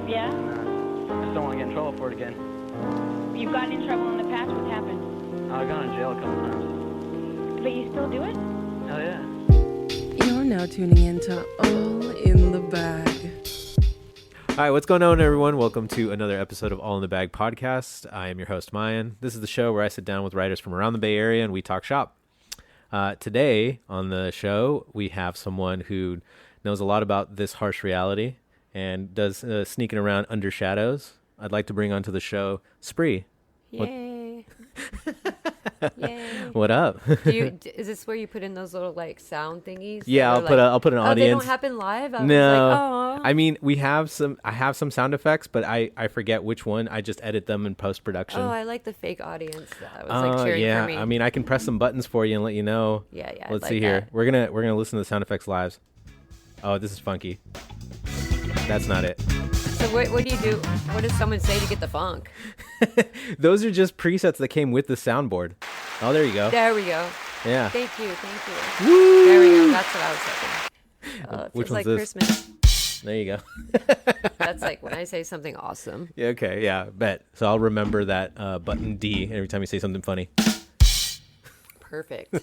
Yeah? I just don't want to get in trouble for it again. You've gotten in trouble in the past. What happened? I got in jail a couple times. But you still do it? Hell yeah. You're now tuning into All in the Bag. All right, what's going on, everyone? Welcome to another episode of All in the Bag podcast. I am your host, Myan. This is the show where I sit down with writers from around the Bay Area and we talk shop. Today on the show, we have someone who knows a lot about this harsh reality and does sneaking around under shadows. I'd like to bring onto the show Spree. Yay. Yay. What up? Is this where you put in those little like sound thingies? Yeah, I'll put an audience. They don't happen live? I was No. like, oh. I mean, I have some sound effects, but I forget which one. I just edit them in post-production. Oh, I like the fake audience that was like cheering yeah. for me. I mean, I can press some buttons for you and let you know. Yeah. Let's like see here. that. We're gonna listen to the sound effects live. Oh, this is funky. That's not it. So what do you do? What does someone say to get the funk? Those are just presets that came with the soundboard. Oh, there you go. There we go. Yeah. Thank you. Woo! There we go. That's what I was thinking. It Which feels like one's this? Christmas. There you go. That's like when I say something awesome. Yeah, okay, yeah, bet. So I'll remember that button D every time you say something funny. Perfect.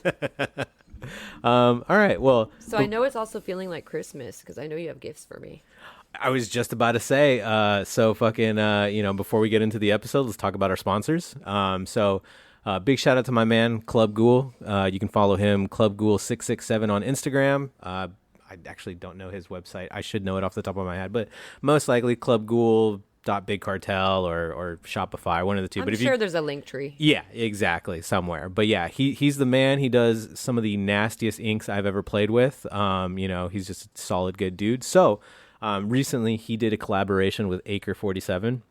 All right, well. So I know it's also feeling like Christmas because I know you have gifts for me. I was just about to say, before we get into the episode, let's talk about our sponsors. Big shout out to my man, Club Ghoul. You can follow him, Club Ghoul 667 on Instagram. I actually don't know his website. I should know it off the top of my head, but most likely Club Ghoul Big Cartel or Shopify, one of the two. I'm sure there's a link tree. Yeah, exactly, somewhere. But yeah, he's the man. He does some of the nastiest inks I've ever played with. He's just a solid, good dude. So recently he did a collaboration with Acre 47,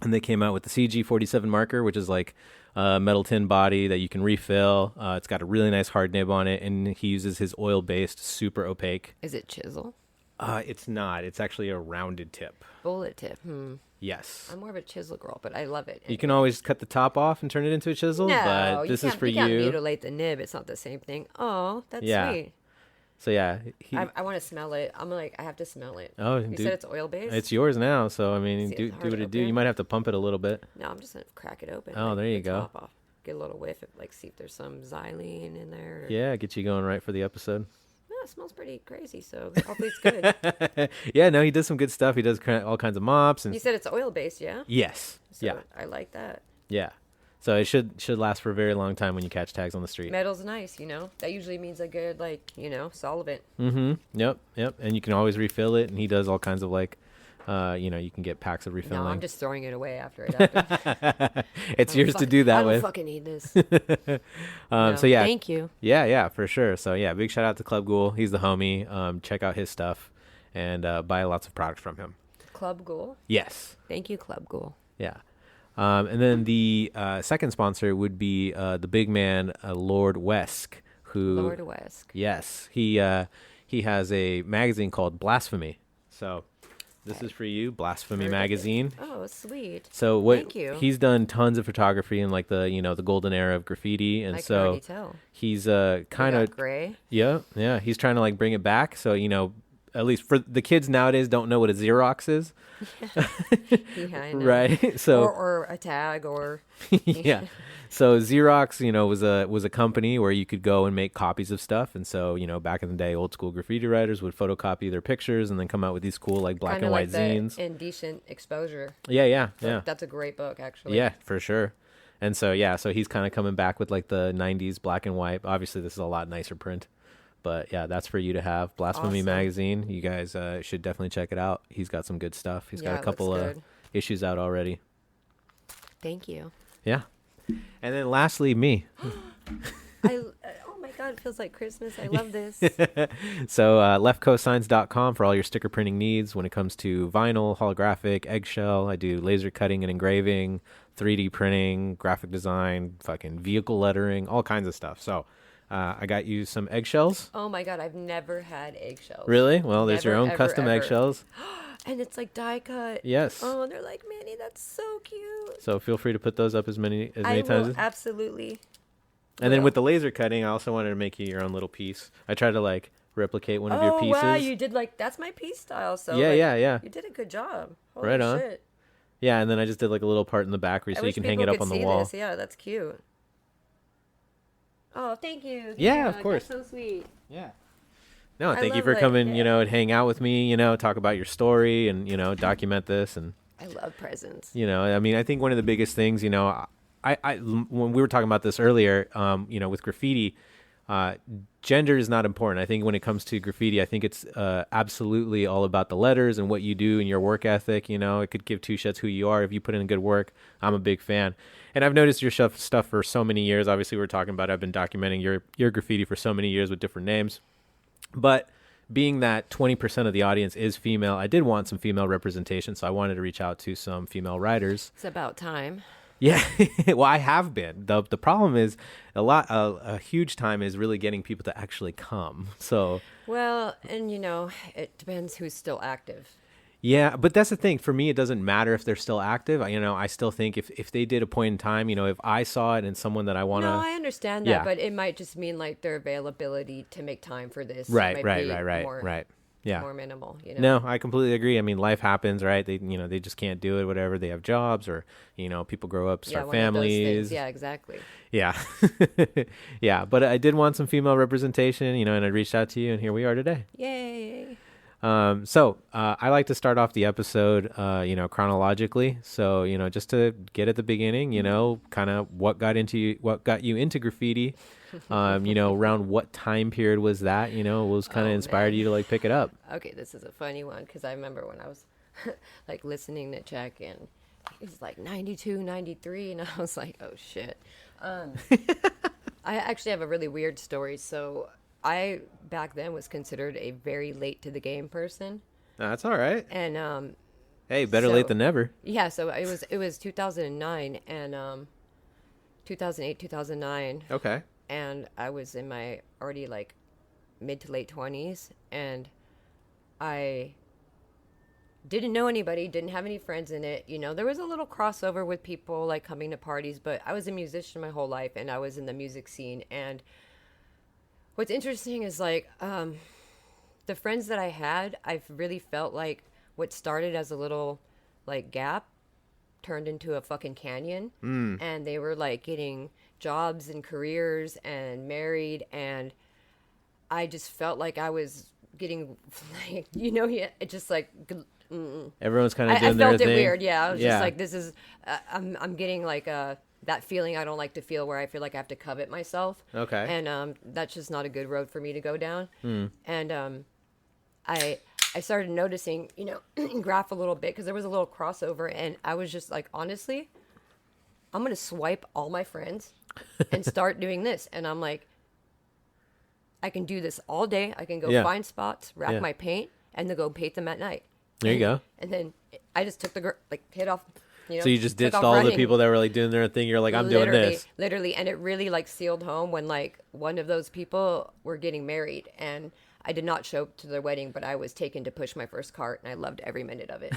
and they came out with the CG 47 marker, which is like a metal tin body that you can refill. It's got a really nice hard nib on it, and he uses his oil-based, super opaque. Is it chisel? It's not. It's actually a rounded tip. Bullet tip. Yes. I'm more of a chisel girl, but I love it. You can always cut the top off and turn it into a chisel, but this is for you. You can't mutilate the nib. It's not the same thing. Oh, that's sweet. So yeah, I want to smell it. I'm like, I have to smell it. Oh, you said it's oil based. It's yours now. So I mean, See, do it's hard what to it do. open. You might have to pump it a little bit. No, I'm just gonna crack it open. Oh, there you the go. Top off. Get a little whiff. Like see if there's some xylene in there. Yeah, get you going right for the episode. No, it smells pretty crazy. So hopefully it's good. Yeah, no, he does some good stuff. He does all kinds of mops and. You said it's oil based, yeah? Yes. So yeah. I like that. Yeah. So it should last for a very long time when you catch tags on the street. Metal's nice, That usually means a good, solvent. Mm-hmm. Yep. And you can always refill it, and he does all kinds of you can get packs of refilling. No, I'm just throwing it away after it. It's yours to do that with. I with. don't fucking need this. So yeah. Thank you. Yeah, for sure. So yeah, big shout out to Club Ghoul. He's the homie. Check out his stuff and buy lots of products from him. Club Ghoul? Yes. Thank you, Club Ghoul. Yeah. And then the second sponsor would be the big man, Lord Wesk, who... Lord Wesk. Yes. He has a magazine called Blasphemy. So this is for you, Blasphemy magazine. Oh, sweet. So Thank you. He's done tons of photography in like the golden era of graffiti. And I so can already tell. he's kind of... gray. Yeah. He's trying to like bring it back. So, at least for the kids nowadays don't know what a Xerox is. Yeah, I know. Right. So or a tag or yeah. So Xerox, was a company where you could go and make copies of stuff. And so, back in the day, old school graffiti writers would photocopy their pictures and then come out with these cool like black kinda and white like zines. Indecent Exposure. Yeah. That's a great book, actually. Yeah, for sure. And so so he's kind of coming back with like the 90s black and white. Obviously this is a lot nicer print. But yeah, that's for you to have. Blasphemy magazine. You guys should definitely check it out. He's got some good stuff. He's got a couple of issues out already. Thank you. Yeah. And then lastly, me. Oh my God, it feels like Christmas. I love this. So leftcoastsigns.com for all your sticker printing needs when it comes to vinyl, holographic, eggshell. I do laser cutting and engraving, 3D printing, graphic design, fucking vehicle lettering, all kinds of stuff. So I got you some eggshells. Oh my God, I've never had eggshells. Really? Well, there's your own Ever, custom ever. eggshells. And it's like die cut. Yes. Oh, they're like, Manny, that's so cute. So feel free to put those up as many I times. will absolutely. And then with the laser cutting, I also wanted to make you your own little piece. I tried to like replicate one of your pieces. Oh wow, you did like that's my piece style. So Yeah, like, yeah. You did a good job. Holy Right on. shit. Yeah, and then I just did like a little part in the back so you can hang it up on the wall. This. Yeah, that's cute. Oh, thank you. Yeah, of course. That's so sweet. Yeah. No, thank you love for it, coming, yeah. and hang out with me, talk about your story and, document this. And, I love presents. I mean, I think one of the biggest things, when we were talking about this earlier, with graffiti, gender is not important. I think when it comes to graffiti, I think it's absolutely all about the letters and what you do and your work ethic. It could give two shits who you are. If you put in good work, I'm a big fan. And I've noticed your stuff for so many years. Obviously, we're talking about I've been documenting your graffiti for so many years with different names. But being that 20% of the audience is female, I did want some female representation. So I wanted to reach out to some female writers. It's about time. Yeah, well, I have been. The problem is a huge time is really getting people to actually come. So Well, and it depends who's still active. yeah, but that's the thing. For me, it doesn't matter if they're still active. I still think if they did a point in time, if I saw it and someone that I want to. No, I understand that, Yeah. but it might just mean like their availability to make time for this. Right. More, Yeah. More minimal. No, I completely agree. I mean, life happens, right? They just can't do it, whatever. They have jobs or, people grow up, start one of those families. things. Yeah, exactly. Yeah. Yeah. But I did want some female representation, and I reached out to you, and here we are today. Yay. So I like to start off the episode, chronologically. So, just to get at the beginning, kind of what got you into graffiti, around what time period was that, what was kind of inspired you to like pick it up? Okay, this is a funny one because I remember when I was like listening to Check and it was like 92, 93 and I was like, oh shit. I actually have a really weird story. So I back then was considered a very late to the game person. That's all right. And hey, better late than never. Yeah, so it was 2009 and 2008, 2009. Okay. And I was in my already like mid to late 20s and I didn't know anybody, didn't have any friends in it. There was a little crossover with people like coming to parties, but I was a musician my whole life and I was in the music scene. And what's interesting is like the friends that I had, I've really felt like what started as a little like gap turned into a fucking canyon. And they were like getting jobs and careers and married, and I just felt like I was getting like it just like everyone's kind of I doing their felt it thing. weird. Yeah, I was Yeah. just like, this is I'm getting like that feeling I don't like to feel where I feel like I have to covet myself. Okay. And that's just not a good road for me to go down. And I started noticing, graph a little bit because there was a little crossover, and I was just like, honestly, I'm gonna swipe all my friends and start doing this. And I'm like, I can do this all day. I can go Yeah. find spots, wrap Yeah. my paint, and then go paint them at night. There you go. And then I just took hit off. So you just took ditched off all the running. people that were like doing their thing. You're like, I'm doing this. Literally, and it really like sealed home when like one of those people were getting married, and I did not show up to their wedding, but I was taken to push my first cart, and I loved every minute of it.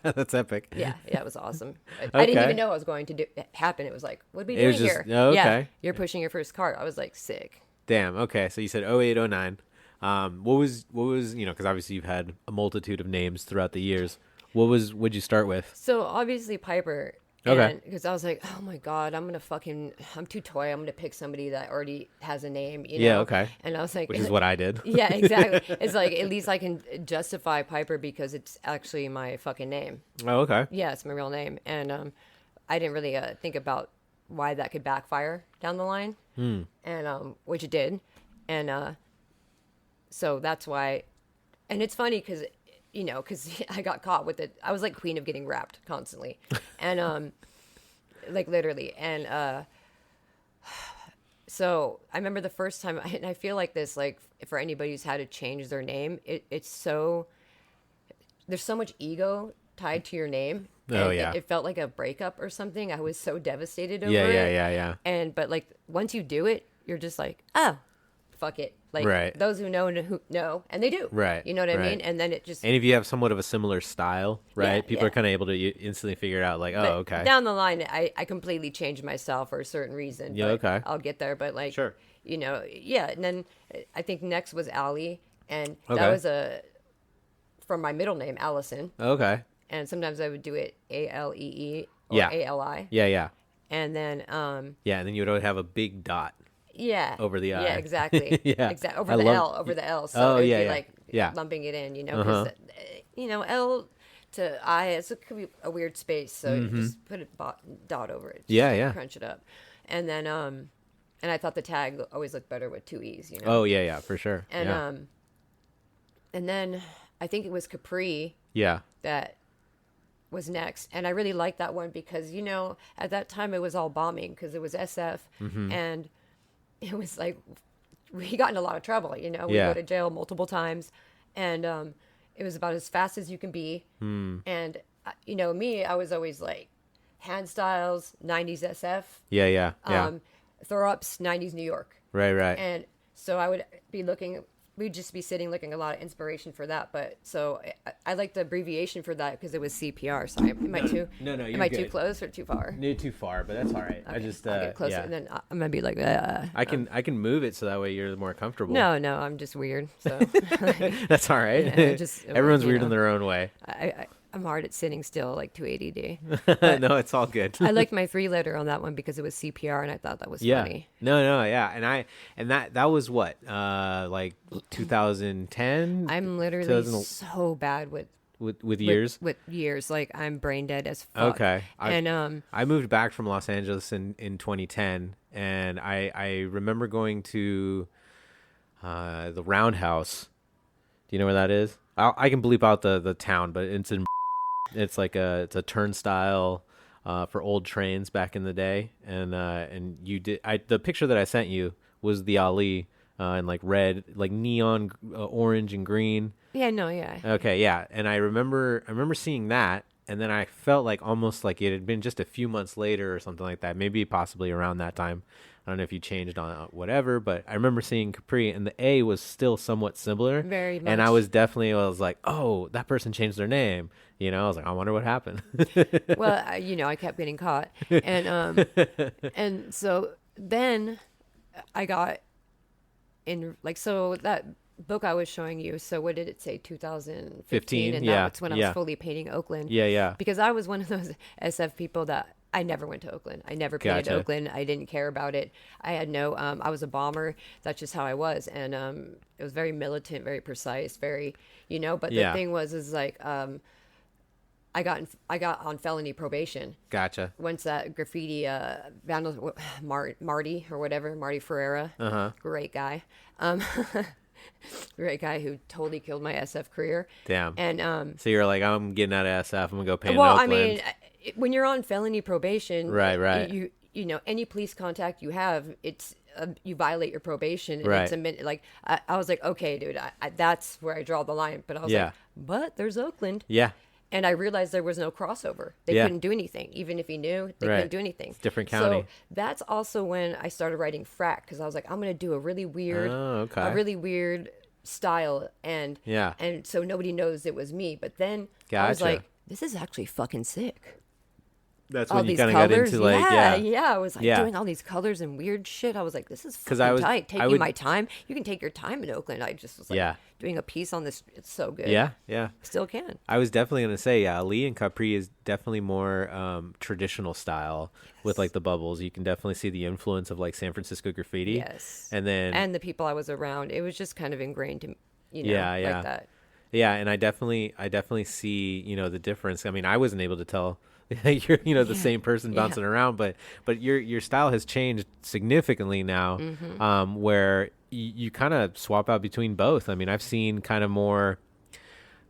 That's epic. Yeah, it was awesome. I didn't even know it was going to happen. It was like, what are we doing here? Oh, okay. Yeah, you're pushing your first cart. I was like, sick. Damn. Okay. So you said 08, 09. What was, because obviously you've had a multitude of names throughout the years. What'd you start with? So obviously Piper. Okay. Because I was like, oh my God, I'm too toy. I'm going to pick somebody that already has a name, Yeah, okay. And I was like, Which is what I did. Yeah, exactly. It's like, at least I can justify Piper because it's actually my fucking name. Oh, okay. Yeah, it's my real name. And I didn't really think about why that could backfire down the line. And which it did. And so that's why. And it's funny because I got caught with it. I was like queen of getting wrapped constantly. And like literally. And so I remember the first time, and I feel like this, like for anybody who's had to change their name, there's so much ego tied to your name. Oh, And yeah. It felt like a breakup or something. I was so devastated over Yeah, it. yeah. But like once you do it, you're just like, oh, fuck it. Like Right. those who know, and they do. Right, You know what I right. mean? And then it just And if you have somewhat of a similar style, right? Yeah, People yeah. are kind of able to instantly figure it out, like, but oh, okay. down the line, I completely changed myself for a certain reason. Yeah, but okay. I'll get there. But like, Sure. you know, yeah. And then I think next was Allie, and Okay. that was from my middle name, Allison. Okay. And sometimes I would do it Alee or Yeah. Ali. Yeah, yeah. And then Yeah, and then you would always have a big dot. yeah, Over the I. Yeah, exactly. Yeah. exactly. I love- Over the L. So Oh, it'd yeah, be yeah. like Yeah. lumping it in, you know, because L to I, it could be a weird space, so you just put a dot over it. Just Yeah, yeah. Crunch it up, and then and I thought the tag always looked better with two E's, you know. Oh, yeah, yeah, for sure. And yeah. and then I think it was Capri Yeah. that was next, and I really liked that one because at that time it was all bombing because it was SF, Mm-hmm. and it was like we got in a lot of trouble. We Yeah. go to jail multiple times, and it was about as fast as you can be. Hmm. And me, I was always like hand styles, 90s SF, Yeah, yeah, yeah. throw ups, 90s New York. Right, right. And so I would be we'd just be sitting looking a lot of inspiration for that. But so I like the abbreviation for that because it was CPR. So am I too? No, you're Am I too good. close or too far? No, too far, but that's all right. I Okay, just I'll get closer, yeah. and then I'm gonna be like, I can move it so that way you're more comfortable. no, I'm just weird. So That's all right. Yeah, just, Everyone's you weird know. in their own way. I'm hard at sitting still, like 280D. No, it's all good. I liked my 3-letter on that one because it was CPR, and I thought that was Yeah. funny. No, yeah. And that was what? Like 2010? I'm literally 2000 so bad with years? With years, like I'm brain dead as fuck. Okay. And I moved back from Los Angeles in 2010, and I remember going to the Roundhouse. Do you know where that is? I can bleep out the town, but it's like it's a turnstile for old trains back in the day, and the picture that I sent you was the Ali in like red, like neon orange and green. yeah, no, yeah. Okay, yeah, and I remember seeing that, and then I felt like almost like it had been just a few months later or something like that, maybe possibly around that time. I don't know if you changed on whatever, but I remember seeing Capri, and the A was still somewhat similar. Very much. And I was like, oh, that person changed their name. I was like, I wonder what happened. Well, I kept getting caught, and and so then I got in so that book I was showing you. So what did it say? 2015, 15, and yeah, that's when I yeah. was fully painting Oakland. Yeah. Because I was one of those SF people that I never went to Oakland. I never painted Gotcha. Oakland. I didn't care about it. I had no. I was a bomber. That's just how I was, and it was very militant, very precise, very But Yeah. the thing is like I got on felony probation. Gotcha. Once that graffiti vandal Marty or whatever, Marty Ferreira, great guy, great guy who totally killed my SF career. Damn. And So you're like, I'm getting out of SF. I'm gonna go paint well, Oakland. I mean, when you're on felony probation, Right. You any police contact you have, it's you violate your probation. And Right. It's a minute. Like I was like, okay, dude, that's where I draw the line. But I was Yeah. like, but there's Oakland. Yeah. And I realized there was no crossover. They Yeah. couldn't do anything. Even if he knew, they Right. couldn't do anything. It's different county. So that's also when I started writing frack because I was like, I'm going to do a really weird, Oh, okay. style. And Yeah. and so nobody knows it was me. But then I was Gotcha. like, this is actually fucking sick. That's All when you these kind of got colors, into like, I was like Yeah. doing all these colors and weird shit. I was like, this is 'Cause fucking I was- tight. I Taking would- my time. You can take your time in Oakland. I just was like Yeah. doing a piece on this. It's so good. Yeah. Still can. I was definitely going to say, yeah, Lee and Capri is definitely more traditional style with like the bubbles. You can definitely see the influence of like San Francisco graffiti. Yes. And then, And the people I was around, it was just kind of ingrained to Yeah. like that. yeah, and I definitely see, the difference. I mean, I wasn't able to tell you're, the same person bouncing around, but your style has changed significantly now, Mm-hmm. where you kind of swap out between both. I mean, I've seen kind of more, I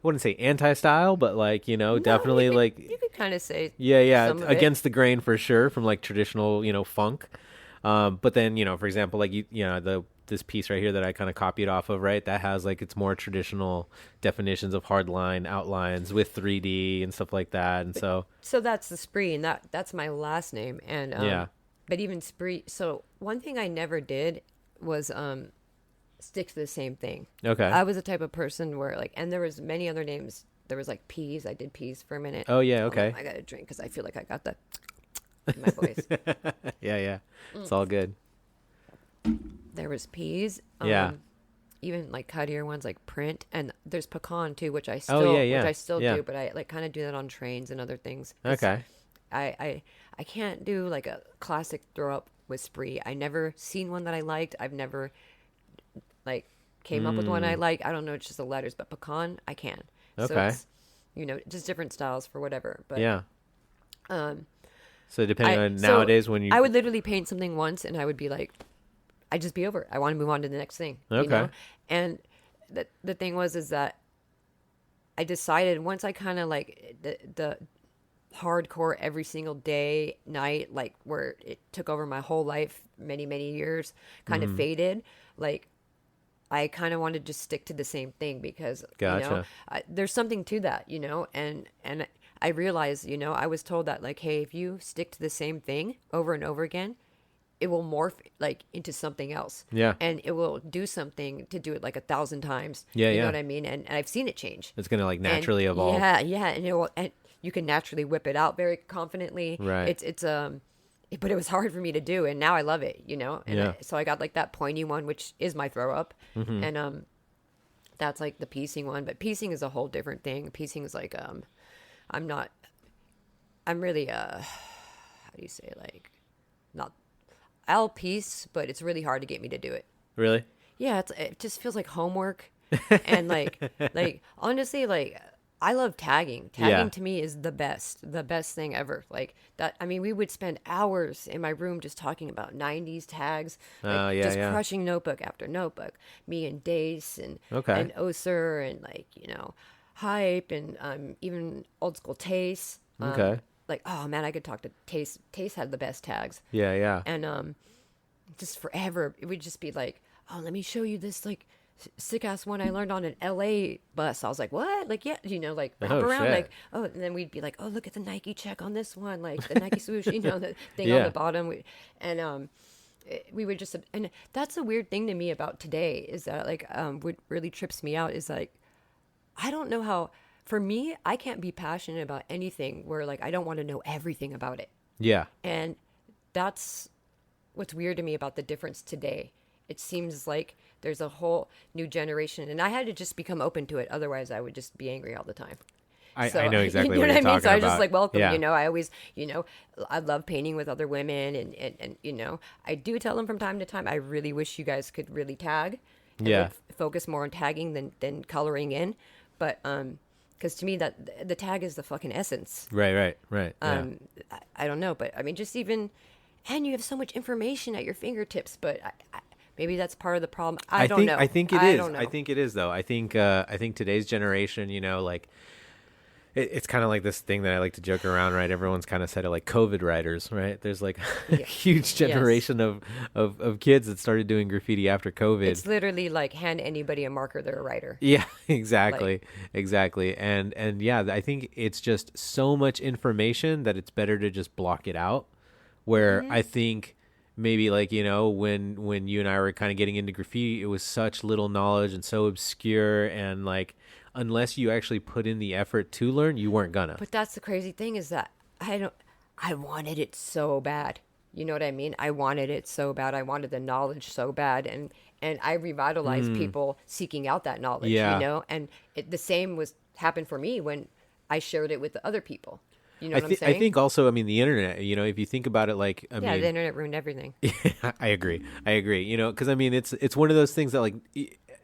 wouldn't say anti-style, but like, definitely like, You could kind of say yeah, some of it. against the grain for sure from like traditional, funk. But then, for example, like this piece right here that I kind of copied off of, right? That has like its more traditional definitions of hard line outlines with 3D and stuff like that. And so that's the Spree, and that's my last name. And Yeah. But even Spree. So one thing I never did was stick to the same thing. Okay. I was the type of person where like, and there was many other names. There was like peas. I did peas for a minute. Oh yeah. Hold on, Okay. I got to drink because I feel like I got the in my voice. Yeah. It's all good. There was peas. Yeah. Even like cuttier ones like print, and there's pecan too, which I still yeah. which I still Yeah. do, but I like kind of do that on trains and other things. Okay. I can't do like a classic throw up with Spree. I never seen one that I liked. I've never like came up with one I like. I don't know, it's just the letters, but pecan I can. So Okay. it's, just different styles for whatever. But Yeah. So depending on so nowadays when you I would literally paint something once and I would be like, I'd just be over it. I want to move on to the next thing. Okay. And the thing is that I decided once I kind of like the hardcore every single day, night, like where it took over my whole life, many, many years, kind of faded. Like I kind of wanted to just stick to the same thing because, Gotcha. there's something to that, and I realized, I was told that like, hey, if you stick to the same thing over and over again, it will morph like into something else. Yeah. And it will do something to do it like 1,000 times. Yeah, You yeah. know what I mean? And I've seen it change. it's gonna like And naturally evolve. Yeah, yeah. And you can naturally whip it out very confidently. Right. But it was hard for me to do, and now I love it, And Yeah. so I got like that pointy one, which is my throw up. Mm-hmm. And that's like the piecing one. But piecing is a whole different thing. Piecing is like I'm really how do you say, like, not, I'll piece, but it's really hard to get me to do it. Really? Yeah, it just feels like homework. And like honestly, like I love tagging. Tagging Yeah. to me is the best thing ever. Like that, I mean, we would spend hours in my room just talking about 90s tags, like yeah, just yeah. crushing notebook after notebook. Me and Dace and Okay. and Oser and like, Hype and even old school Tace. Okay. Like, oh man, I could talk to Tace. Tace had the best tags. Yeah, yeah. And just forever it would just be like, oh, let me show you this like sick ass one I learned on an LA bus. I was like, what? Like, yeah, like wrap Oh, around, shit. like, oh, and then we'd be like, oh, look at the Nike check on this one, like the Nike swoosh, the thing on Yeah. the bottom. We would just, and that's a weird thing to me about today is that like what really trips me out is like, I don't know how. For me, I can't be passionate about anything where like I don't want to know everything about it. Yeah. And that's what's weird to me about the difference today. It seems like there's a whole new generation, and I had to just become open to it. Otherwise, I would just be angry all the time. I know exactly you know what you're what I mean? talking So I was about. just like, welcome. Yeah. I always, I love painting with other women, and I do tell them from time to time, I really wish you guys could really tag. And Yeah. like, focus more on tagging than coloring in, but because to me that the tag is the fucking essence. Right. Yeah. I don't know, but I mean, just even, and you have so much information at your fingertips, but maybe that's part of the problem. I don't know. I think it is. don't know. I think it is though. I think today's generation, like it's kind of like this thing that I like to joke around, right? Everyone's kind of said it like COVID writers, right? There's like a huge generation of kids that started doing graffiti after COVID. It's literally like hand anybody a marker, they're a writer. Yeah, exactly. And yeah, I think it's just so much information that it's better to just block it out. Where I think maybe like, when you and I were kind of getting into graffiti, it was such little knowledge and so obscure, and like unless you actually put in the effort to learn, you weren't gonna. But that's the crazy thing is that I wanted it so bad. You know what I mean? I wanted it so bad. I wanted the knowledge so bad, and I revitalized people seeking out that knowledge. Yeah. And the same happened for me when I shared it with the other people. You know what I'm saying? I think also, I mean, the internet, if you think about it, like, I yeah, mean, the internet ruined everything. I agree. Because I mean, it's one of those things that like,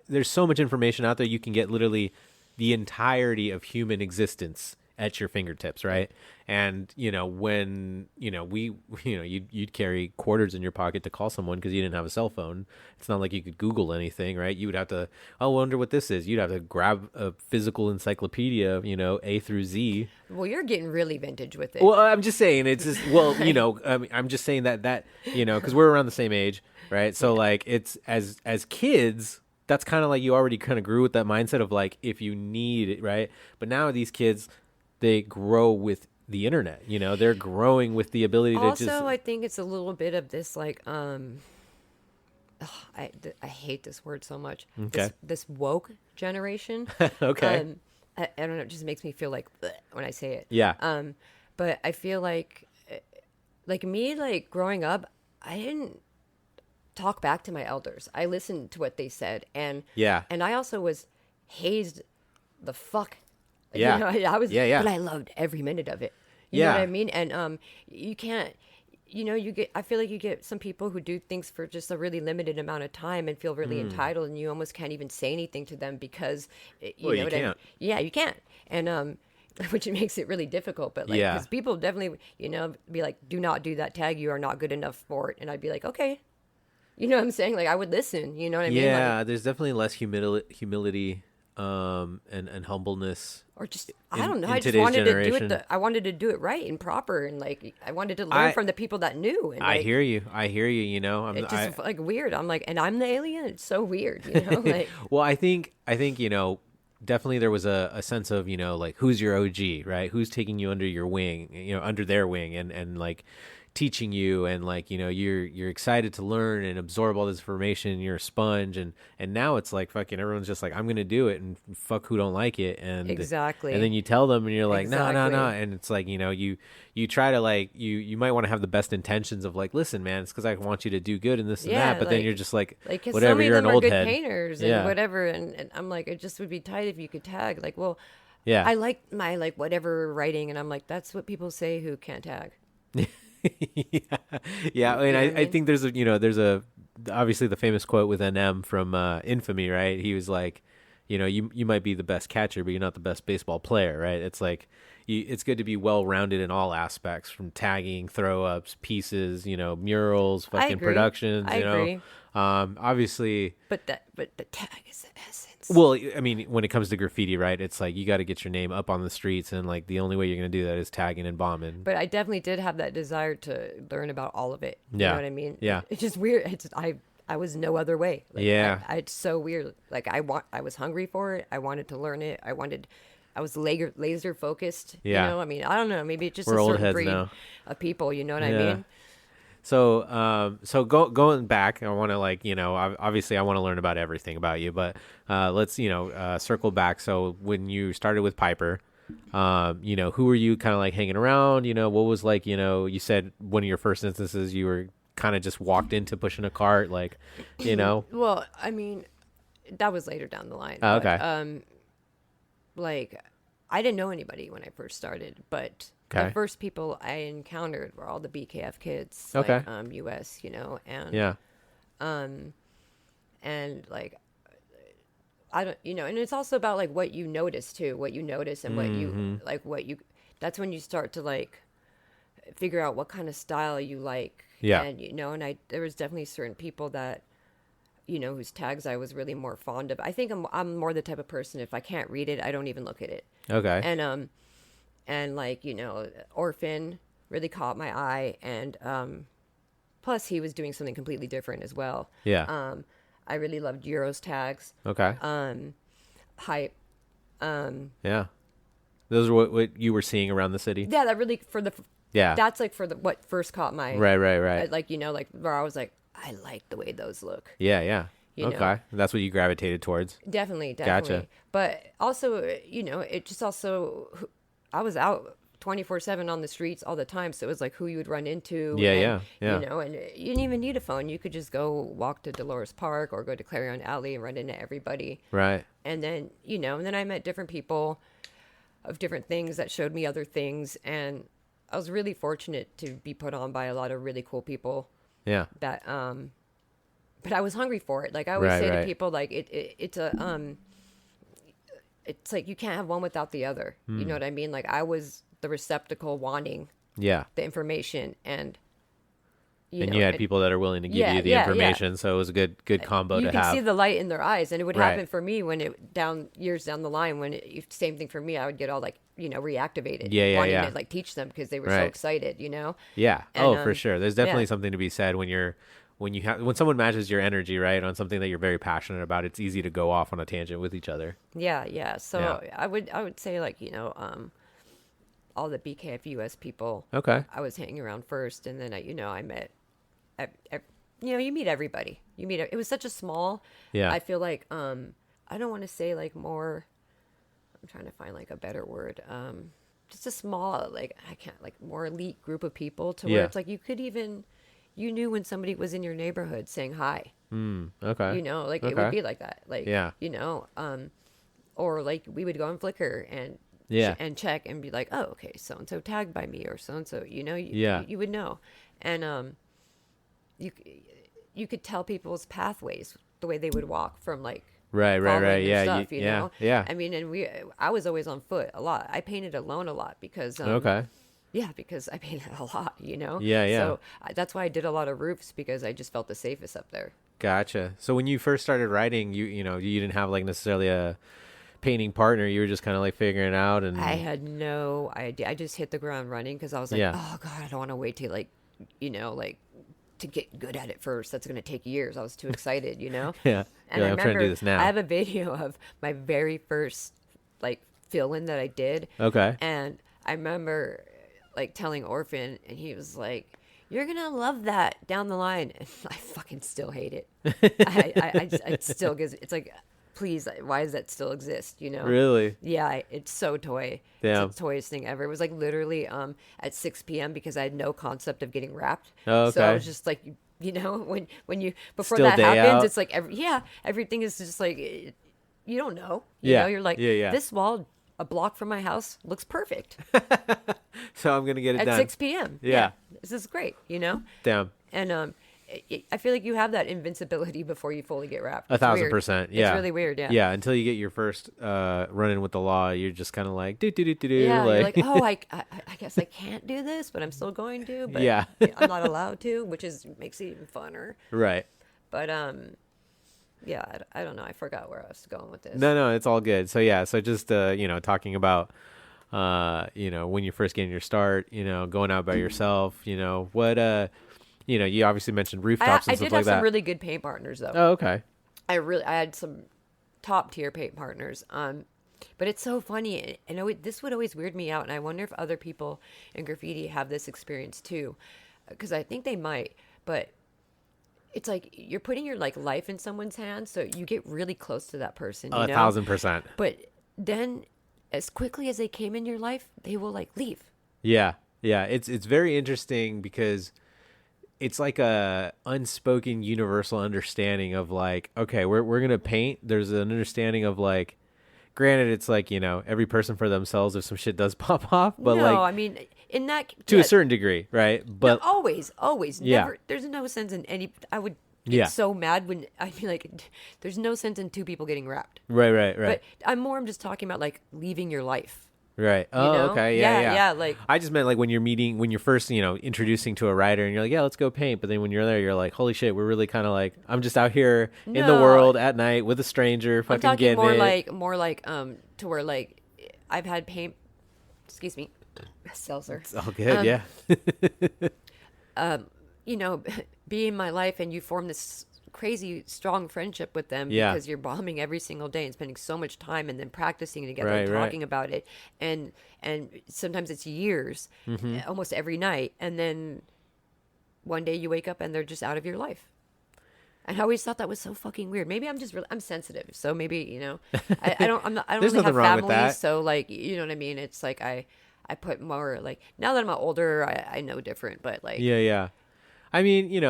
there's so much information out there. You can get literally the entirety of human existence at your fingertips, right? And when you'd carry quarters in your pocket to call someone because you didn't have a cell phone. It's not like you could Google anything, right? You would have to, I wonder what this is. You'd have to grab a physical encyclopedia, A through Z. Well, you're getting really vintage with it. Well, I'm just saying it's just, I'm just saying that because we're around the same age, right? So like it's as kids, that's kind of like you already kind of grew with that mindset of like if you need it, right? But now these kids, they grow with the internet, they're growing with the ability to also, just. I think it's a little bit of this like I hate this word so much. Okay. This woke generation. Okay. I don't know. It just makes me feel like bleh when I say it. Yeah. But I feel like me, like growing up, I didn't talk back to my elders. I listened to what they said, and Yeah. and I also was hazed the fuck. Yeah. I was. Yeah. But I loved every minute of it. You know what I mean? And you can't. You get. I feel like you get some people who do things for just a really limited amount of time and feel really entitled, and you almost can't even say anything to them because Well, you know what I mean? can't. Yeah, you can't. And which makes it really difficult. But like, Yeah. because people definitely, be like, do not do that tag. You are not good enough for it. And I'd be like, okay. You know what I'm saying? Like, I would listen. You know what I mean? Yeah, Like, there's definitely less humility and humbleness. or just I don't know. in I just today's wanted to do generation. it. I wanted to do it right and proper, and like I wanted to learn from the people that knew. And, I like, hear you. You know, it's just like weird. I'm like, and I'm the alien. It's so weird. You know, like well, I think definitely there was a sense of like who's your OG, right? Who's taking you under your wing, under their wing, and like teaching you, and like you're excited to learn and absorb all this information. You're a sponge, and now it's like fucking everyone's just like, I'm gonna do it, and fuck who don't like it, and Exactly. and then you tell them, and you're like, no, Exactly. and it's like you try to like you might want to have the best intentions of like, listen, man, it's because I want you to do good and this and Yeah, that, but then like- you're just like, like 'cause so whatever, many you're of an them are old good head. painters and whatever, and I'm like, it just would be tight if you could tag. Like, well, Yeah. I like my like whatever writing, and I'm like, that's what people say who can't tag. Yeah, I mean, know what I I mean? think there's a obviously the famous quote with NM from Infamy, right? He was like, you might be the best catcher, but you're not the best baseball player, right? It's like it's good to be well rounded in all aspects, from tagging, throw ups, pieces, murals, fucking agree. productions. I agree. Obviously. But the tag is the essence. Well, I mean, when it comes to graffiti, right? It's like you got to get your name up on the streets, and like the only way you're gonna do that is tagging and bombing. But I definitely did have that desire to learn about all of it. You Yeah. know what I mean? Yeah. It's just weird. I was no other way. Like, Yeah. it's so weird. Like I was hungry for it. I wanted to learn it. I was laser focused. Yeah. You know, I mean, I don't know. Maybe it's just We're a old certain heads breed now. of people. You know what I Yeah. mean? So going back, I want to obviously I want to learn about everything about you, but let's circle back. So when you started with Piper, who were you kind of like hanging around? What was like, you said one of your first instances you were kind of just walked into pushing a cart, like, Well, I mean, that was later down the line. Oh, but, okay. Like, I didn't know anybody when I first started, but Okay. the first people I encountered were all the BKF kids. Okay. Like, US, and Yeah. and like I don't, and it's also about like what you notice too, what you notice and what you that's when you start to like figure out what kind of style you like. Yeah. And and there was definitely certain people that whose tags I was really more fond of. I think I'm more the type of person, if I can't read it, I don't even look at it. Okay. And like, Orphan really caught my eye, and plus he was doing something completely different as well. Yeah. I really loved Euro's tags. Okay. Hype. Yeah. Those are what you were seeing around the city. Yeah, that really Yeah. that's like for what first caught my Right. like like where I was like, I like the way those look. Yeah. You Okay. know. That's what you gravitated towards. Definitely. Gotcha. But also, it just also, I was out 24/7 on the streets all the time, so it was like who you would run into. Yeah. And you didn't even need a phone. You could just go walk to Dolores Park or go to Clarion Alley and run into everybody. Right. And then, and then I met different people of different things that showed me other things, and I was really fortunate to be put on by a lot of really cool people Yeah. that but I was hungry for it. Like I always say Right. to people, like it's like you can't have one without the other. You know what I mean? Like I was the receptacle wanting Yeah. the information, and you had people that are willing to give Yeah, you the yeah, information, so it was a good combo you to can have. see the light in their eyes, and it would Right. happen for me when years down the line, when same thing for me, I would get all like reactivated, Yeah, wanting yeah. to like teach them because they were so Right. excited, Yeah. And, For sure. There's definitely yeah. something to be said when someone matches your energy, right, on something that you're very passionate about. It's easy to go off on a tangent with each other. Yeah. So Yeah. I would say like all the BKF US people. Okay. I was hanging around first, and then I met you meet everybody. It was such a small, Yeah. I feel like, I don't want to say like more, I'm trying to find like a better word. Just a small, like, I can't, like, more elite group of people to where Yeah. it's like you knew when somebody was in your neighborhood saying hi. Okay. Like it Okay. would be like that. Like, Yeah. or like we would go on Flickr and Yeah. and check and be like, oh, okay, so and so tagged by me or so and so. Yeah. You would know, and you could tell people's pathways the way they would walk from like Right. following your Yeah. stuff, yeah. know. Yeah. I mean, I was always on foot a lot. I painted alone a lot because Okay. yeah, because I painted a lot, Yeah. So that's why I did a lot of roofs because I just felt the safest up there. Gotcha. So when you first started writing, you didn't have like necessarily a painting partner. You were just kind of like figuring it out, and I had no idea. I just hit the ground running because I was like, Yeah. oh God, I don't want to wait till like to get good at it first. That's going to take years. I was too excited, yeah. And You're I like, I'm trying to do this now. I have a video of my very first like fill-in that I did. Okay. And I remember like telling Orphan, and he was like, "You're gonna love that down the line." And I fucking still hate it. It still gives. It's like, please, why does that still exist? Really? Yeah, it's so toy. Damn. It's the toyest thing ever. It was like literally at 6 p.m. because I had no concept of getting wrapped. Oh, So I okay. was just like, when you before Still that day happens, out. it's like everything is just like you don't know. Yeah. You're like, Yeah. this wall a block from my house looks perfect So I'm gonna get it at done 6 p.m. Yeah. This is great, Damn. And I feel like you have that invincibility before you fully get wrapped. It's 1,000%. weird. Yeah. It's really weird. Yeah. Yeah. Until you get your first run-in with the law, you're just kind of like do. Yeah, you're like, oh, I guess I can't do this, but I'm still going to. But Yeah. I'm not allowed to, which makes it even funner. Right. But yeah, I don't know. I forgot where I was going with this. No, it's all good. So yeah, so just talking about when you're first getting your start, going out by yourself, what you obviously mentioned rooftops I and stuff did like have that. some really good paint partners though. Oh, okay. I had some top tier paint partners. But it's so funny. This would always weird me out, and I wonder if other people in graffiti have this experience too, because I think they might. But it's like you're putting your like life in someone's hands, so you get really close to that person. Oh, 1,000%. But then, as quickly as they came in your life, they will like leave. Yeah. It's very interesting because it's like a unspoken universal understanding of like, okay, we're gonna paint. There's an understanding of like, granted, it's like every person for themselves if some shit does pop off, but no, like I mean in that to a certain degree, right? But no, always, Yeah. never. There's no sense in any. I would get Yeah. so mad when I'd be like, there's no sense in two people getting wrapped. right. But I'm just talking about like leaving your life. Right. Oh, know? okay. Yeah, Yeah. like- I just meant like when you're first, introducing to a writer and you're like, yeah, let's go paint. But then when you're there, you're like, holy shit, we're really kind of like, I'm just out here in the No. world at night with a stranger, I'm fucking talking getting it. more like to where like I've had paint. Excuse me, seltzer. It's all good. Yeah. Be in my life and you form this crazy strong friendship with them Yeah. because you're bombing every single day and spending so much time and then practicing together Right, and right. talking about it and sometimes it's years, Mm-hmm. almost every night, and then one day you wake up and they're just out of your life. And I always thought that was so fucking weird. Maybe I'm sensitive, so maybe I don't There's really nothing have wrong with family, that. so like you know what I mean. It's like I put more like now that I'm older, I know different, but like Yeah. I mean,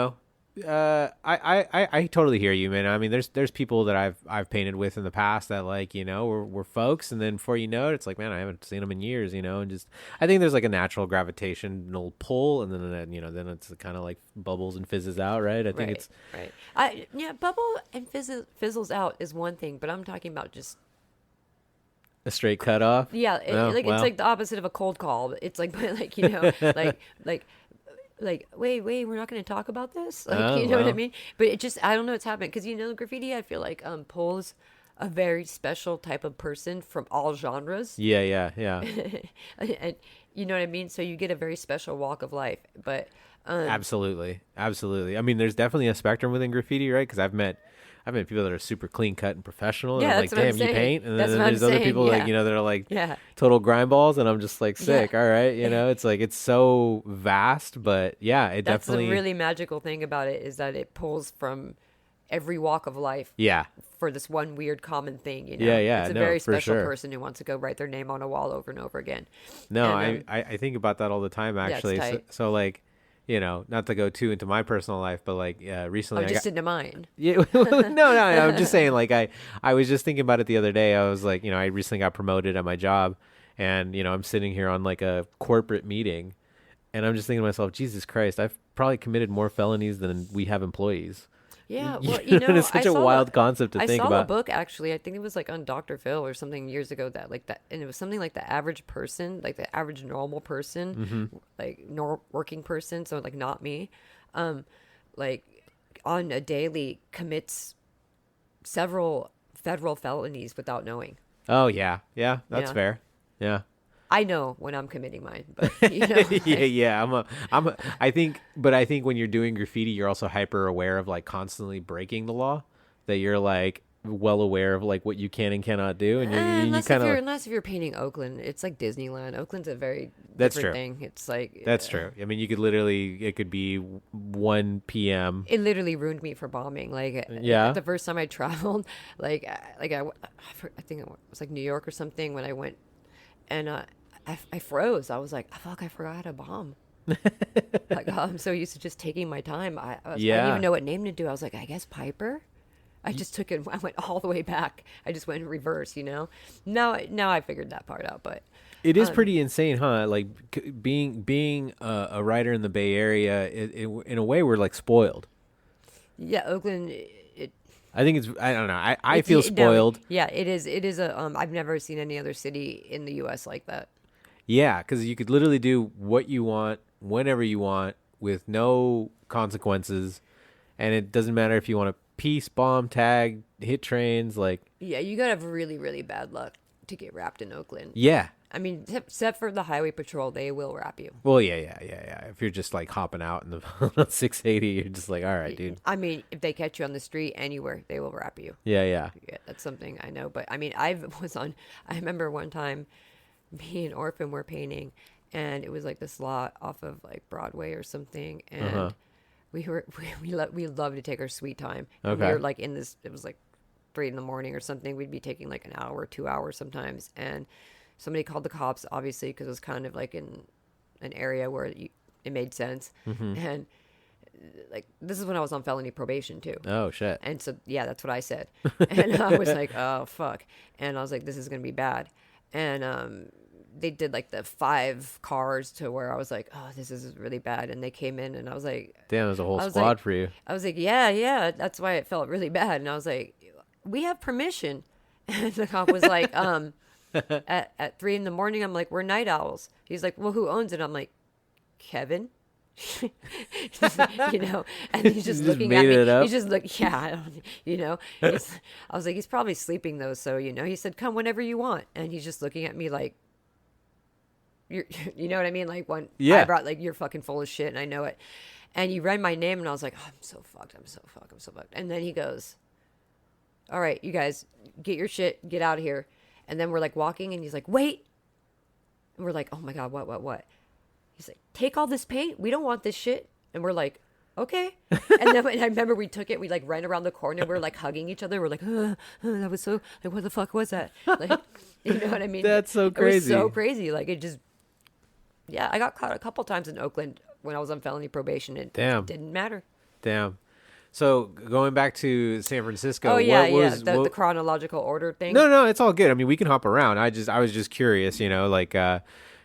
I totally hear you, man. I mean, there's people that I've painted with in the past that like, we're folks, and then before you know it, it's like, man, I haven't seen them in years, and just I think there's like a natural gravitational pull, and then then it's kind of like bubbles and fizzes out, right? I think it's right. Bubble and fizzles out is one thing, but I'm talking about just a straight cut off. yeah, Oh, it's well. like the opposite of a cold call. It's like like wait, we're not going to talk about this. Like, Oh, you know what I well. mean? But it just I don't know what's happening because graffiti. I feel like pulls a very special type of person from all genres. Yeah. And you know what I mean? So you get a very special walk of life. But Absolutely. I mean, there's definitely a spectrum within graffiti, right? Because I've met I've met people that are super clean cut and professional. Yeah, And I'm that's like, what I'm damn, you saying. paint. And That's then what I'm there's other saying, people like, yeah. you know, that are like Yeah. total grind balls. And I'm just like, sick. Yeah. All right. You know, it's like, it's so vast, but yeah, it That's definitely. the really magical thing about it, is that it pulls from every walk of life Yeah. for this one weird common thing, you know? Yeah, yeah, It's a no, very for special sure. person who wants to go write their name on a wall over and over again. No, And, I think about that all the time, it's actually. tight. So like, you know, not to go too into my personal life, but like recently Oh, I just got, into mine. yeah, no, I'm just saying, like, I was just thinking about it the other day. I was like, you know, I recently got promoted at my job, and you know, I'm sitting here on like a corporate meeting, and I'm just thinking to myself, Jesus Christ, I've probably committed more felonies than we have employees. Yeah, well, you know, And it's such a wild concept to I think saw about. a book, actually. I think it was like on Dr. Phil or something years ago, that like that, and it was something like the average person, like the average normal person, Mm-hmm. like working person, so like not me, like on a daily commits several federal felonies without knowing. Oh yeah, that's Yeah. fair. Yeah. I know when I'm committing mine, but you know, Yeah. I think when you're doing graffiti, you're also hyper aware of like constantly breaking the law. That you're like well aware of like what you can and cannot do, and you unless kind of. if you're painting Oakland, it's like Disneyland. Oakland's a very That's different true. thing. It's like That's true. I mean, it could be 1 p.m. It literally ruined me for bombing. Like, Yeah? the first time I traveled, I think it was like New York or something when I went, and I froze. I was like, oh, fuck, I forgot how to bomb. Like, I'm so used to just taking my time. I didn't Yeah. even know what name to do. I was like, I guess Piper. I just took it. I went all the way back. I just went in reverse, you know. Now I figured that part out, but. It is pretty insane, huh? Like being a writer in the Bay Area, in a way, we're like spoiled. Yeah, Oakland. I think it's. I don't know. I feel spoiled. Yeah, it is. It is a. I've never seen any other city in the U.S. like that. Yeah, because you could literally do what you want, whenever you want, with no consequences, and it doesn't matter if you want to piece, bomb, tag, hit trains. Like, Yeah, you gotta have really, really bad luck to get wrapped in Oakland. yeah. I mean, except for the highway patrol, they will wrap you. Well, yeah. If you're just like hopping out in the 680, you're just like, all right, dude. I mean, if they catch you on the street anywhere, they will wrap you. Yeah. Yeah, that's something I know. But I mean, I remember one time, me and Orphan were painting, and it was like this lot off of like Broadway or something, and we love to take our sweet time. And we Okay. were like in this. It was like 3 a.m. or something. We'd be taking like an hour, 2 hours sometimes, and somebody called the cops, obviously, because it was kind of like in an area where it made sense. And like, this is when I was on felony probation too. Oh shit. And so, yeah, that's what I said. And I was like, oh, fuck. And I was like, this is going to be bad. And they did like the 5 cars to where I was like, oh, this is really bad. And they came in, and I was like, Damn, there's a whole I was squad like- for you. I was like, yeah, that's why it felt really bad. And I was like, we have permission. And the cop was like, at 3 a.m, I'm like, we're night owls. He's like, well, who owns it? I'm like, Kevin. You know, and he's just looking at made me. it up? He's just like, yeah, I don't, you know. I was like, he's probably sleeping though, so you know. He said, come whenever you want, and he's just looking at me like, you know what I mean? Like, when Yeah. I brought like, you're fucking full of shit, and I know it. And you read my name, and I was like, oh, I'm so fucked. And then he goes, all right, you guys, get your shit, get out of here. And then we're like walking, and he's like, wait. And we're like, oh my God, what? He's like, take all this paint. We don't want this shit. And we're like, okay. And then I remember we took it. We like ran around the corner. We were like hugging each other. We're like, that was so, like, what the fuck was that? Like, you know what I mean? That's so It was crazy. so crazy. Like, it just, yeah, I got caught a couple times in Oakland when I was on felony probation. It Damn. didn't matter. Damn. So going back to San Francisco. Oh, yeah, what was, the chronological order thing. No, it's all good. I mean, we can hop around. I was just curious, you know, like,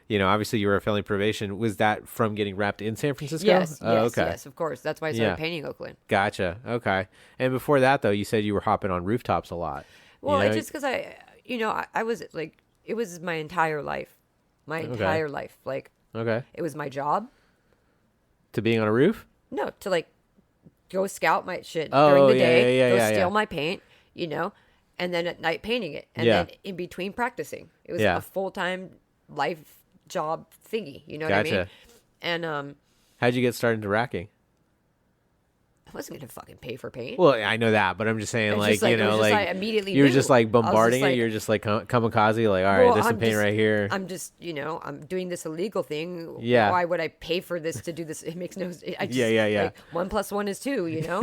you know, obviously you were a felony probation. Was that from getting wrapped in San Francisco? Yes, Oh, okay. yes, of course. That's why I started Yeah. painting Oakland. Gotcha. Okay. And before that, though, you said you were hopping on rooftops a lot. Well, you know? it's just because I was like, it was my entire life. Like, Okay. it was my job. To being on a roof? No, to like go scout my shit Oh, during the yeah, day, yeah, go yeah, steal yeah. my paint, you know, and then at night painting it. And Yeah. then in between practicing. It was Yeah. a full-time life job thingy, you know what I mean? Gotcha. And How'd you get started into racking? wasn't gonna fucking pay for paint. Well, I know that, but I'm just saying, It's like, just like- you it know, was just like, like immediately you were knew. just like I was just bombarding it. like- You're just like kamikaze, like, all right, Well, there's some I'm paint just- right here. I'm just, I'm doing this illegal thing. Yeah. Why would I pay for this to do this? It makes no. I just, Yeah. Like 1 + 1 is 2.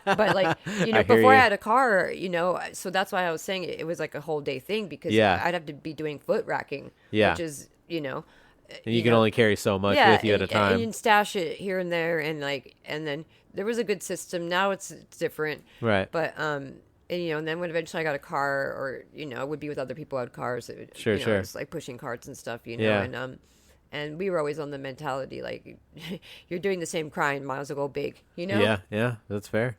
But like, I hear before I you. had a car, so that's why I was saying it was like a whole day thing because Yeah. I'd have to be doing foot racking. Yeah. Which is, And you can only carry so much yeah, with you at a time. and stash it here and there, and then there was a good system. Now it's different, Right. But and then when eventually I got a car, or I would be with other people who had cars. It would, Sure, sure. It was like pushing carts and stuff, Yeah. and we were always on the mentality like, you're doing the same crime, might as well go big, Yeah, that's fair.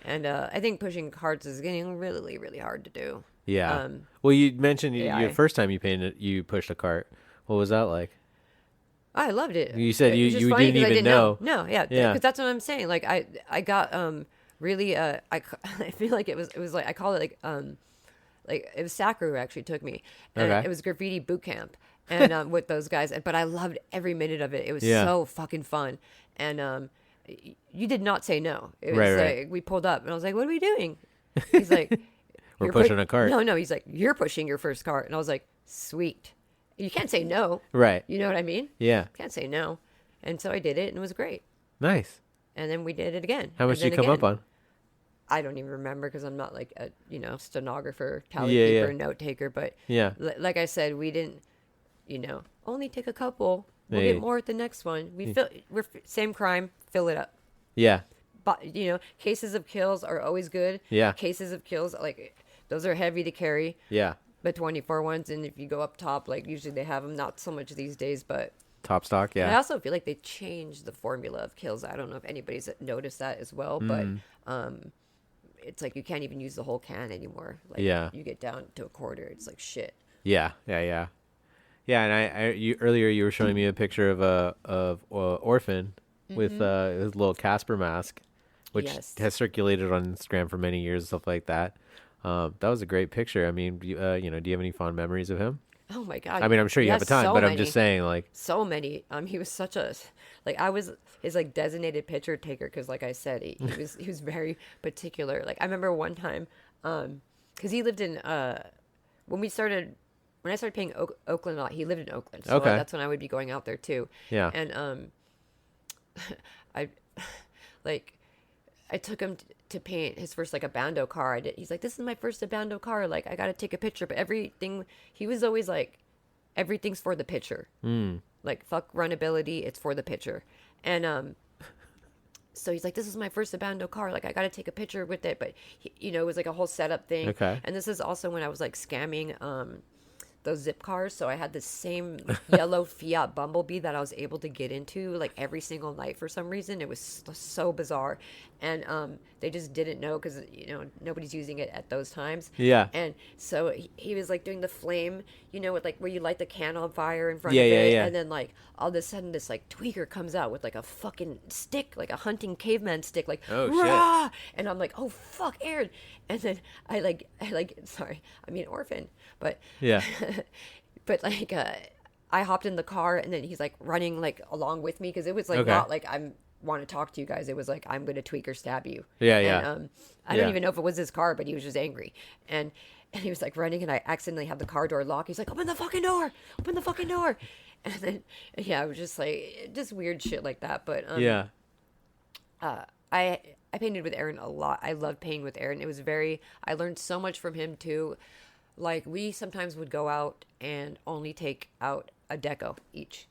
And I think pushing carts is getting really, really hard to do. Yeah. Well, you mentioned yeah, the first time you pushed a cart. What was that like? I loved it. You said It was just you funny didn't 'cause I even know. No, yeah, Yeah. because that's what I'm saying. Like I got really I feel like it was like I call it like it was Sacker who actually took me, and Okay. it was graffiti boot camp, and with those guys. But I loved every minute of it. It was Yeah. so fucking fun, and you did not say no. It was Right, like right. we pulled up, and I was like, "What are we doing?" He's like, We're "You're pushing a cart." No, he's like, "You're pushing your first cart," and I was like, "Sweet." You can't say no. Right. You know what I mean? Yeah. Can't say no. And so I did it, and it was great. Nice. And then we did it again. How much did you come up on? I don't even remember because I'm not like a stenographer, Yeah, tally yeah. keeper, note taker. But Yeah. like I said, we didn't, only take a couple. We'll Hey. get more at the next one. We're same crime, fill it up. Yeah. But cases of kills are always good. Yeah. Cases of kills, like those are heavy to carry. Yeah. The 24 ones, and if you go up top, like usually they have them, not so much these days, but Top stock. I Yeah. also feel like they changed the formula of kills. I don't know if anybody's noticed that as well, but it's like you can't even use the whole can anymore. Like, Yeah. you get down to a quarter, it's like shit. Yeah. And you earlier you were showing me a picture of Orphan with his little Casper mask, which Yes. has circulated on Instagram for many years and stuff like that. That was a great picture. I mean, do you have any fond memeries of him? Oh my god! I mean, I'm sure you have a ton, so but I'm many. just saying, like, So many. He was such a I was his like designated picture taker because, like I said, he was very particular. Like I remember one time, because he lived in when I started paying Oakland a lot, he lived in Oakland, so Okay. that's when I would be going out there too. Yeah. And I I took him to paint his first like abando car. He's like, "This is my first abando car. Like, I got to take a picture." But he was always like, everything's for the picture. Like, fuck runability, it's for the picture. And so he's like, "This is my first abando car. Like, I got to take a picture with it." But it was like a whole setup thing. Okay. And this is also when I was like scamming those zip cars, so I had the same yellow Fiat Bumblebee that I was able to get into like every single night for some reason. It was so bizarre, and they just didn't know because nobody's using it at those times. Yeah. And so he was like doing the flame, with like where you light the can on fire in front Yeah, of it, yeah. and then like all of a sudden this like tweaker comes out with like a fucking stick, like a hunting caveman stick, like Oh, shit. rah! And I'm like, "Oh fuck, Aaron!" And then I sorry, I mean Orphan, but Yeah. but like I hopped in the car, and then he's like running like along with me because it was like Okay. not like I'm want to talk to you guys. It was like, I'm gonna tweak or stab you. Yeah, And, yeah. I don't Yeah. even know if it was his car, but he was just angry, and he was like running, and I accidentally had the car door locked. He's like, "Open the fucking door! Open the fucking door!" And then it was just like just weird shit like that. But Yeah. I painted with Aaron a lot. I loved painting with Aaron. I learned so much from him too. Like we sometimes would go out and only take out a deco each,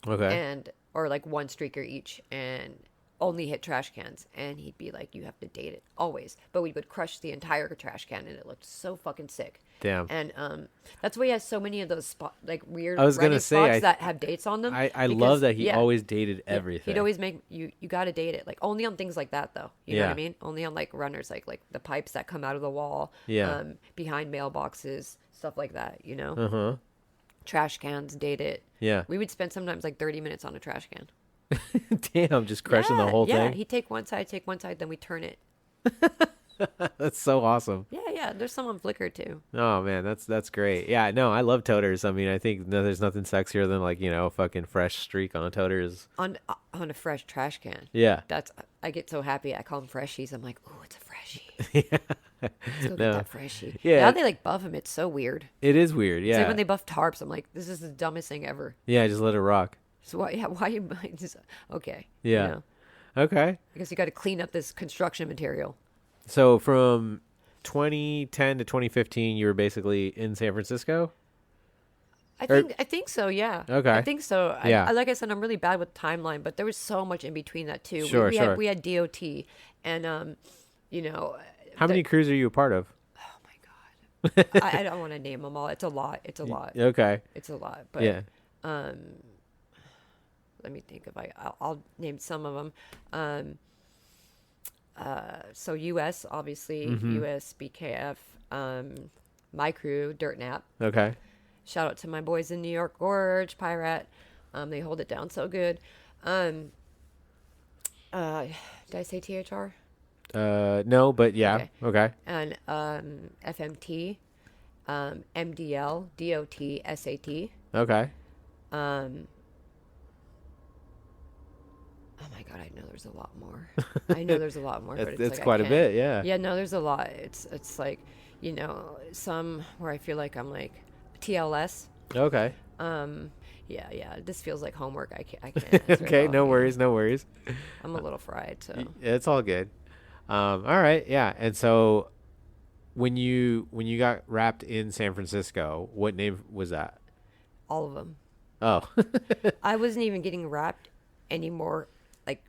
Okay. or like one streaker each, and only hit trash cans. And he'd be like, "You have to date it always." But we would crush the entire trash can, and it looked so fucking sick. Damn. And that's why he has so many of those like weird I was gonna running say, spots that have dates on them. I because- love that he yeah. always dated everything. He'd always make you got to date it, like only on things like that though. You know what Yeah. I mean? Only on like runners, like the pipes that come out of the wall, Yeah. behind mailboxes, stuff like that. Uh-huh. Trash cans, date it. Yeah. We would spend sometimes like 30 minutes on a trash can. Damn, just crushing the whole yeah. thing. He'd take one side, then we turn it. That's so awesome. Yeah. There's some on Flickr too. Oh man, that's great. Yeah, no, I love toters. I mean, I think there's nothing sexier than like a fucking fresh streak on a toters. On a fresh trash can. Yeah. I get so happy. I call them freshies. I'm like, oh, it's a freshie. Yeah. Let's go get that freshie. Yeah. Now they like buff them. It's so weird. It is weird. It's Yeah. like when they buff tarps. I'm like, this is the dumbest thing ever. Yeah, just let it rock. So why you just okay? Yeah. You know, Okay. I guess you got to clean up this construction material. So from 2010 to 2015, you were basically in San Francisco? I think so. Yeah. Okay. I think so. Yeah. Like I said, I'm really bad with timeline, but there was so much in between that too. Sure, sure. We had DOT, and How many crews are you a part of? Oh my god. I don't want to name them all. It's a lot. It's a lot. Okay. It's a lot. But Yeah. let me think if I'll name some of them. So US, obviously, US BKF, my crew, Dirt Nap. Okay. Shout out to my boys in New York Gorge, Pirate. They hold it down so good. Did I say THR? No, but yeah. Okay. And FMT, MDL, DOT, SAT. Okay. Oh my god, I know there's a lot more. I know there's a lot more, but It's like, quite a bit, yeah. Yeah, no, there's a lot. It's like, some where I feel like I'm like TLS. Okay. Yeah. This feels like homework. I can't. answer it Okay, all, no yeah. worries, no worries. I'm a little fried, so. It's all good. All right, yeah. And so when you got wrapped in San Francisco, what name was that? All of them. Oh. I wasn't even getting wrapped anymore, like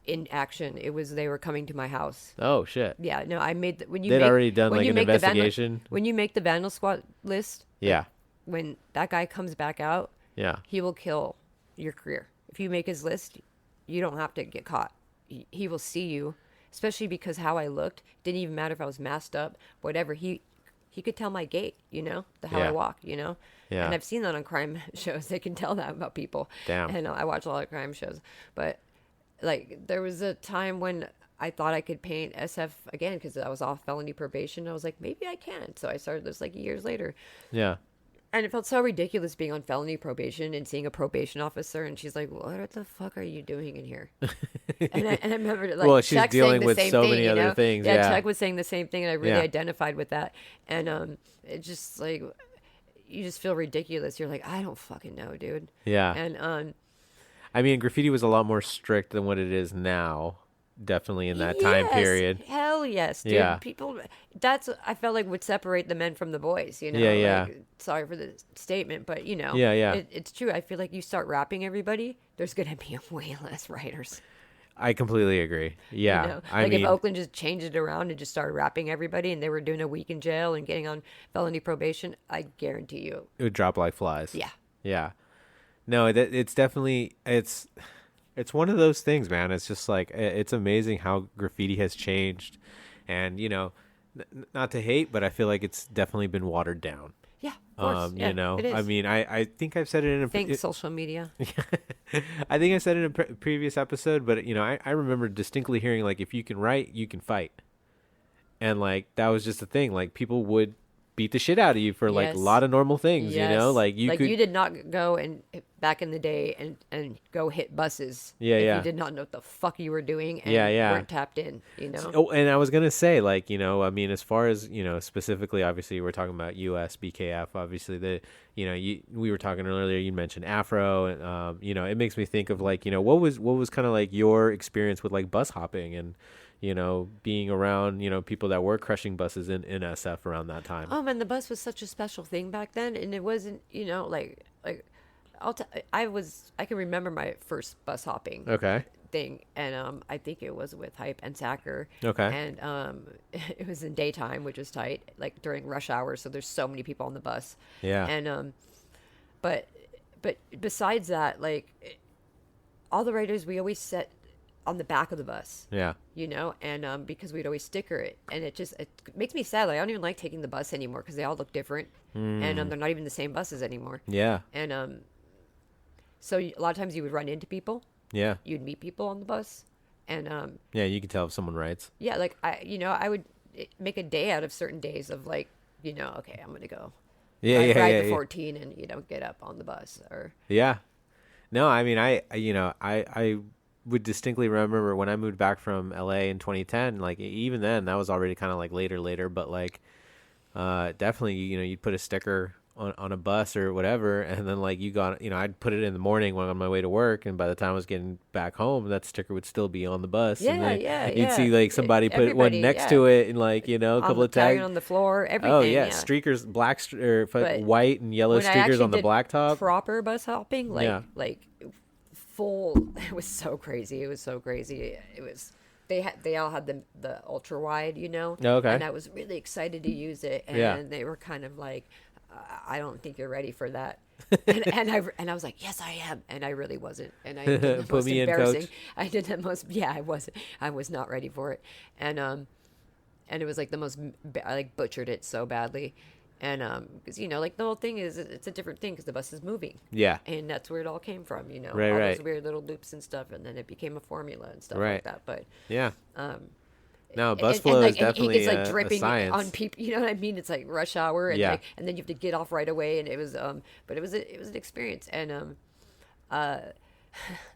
in action. It was they were coming to my house. Oh shit. Yeah, no, I made when you They'd make, already done when like you an make the investigation. when you make the Vandal Squad list, Yeah. when that guy comes back out, Yeah. he will kill your career. If you make his list, you don't have to get caught. He will see you, especially because how I looked. Didn't even matter if I was masked up, whatever. He could tell my gait, how Yeah. I walk, Yeah. And I've seen that on crime shows. They can tell that about people. Damn. And I watch a lot of crime shows. But, like, there was a time when I thought I could paint SF again because I was off felony probation. I was like, maybe I can. So I started this, like, years later. Yeah. And it felt so ridiculous being on felony probation and seeing a probation officer, and she's like, "What the fuck are you doing in here?" and I remember, like, Well, she's Chuck saying dealing the with same so thing, many other things. Yeah, Yeah. Chuck was saying the same thing, and I really Yeah. identified with that. And it just like you just feel ridiculous. You're like, I don't fucking know, dude. Yeah. And I mean, graffiti was a lot more strict than what it is now. Definitely in that time yes, period. Hell yes, dude. Yeah. People, I felt like would separate the men from the boys. Yeah. Like, sorry for the statement, but Yeah. it's true. I feel like you start rapping everybody, there's gonna be way less writers. I completely agree. Yeah. I Like mean, if Oakland just changed it around and just started rapping everybody, and they were doing a week in jail and getting on felony probation, I guarantee you. it would drop like flies. Yeah. Yeah. No, it's definitely it's one of those things, man. It's just like it's amazing how graffiti has changed, and not to hate, but I feel like it's definitely been watered down. Yeah, of course. Yeah, it is. I mean, I think I've said it in a Thanks, social media. I think I said it in a previous episode, but I remember distinctly hearing like, if you can write, you can fight, and like that was just a thing. Like people would beat the shit out of you for like a Yes. lot of normal things, Yes. like you could. You did not go and back in the day and go hit buses. Yeah, if yeah. You did not know what the fuck you were doing and Yeah. weren't tapped in. Oh, and I was gonna say, like, I mean, as far as specifically, obviously, we're talking about US BKF. Obviously, we were talking earlier. You mentioned Afro, and it makes me think of like, what was kind of like your experience with like bus hopping and being around people that were crushing buses in SF around that time. Oh man, the bus was such a special thing back then, and it wasn't like I can remember my first bus hopping. Okay. Thing, and I think it was with Hype and Sacker. Okay. And it was in daytime, which was tight, like during rush hour, so there's so many people on the bus. Yeah. And but besides that, like all the riders, we always set on the back of the bus. Yeah. And because we'd always sticker it, and it makes me sad. Like I don't even like taking the bus anymore because they all look different, and they're not even the same buses anymore. Yeah. And so a lot of times you would run into people. Yeah. You'd meet people on the bus, and Yeah, you can tell if someone writes. yeah, like I would make a day out of certain days of like, you know, okay, I'm gonna go Yeah. ride the 14 and you know get up on the bus or Yeah. No, I mean, I would distinctly remember when I moved back from LA in 2010, like even then that was already kind of like later, but like, definitely, you know, you'd put a sticker on a bus or whatever. And then like I'd put it in the morning when on my way to work. And by the time I was getting back home, that sticker would still be on the bus. Yeah, and then yeah, you'd yeah. see like somebody put one Everybody, next yeah. to it and like, you know, a couple of tagging tags. on the floor, everything. Oh yeah. Streakers, But white and yellow when I streakers actually on the did blacktop. proper bus hopping, like Yeah. like full. It was so crazy. It was so crazy. It was. They all had the ultra wide, you know. Oh, okay. And I was really excited to use it, and Yeah. they were kind of like, I don't think you're ready for that. and I was like, yes, I am, and I really wasn't. And I did the Put most me in, embarrassing. coach. I did the most. Yeah, I wasn't. I was not ready for it, and it was like the most. I like butchered it so badly. And because you know, like the whole thing is, it's a different thing because the bus is moving. Yeah. And that's where it all came from, you know, Right, all right. those weird little loops and stuff, and then it became a formula and stuff Right. like that. But Yeah. No, bus and, flow like, is definitely it's like a dripping science. on people. You know what I mean? It's like rush hour, and Yeah. like, and then you have to get off right away. And it was, but it was an experience. And And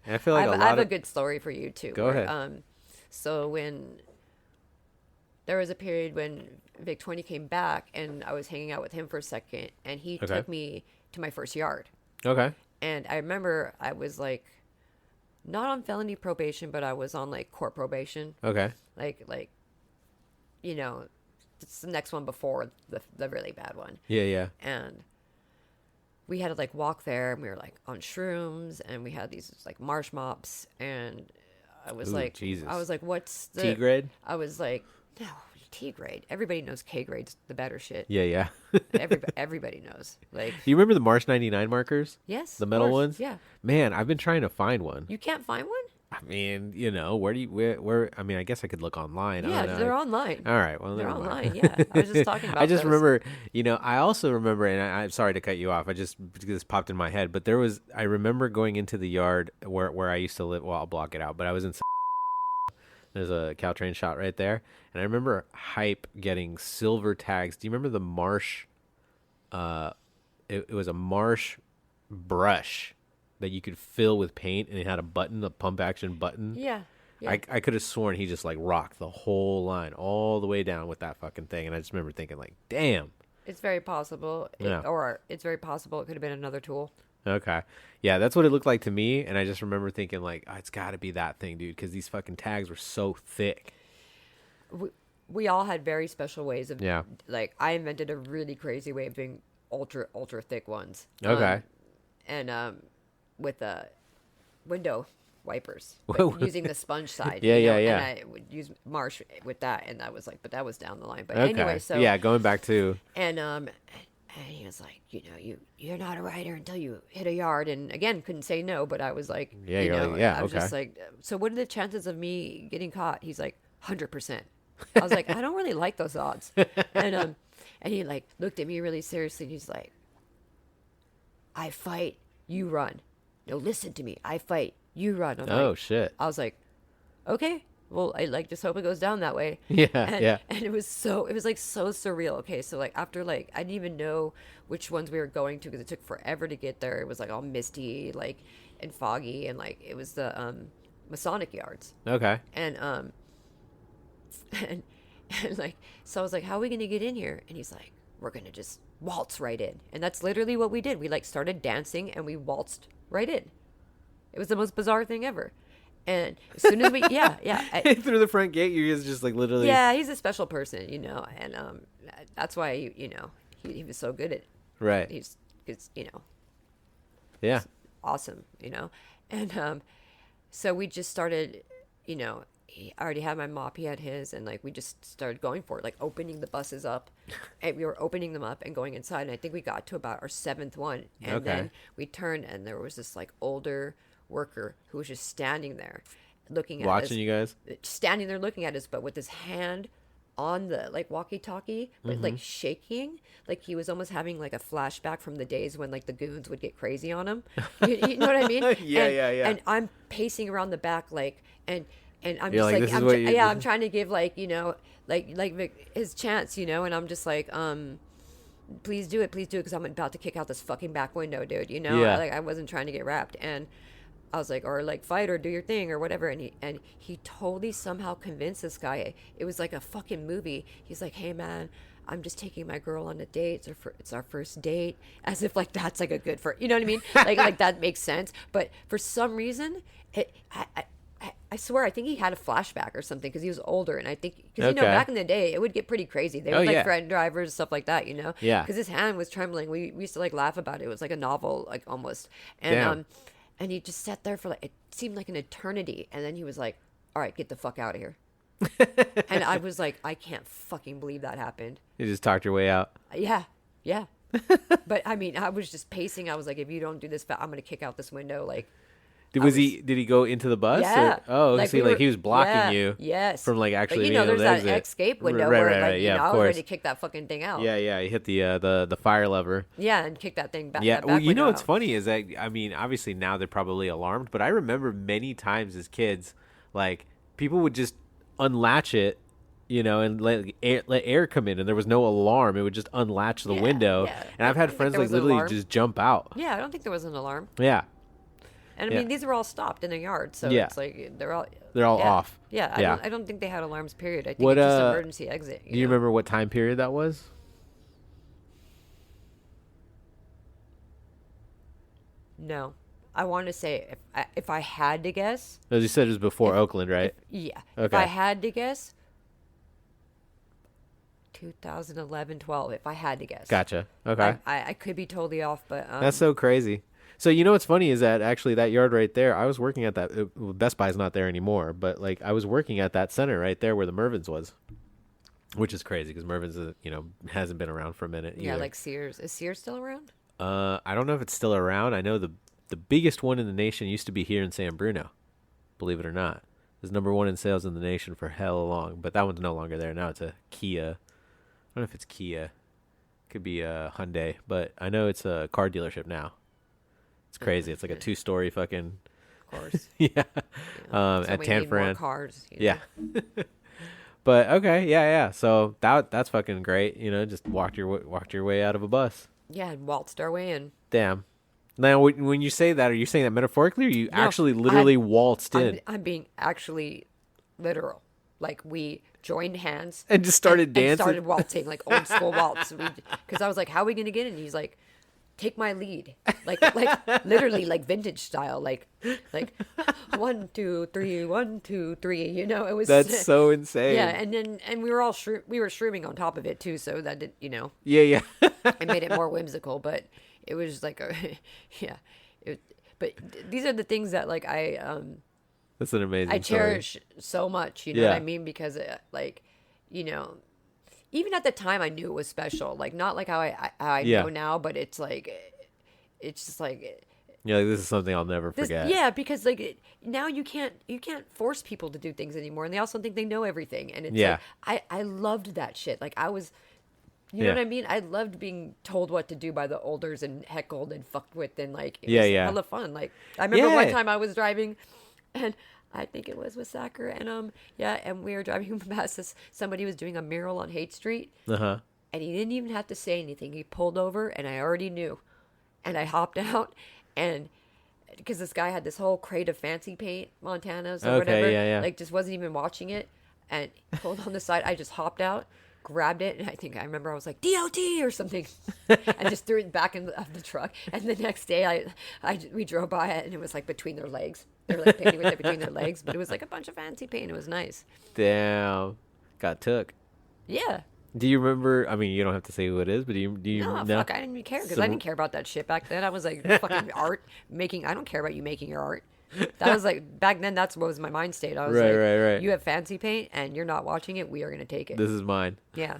I feel like I a have lot a of good story for you too. Go ahead. So when there was a period when Vic 20 came back, and I was hanging out with him for a second, and he Okay. took me to my first yard. Okay. And I remember I was like, not on felony probation, but I was on like court probation. Okay. Like, you know, it's the next one before the really bad one. Yeah. And we had to like walk there, and we were like on shrooms, and we had these like marsh mops, and I was Ooh, like, Jesus. I was like, what's the T grade? I was like, no, T grade. Everybody knows K grade's the better shit. Yeah. Everybody knows. Like, You remember the March 99 markers? yes, The of metal course. ones? Yeah. Man, I've been trying to find one. You can't find one? I mean, you know, where I mean, I guess I could look online. I Yeah, don't know. they're online. All right, well, They're never mind. online, yeah. I was just talking about I just those. remember, you know, I also remember, and I'm sorry to cut you off. Because this popped in my head, but I remember going into the yard where I used to live. Well, I'll block it out, but I was in. There's a Caltrain shot right there, and I remember Hype getting silver tags. Do you remember the Marsh? It was a Marsh brush that you could fill with paint, and it had a pump action button. Yeah. Yeah. I could have sworn he just like rocked the whole line all the way down with that fucking thing, and I just remember thinking like, damn. It's very possible. Yeah. Or it's very possible it could have been another tool. Okay. Yeah, that's what it looked like to me, and I just remember thinking like, oh, it's got to be that thing, dude, because these fucking tags were so thick. We all had very special ways of. Yeah. Like, I invented a really crazy way of doing ultra thick ones. Okay. With window wipers, Whoa. but using the sponge side. Yeah, you know, yeah. And I would use Marsh with that, and that was like, but that was down the line. But Okay. anyway, so yeah, going back to and he was like, you know, you're not a writer until you hit a yard. And again, couldn't say no, but I was like, Yeah, you you're know, like, yeah, I was okay. just like, so what are the chances of me getting caught? He's like, 100%. I was like, I don't really like those odds. And he like looked at me really seriously, and he's like, I fight, you run. No, listen to me. I fight, you run. I'm oh like, shit. I was like, okay. Well, I like just hope it goes down that way. Yeah, and, yeah. And it was like so surreal. Okay, so like after like I didn't even know which ones we were going to because it took forever to get there. It was like all misty, like and foggy, and like it was the Masonic yards. Okay. And and like so I was like, how are we gonna get in here? And he's like, we're gonna just waltz right in. And that's literally what we did. We like started dancing and we waltzed right in. It was the most bizarre thing ever. And as soon as we, yeah, Through the front gate, you guys just like literally. yeah, he's a special person, you know, and that's why you know he was so good at Right. He's you know Yeah. awesome, you know, and so we just started, you know, I already had my mop, he had his, and like we just started going for it, like opening the buses up, and we were opening them up and going inside, and I think we got to about our 7th one, and then we turned, and there was this like older worker who was just standing there looking at us, Watching you guys. standing there looking at us, but with his hand on the like walkie-talkie, but like shaking, like he was almost having like a flashback from the days when like the goons would get crazy on him. You know what I mean? Yeah, and, yeah. And I'm pacing around the back, like, and And I'm You're just like, like, this is what you- yeah, I'm trying to give like, you know, like his chance, you know, and I'm just like, please do it, because I'm about to kick out this fucking back window, dude. You know, Yeah. I wasn't trying to get wrapped, and I was like, or like fight or do your thing or whatever. And he totally somehow convinced this guy. It was like a fucking movie. He's like, hey man, I'm just taking my girl on a date. It's our first date, as if like that's like a good you know what I mean? like that makes sense. But for some reason, I swear, I think he had a flashback or something because he was older, and I think because you know Okay. back in the day it would get pretty crazy. They Oh, would like yeah. threaten drivers and stuff like that, you know. Yeah. Because his hand was trembling. We used to like laugh about it. It was like a novel, like almost. And Damn. and he just sat there for like it seemed like an eternity, and then he was like, "All right, get the fuck out of here." And I was like, I can't fucking believe that happened. You just talked your way out. Yeah. But I mean, I was just pacing. I was like, if you don't do this, I'm gonna kick out this window. Like. Did he go into the bus? Yeah. Or, oh, Like, see, we like he were- was blocking yeah, you. Yes. From like actually But, you being know, able there's to that exit. escape window Right, where, right, like, right. you Yeah, know, of I was ready course. to kick that fucking thing out. Yeah. You hit the fire lever. Yeah, and kick that thing back. Yeah. that Well, back you know window what's out. funny is that I mean, obviously now they're probably alarmed, but I remember many times as kids, like people would just unlatch it, you know, and let air come in, and there was no alarm. It would just unlatch the window, yeah. and I've I had don't think friends there like was an literally alarm. just jump out. Yeah, I don't think there was an alarm. Yeah. And I Yeah. mean, these were all stopped in the yard, so Yeah. it's like they're all They're all yeah. off. Yeah, Yeah. I don't think they had alarms. Period. I think What, it's just uh, emergency exit. Do you know? remember what time period that was? No, I want to say if I had to guess, As you said, it was before Oakland, right? yeah. If Okay. I had to guess, 2011, 12. If I had to guess. Gotcha. Okay. I could be totally off, but That's so crazy. So you know what's funny is that actually that yard right there, I was working at that. Best Buy's not there anymore, but like I was working at that center right there where the Mervyn's was, which is crazy because Mervyn's, hasn't been around for a minute. yeah, either. like Sears. Is Sears still around? I don't know if it's still around. I know the biggest one in the nation used to be here in San Bruno, believe it or not. It was number one in sales in the nation for hell long, but that one's no longer there now. It's a Kia. I don't know if it's Kia. Could be a Hyundai, but I know it's a car dealership now. It's crazy. It's like a 2-story fucking Of course. yeah. So At we Tan need more Fran. cars. you Yeah. know? But okay, yeah. So that's fucking great. You know, just walked your way out of a bus. Yeah, and waltzed our way in. Damn. Now, when you say that, are you saying that metaphorically, or you No, actually literally waltzed in I'm being actually literal. Like we joined hands and just started dancing? and started waltzing like old school waltz. Because I was like, "How are we gonna get in?" He's like, "Take my lead," like literally like vintage style, like 1 2 3 1 2 3. You know, it was That's so insane. yeah. And we were all we were shrooming on top of it too, so that did Yeah. it made it more whimsical, but it was just like yeah. But these are the things that like That's an amazing I story. cherish so much, you know what Yeah. I mean? Because, even at the time I knew it was special. Like, not like how I Yeah. know now, but it's like, it's just like, Yeah, like, this is something I'll never this, forget. yeah, because like now you can't force people to do things anymore. And they also think they know everything. And it's Yeah. like, I loved that shit. Like I was, you know Yeah. what I mean? I loved being told what to do by the olders and heckled and fucked with. And like, it Yeah, was yeah. hella fun. Like I remember one Yeah. time I was driving and I think it was with Sacker, and and we were driving past this. Somebody was doing a mural on Haight Street, Uh-huh. and he didn't even have to say anything. He pulled over, and I already knew, and I hopped out, and because this guy had this whole crate of fancy paint, Montanas or Okay, whatever, yeah. like just wasn't even watching it, and he pulled on the side. I just hopped out, grabbed it, and I remember I was like DOT or something, and just threw it back in the truck. And the next day, we drove by it, and it was like between their legs. They were like painting with it between their legs, but it was like a bunch of fancy paint. It was nice. Damn. Got took. Yeah. Do you remember? I mean, you don't have to say who it is, but do you No, know? fuck, I didn't even care because So- I didn't care about that shit back then. I was like fucking art making. I don't care about you making your art. That was like back then. That's what was my mind state. I was like, Right. you have fancy paint and you're not watching it. We are gonna take it. This is mine. Yeah.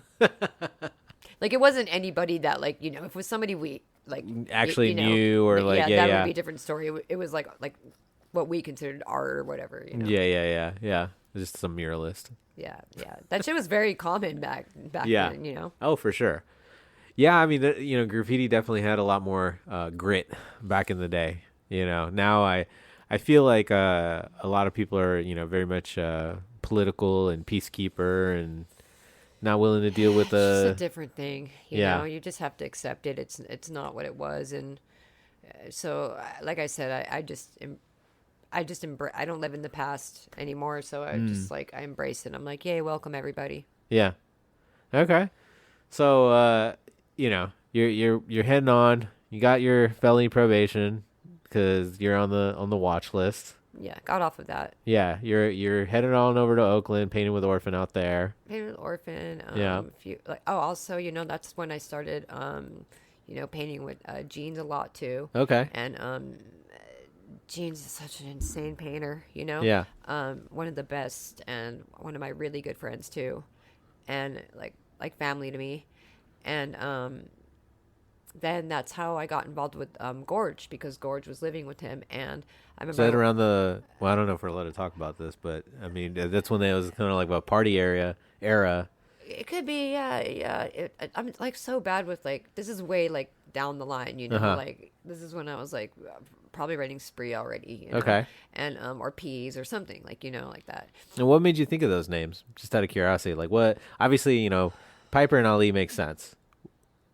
Like it wasn't anybody that like if it was somebody we like Actually knew or, like, yeah, that yeah. would be a different story. It was like what we considered art or whatever. Yeah. Just some muralist. Yeah. That shit was very common back Yeah. then. Oh, for sure. Yeah, I mean, graffiti definitely had a lot more grit back in the day. Now I I feel like a lot of people are, very much political and peacekeeper and not willing to deal with It's just a the. different thing, Yeah. know. You just have to accept it. It's not what it was, and so like I said, I just embrace. I don't live in the past anymore, so I just like I embrace it. I'm like, yay, welcome everybody. Yeah. Okay. So you're heading on. You got your felony probation because you're on the watch list. Yeah, got off of that. Yeah, you're headed on over to Oakland, painting with Orphan out there. Painted with Orphan. Yeah. Also, that's when I started, painting with Jeans a lot too. Okay. And Jeans is such an insane painter. Yeah. One of the best and one of my really good friends too, and like family to me, and then that's how I got involved with Gorge because Gorge was living with him, and I remember. Is that around the? Well, I don't know if we're allowed to talk about this, but I mean that's when it was kind of like a party era. It could be, yeah. I'm like so bad with like this is way like down the line, like this is when I was like probably writing Spree already, Okay. and or Peas or something like like that. And what made you think of those names? Just out of curiosity, like what? Obviously, Piper and Ali makes sense.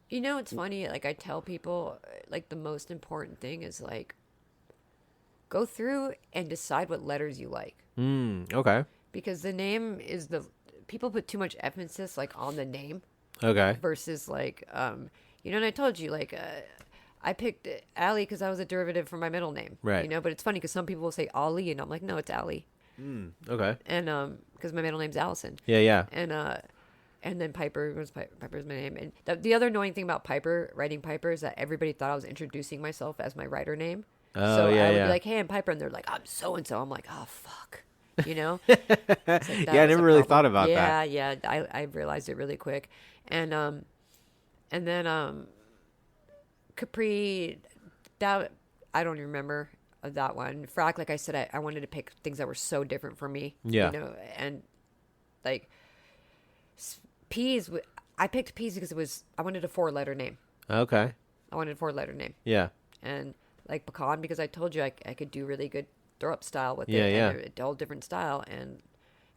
It's funny. Like I tell people, like the most important thing is like go through and decide what letters you like. Okay. Because the name is people put too much emphasis like on the name. Okay. Versus like and I told you like I picked Ali because I was a derivative from my middle name. Right. But it's funny because some people will say Ali and I'm like no, it's Ali. Okay. And because my middle name's Allison. Yeah. And then Piper's my name. And the other annoying thing about writing Piper, is that everybody thought I was introducing myself as my writer name. Oh, so yeah, I would yeah. be like, hey, I'm Piper. And they're like, I'm so-and-so. I'm like, oh, fuck. Like, Yeah, that I was never a really problem. thought about that. Yeah. I realized it really quick. And then Capri, that I don't even remember that one. Frack, like I said, I wanted to pick things that were so different from me. Yeah. And like Peas, I picked Peas because I wanted a 4-letter name. Okay. I wanted a 4-letter name. Yeah. And like Pecan, because I told you I could do really good throw up style with Yeah, it. yeah. And a whole different style. And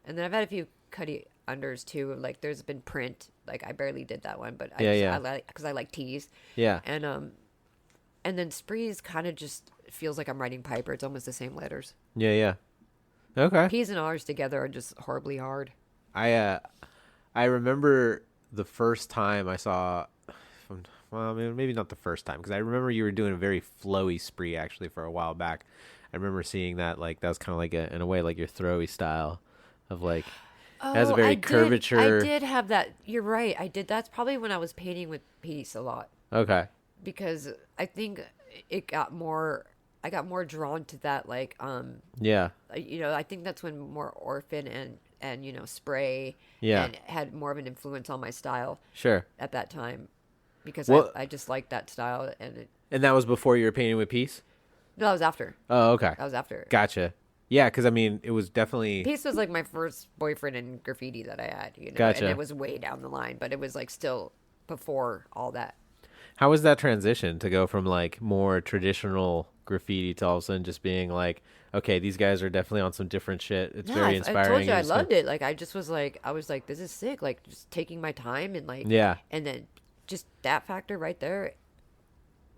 then I've had a few cutty unders too. Like there's been print. Like I barely did that one, but I like because I like teas. Yeah. And then Spree's kind of just feels like I'm writing Piper. It's almost the same letters. Yeah. Okay. P's and R's together are just horribly hard. I remember the first time I saw, well, maybe not the first time, because I remember you were doing a very flowy Spree actually for a while back. I remember seeing that, like, that was kind of like in a way like your throwy style of like, it has a very curvature. I did have that. You're right. I did. That's probably when I was painting with Peace a lot. Okay. Because I think I got more drawn to that, like, Yeah. I think that's when more Orphan and Spray Yeah. and had more of an influence on my style Sure. at that time because Well- I just liked that style And that was before you were painting with Peace? no, that was after. Oh, okay. That was after. Gotcha. Yeah, because I mean, it was definitely. Peace was like my first boyfriend in graffiti that I had, Gotcha. and it was way down the line, but it was like still before all that. How was that transition to go from like more traditional graffiti to all of a sudden just being like, okay, these guys are definitely on some different shit. It's very inspiring. I told you I and just loved it. Like I was like, this is sick. Like just taking my time and like Yeah. and then just that factor right there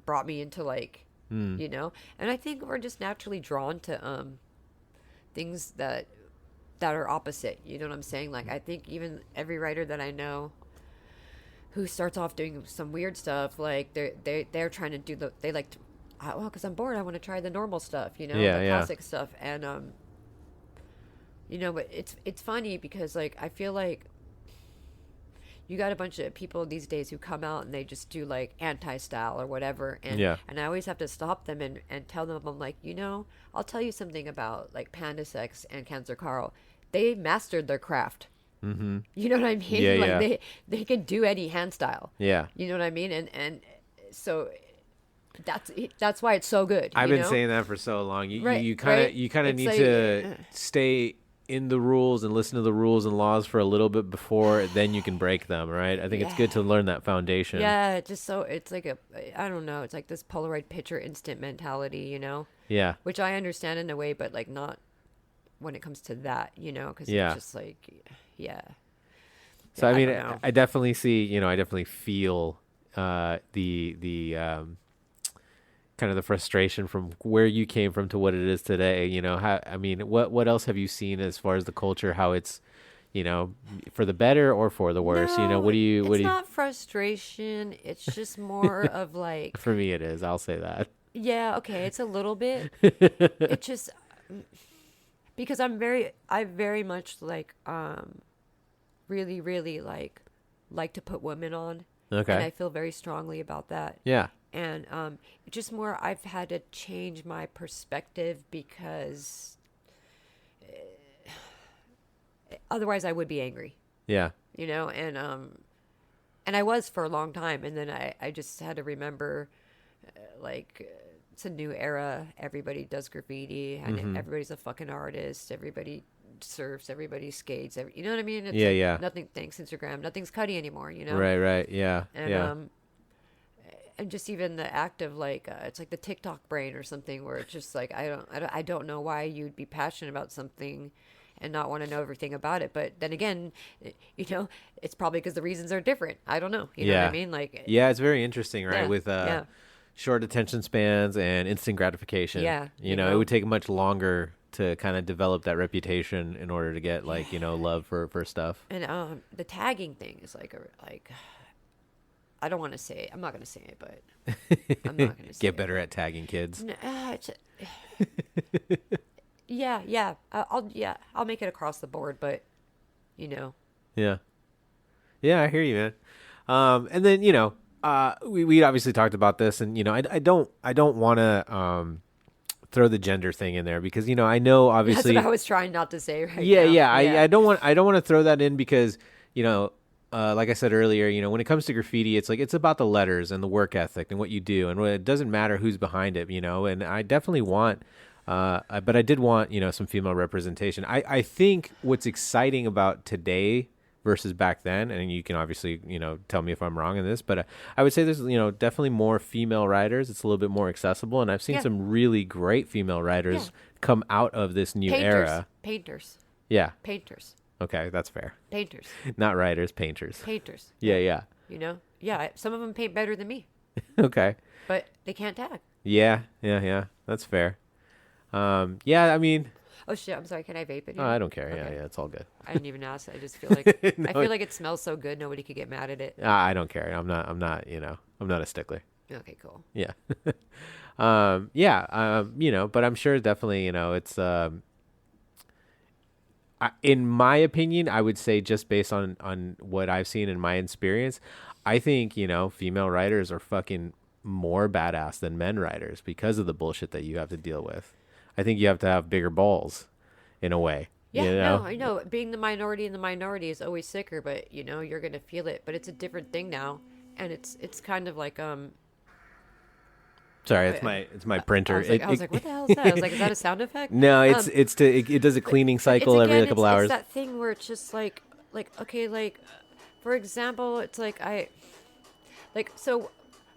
brought me into like and I think we're just naturally drawn to things that are opposite. You know what I'm saying? Like I think even every writer that I know who starts off doing some weird stuff, like they're trying to do they like to, well, because I'm bored, I want to try the normal stuff, the classic stuff, and but it's funny because like I feel like you got a bunch of people these days who come out and they just do like anti-style or whatever, and and I always have to stop them and tell them, I'm like, I'll tell you something about like Panda Sex and Cancer Carl. They mastered their craft. Mm-hmm. You know what I mean? Yeah, like they can do any hand style. Yeah. You know what I mean? And so that's why it's so good. I've been saying that for so long. You kind of It's need like, to stay in the rules and listen to the rules and laws for a little bit before then you can break them, right? I think it's good to learn that foundation. Yeah, it's like I don't know. It's like this Polaroid picture instant mentality, Yeah. which I understand in a way, but like not when it comes to that, because Yeah. it's just like, yeah. So Yeah, I mean, don't know. I definitely see, I definitely feel the kind of the frustration from where you came from to what it is today. What else have you seen as far as the culture, how it's, for the better or for the worse? No, What do you? It's not frustration. It's just more of like, For me, it is. I'll say that. yeah, okay, it's a little bit. It just because I very much like really really like to put women on, Okay. and I feel very strongly about that. Yeah. And it's just more I've had to change my perspective because otherwise I would be angry, Yeah. and I was for a long time, and then I just had to remember it's a new era. Everybody does graffiti, and everybody's a fucking artist. Everybody surfs, everybody skates. You know what I mean? It's Yeah. Nothing. Thanks Instagram. Nothing's cutty anymore. Right. Yeah. And yeah. and just even the act of it's like the TikTok brain or something, where it's just like I don't know why you'd be passionate about something and not want to know everything about it. But then again, it's probably because the reasons are different. I don't know. You know what I mean? Yeah, it's very interesting, right? Yeah, With yeah. short attention spans and instant gratification. Yeah, it would take much longer to kind of develop that reputation in order to get love for stuff. And the tagging thing is I don't want to say it. I'm not going to say it, but I'm not going to say Get it. better at tagging kids. Yeah. I'll make it across the board, but Yeah. Yeah, I hear you, man. And then, we obviously talked about this, and, I don't want to throw the gender thing in there because, I know obviously that's what I was trying not to say right now. Yeah. I don't want to throw that in because, like I said earlier, when it comes to graffiti, it's about the letters and the work ethic and what you do, and it doesn't matter who's behind it, and I definitely want, but I did want, some female representation. I think what's exciting about today versus back then, and you can obviously, tell me if I'm wrong in this, but I would say there's, definitely more female writers. It's a little bit more accessible, and I've seen some really great female writers come out of this new era. Painters. Yeah. Painters. Okay, that's fair. Painters. Not writers, painters. Painters. Yeah. Yeah, some of them paint better than me, Okay. but they can't tag. Yeah. That's fair. I mean, Oh shit! I'm sorry. Can I vape it? I don't care. Okay. Yeah, it's all good. I didn't even ask. I just feel like I feel like it smells so good. Nobody could get mad at it. I don't care. I'm not, I'm not a stickler. Okay, cool. Yeah. But I'm sure definitely, it's, in my opinion, I would say just based on what I've seen in my experience, I think, female writers are fucking more badass than men writers because of the bullshit that you have to deal with. I think you have to have bigger balls in a way. Yeah, No, I know. Being the minority in the minority is always sicker, but you're gonna feel it. But it's a different thing now, and it's kind of like Sorry, it's my printer. I was like, what the hell is that? I was like, is that a sound effect? No, it does a cleaning cycle every couple hours. It's that thing where it's just like okay, for example, it's so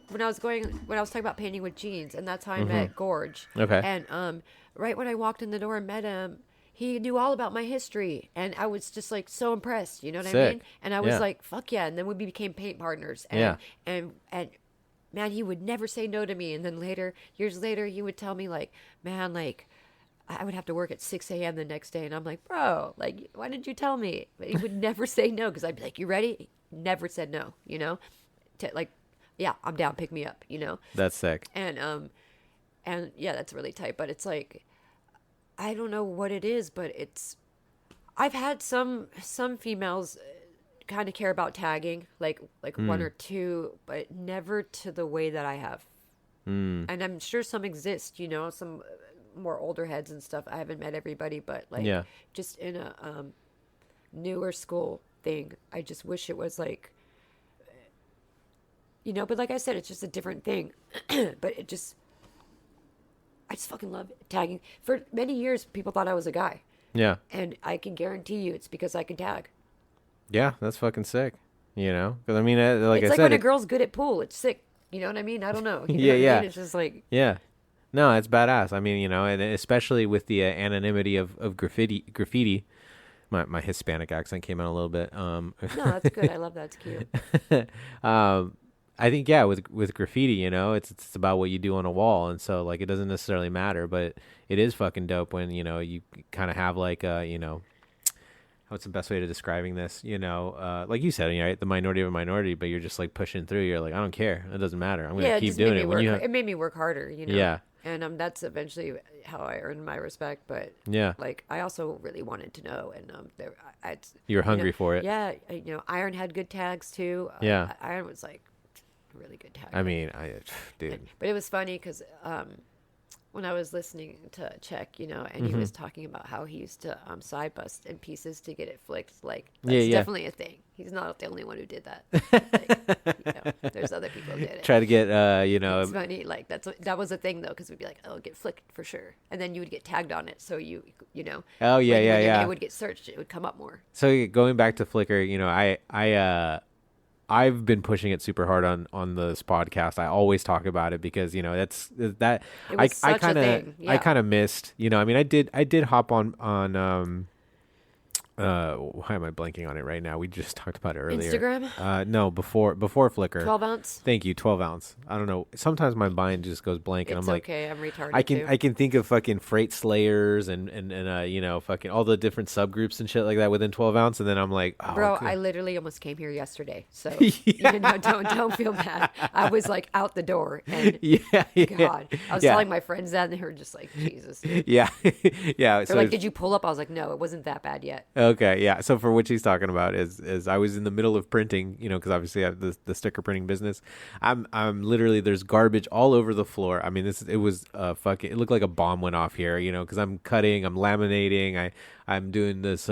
when I was talking about painting with jeans, and that's how I met Gorge. Okay. And right when I walked in the door and met him, he knew all about my history, and I was just so impressed. You know what I Sick. mean? And I was Yeah. like, fuck yeah! And then we became paint partners. And, and man, he would never say no to me. And then years later, he would tell me man, I would have to work at 6 a.m. the next day. And I'm like, bro, why didn't you tell me? But he would never say no, because I'd be like, you ready? Never said no, yeah, I'm down, pick me up, That's sick. And yeah, that's really tight. But it's I don't know what it is, but I've had some females kind of care about tagging, like one or two, but never to the way that I have. And I'm sure some exist, some more older heads and stuff. I haven't met everybody, but just in a newer school thing, I just wish it was but like I said, it's just a different thing. But I just fucking love tagging. For many years, people thought I was a guy. Yeah. And I can guarantee you it's because I can tag. Yeah, that's fucking sick. Because I mean, It's like when a girl's good at pool. It's sick. You know what I mean? I don't know. You know what I mean? It's just Yeah. No, it's badass. I mean, and especially with the anonymity of graffiti. My Hispanic accent came out a little bit. No, that's good. I love that. It's cute. I think, yeah, with graffiti, it's about what you do on a wall. And so, like, it doesn't necessarily matter, but it is fucking dope when, you kind of have, like, what's the best way to describing this? Like you said, right, the minority of a minority, but you're just, like, pushing through. You're like, I don't care. It doesn't matter. I'm going to keep doing it. It made me work harder, Yeah. And that's eventually how I earned my respect. But yeah, like I also really wanted to know, and you were hungry for it. Yeah, Iron had good tags too. Yeah, Iron was like really good tag. I mean, dude. But it was funny because when I was listening to Check, and he was talking about how he used to side bust in pieces to get it flicked. Like that's definitely a thing. He's not the only one who did that. Like, there's other people who did it. Try to get It's funny. Like that was a thing though, because we'd be like, oh, get flicked for sure, and then you would get tagged on it, so you know. Oh yeah, yeah. It would get searched. It would come up more. So going back to Flickr, I've been pushing it super hard on this podcast. I always talk about it because that's that. It was such a thing. Yeah. I kind of missed. I mean, I did hop on. Why am I blanking on it right now? We just talked about it earlier. Instagram? No, before Flickr. 12 ounce. Thank you, 12 ounce. I don't know. Sometimes my mind just goes blank, and It's I'm like, okay. I'm retarded. I can think of fucking freight slayers and fucking all the different subgroups and shit like that within 12 ounce, and then I'm like, oh, bro, good. I literally almost came here yesterday, so Yeah. don't feel bad. I was like out the door, and God, I was telling my friends that, and they were just like, Jesus. Yeah, yeah. They're like, did you pull up? I was like, no, it wasn't that bad yet. Okay, yeah. So for what she's talking about is I was in the middle of printing, because obviously I have the sticker printing business. I'm literally, there's garbage all over the floor. I mean, it looked like a bomb went off here, because I'm cutting, I'm laminating, I'm doing this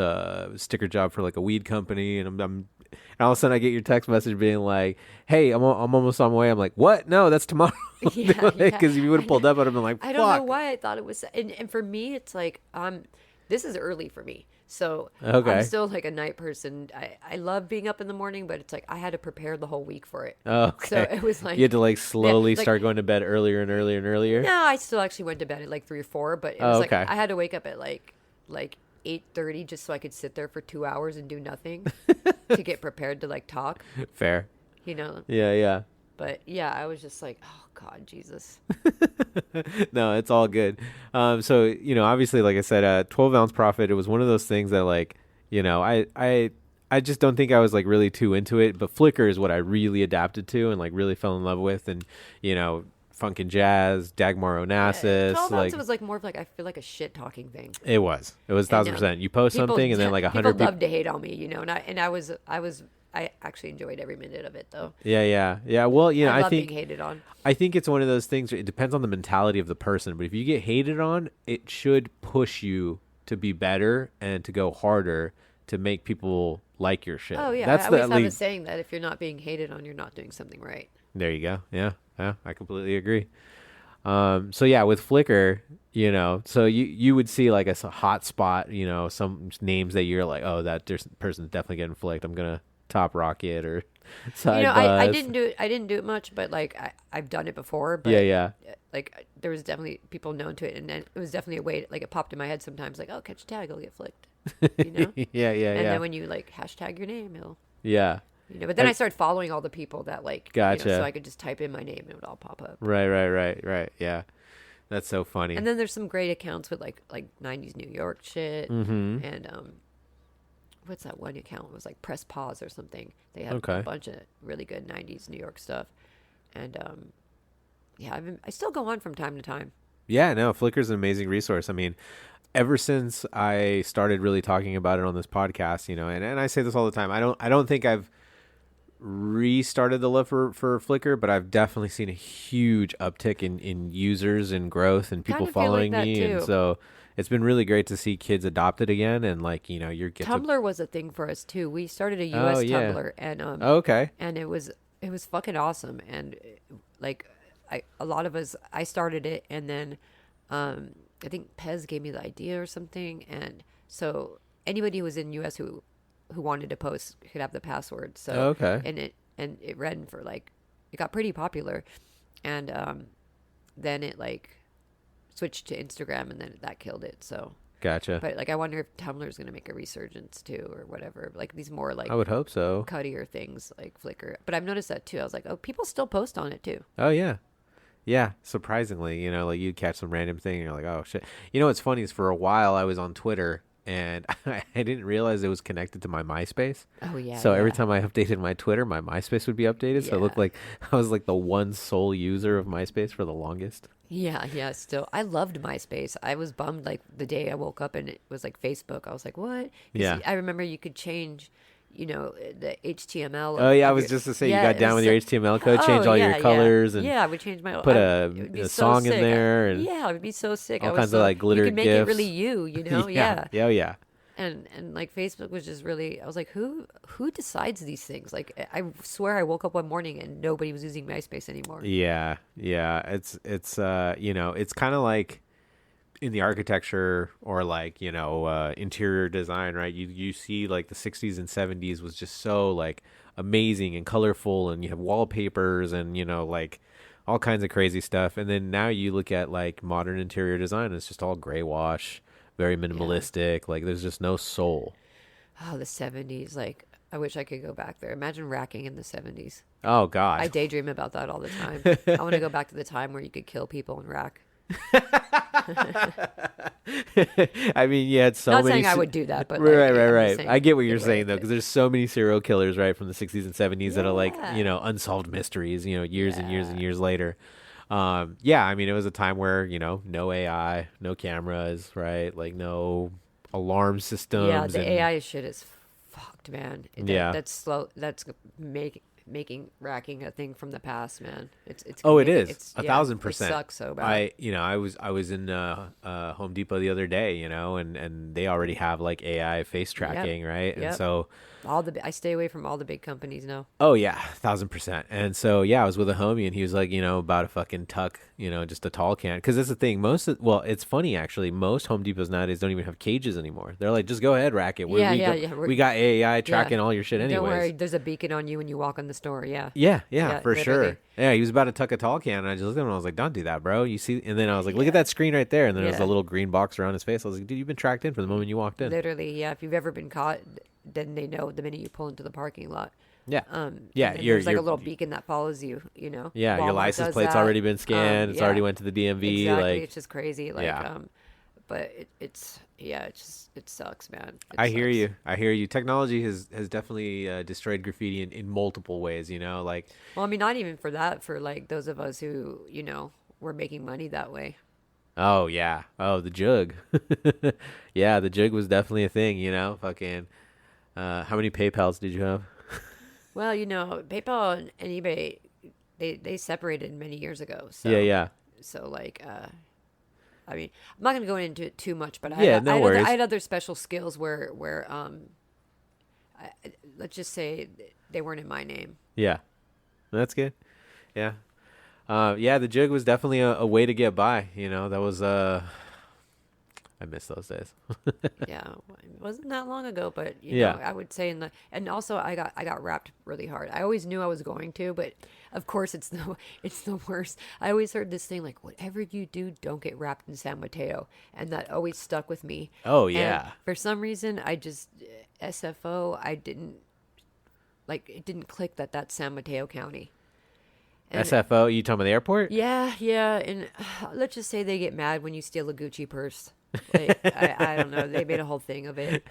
sticker job for like a weed company, and and all of a sudden I get your text message being like, hey, I'm almost on my way. I'm like, what? No, that's tomorrow. Yeah, because if you would have pulled up, I'd have been like, fuck. I don't know why I thought it was, and for me, it's like, this is early for me. So I'm still like a night person. I love being up in the morning, but it's like I had to prepare the whole week for it. Oh, okay. So it was like you had to like slowly start going to bed earlier and earlier and earlier. No, I still actually went to bed at like 3 or 4, but it was like I had to wake up at like 8:30 just so I could sit there for 2 hours and do nothing to get prepared to like talk. Fair. Yeah. But yeah, I was just like, oh God, Jesus. No, it's all good. So, obviously, like I said, 12 ounce profit, it was one of those things that like, I just don't think I was like really too into it, but Flickr is what I really adapted to and like really fell in love with. And, funk and jazz, Dagmar Onassis. 12 ounce was like more of like, I feel like a shit talking thing. It was 1,000%. You post something and then like 100 people love to hate on me, and I actually enjoyed every minute of it, though. Yeah. Well, I think being hated on. I think it's one of those things. It depends on the mentality of the person, but if you get hated on, it should push you to be better and to go harder to make people like your shit. Oh yeah, that's I always have a saying that if you're not being hated on, you're not doing something right. There you go. Yeah, I completely agree. So yeah, with Flickr, so you would see like a hot spot, some names that you're like, oh, that person's definitely getting flicked. I'm gonna top rocket or side bus. I didn't do it much, but like I've done it before. But yeah. Like there was definitely people known to it, and then it was definitely a way. Like it popped in my head sometimes, like, oh, catch a tag, I'll get flicked. Yeah. And then when you like hashtag your name, it'll. Yeah. But then I started following all the people that like. Gotcha. So I could just type in my name and it would all pop up. Right. Yeah. That's so funny. And then there's some great accounts with like 90s New York shit, and what's that one account? It was like Press Pause or something. They have a bunch of really good 90s New York stuff. And I still go on from time to time. Yeah, no, Flickr's an amazing resource. I mean, ever since I started really talking about it on this podcast, and I say this all the time, I don't think I've restarted the love for Flickr, but I've definitely seen a huge uptick in users and growth and people following me. Too. And so it's been really great to see kids adopt it again. And like, Tumblr was a thing for us too. We started a US Tumblr, and and it was fucking awesome. And like a lot of us, I started it, and then I think Pez gave me the idea or something, and so anybody who was in US who wanted to post could have the password. So and it ran for like, it got pretty popular, and then it like switched to Instagram, and then that killed it. So, Gotcha. but like, I wonder if Tumblr is going to make a resurgence too, or whatever. Like these more like I would hope so. cuttier things like Flickr. But I've noticed that too. I was like, oh, people still post on it too. Oh yeah. Yeah, surprisingly, like you'd catch some random thing and you're like, oh shit. What's funny is for a while I was on Twitter and I didn't realize it was connected to my MySpace. Oh yeah. So every yeah. time I updated my Twitter, my MySpace would be updated. So it looked Yeah. like I was like the one sole user of MySpace for the longest. Yeah, still. I loved MySpace. I was bummed like the day I woke up and it was like Facebook. I was like, what? 'Cause Yeah. I remember you could change, the HTML. Oh yeah, I of was your- just to say Yeah, you got it down was with your so- HTML code, change Oh, all yeah, your colors, and yeah, I would change my. put it would be a so song in sick. there and yeah, it would be so sick. all I was kinds of, like, glitter You could make it gifs. really yeah. yeah, yeah. And like Facebook was just really. I was like, who decides these things? Like I swear I woke up one morning and nobody was using MySpace anymore. Yeah, yeah. It's it's kind of like in the architecture or like interior design, right? You see like the 60s and 70s was just so like amazing and colorful, and you have wallpapers and like all kinds of crazy stuff. And then now you look at like modern interior design, and it's just all gray wash, very minimalistic. Like there's just no soul. Oh, the 70s. Like I wish I could go back there. Imagine racking in the 70s. Oh God. I daydream about that all the time. I want to go back to the time where you could kill people and rack. I mean, yeah, it's so Not many. saying I would do that, but right, like, right, I'm just right. saying I get what get you're away saying with though, it. because there's so many serial killers, right, from the 60s and 70s that are like, Yeah. unsolved mysteries, years and years and Yeah. years later. Yeah, I mean, it was a time where no AI, no cameras, right, like no alarm systems. Yeah, the and- AI shit is fucked, man. Yeah. That's slow. That's making racking a thing from the past, man. It's Oh, it making- is it's- 1,000%. It sucks so bad. I was in Home Depot the other day, and they already have like AI face tracking, right? And Yep. so, I stay away from all the big companies now. oh yeah, 1,000%. And so yeah, I was with a homie, and he was like, about a fucking tuck, just a tall can. Because that's the thing. It's funny actually. Most Home Depots nowadays don't even have cages anymore. They're like, just go ahead, rack it. Yeah. We got AI tracking all your shit anyways. Don't worry, there's a beacon on you when you walk in the store. Yeah. Yeah, Yeah, for sure. literally. Yeah, he was about to tuck a tall can, and I just looked at him and I was like, don't do that, bro. You see? And then I was like, look at that screen right there. And then there's Yeah. a little green box around his face. I was like, dude, you've been tracked in from the moment you walked in. Literally, yeah. If you've ever been caught, then they know the minute you pull into the parking lot. Yeah. And Yeah, then you're- there's like a you're- little beacon that follows you. Yeah, your Walmart license does plate's that. already been scanned. It's already went to the DMV. Exactly. Like, It's just crazy. Like, Yeah. But it sucks, man. It I hear sucks. you. I hear you. Technology has definitely destroyed graffiti in multiple ways. Like, Well, I mean, not even for that. For like those of us who were making money that way. oh yeah, oh the jug. Yeah, the jug was definitely a thing. Fucking. How many PayPals did you have? Well, PayPal and eBay, they separated many years ago. So Yeah. So like, I mean, I'm not gonna go into it too much, but Yeah, no worries. I had other special skills where let's just say they weren't in my name. Yeah, that's good. Yeah, yeah. The jug was definitely a way to get by. That was I miss those days. Yeah, it wasn't that long ago, but Yeah. I would say and also I got wrapped really hard. I always knew I was going to, but of course it's the worst. I always heard this thing like, whatever you do, don't get wrapped in San Mateo, and that always stuck with me. Oh, And yeah. for some reason, I just SFO. I didn't like it. Didn't click that that's San Mateo County. And- SFO, you talking about the airport? Yeah, and let's just say they get mad when you steal a Gucci purse. Like, I don't know. They made a whole thing of it,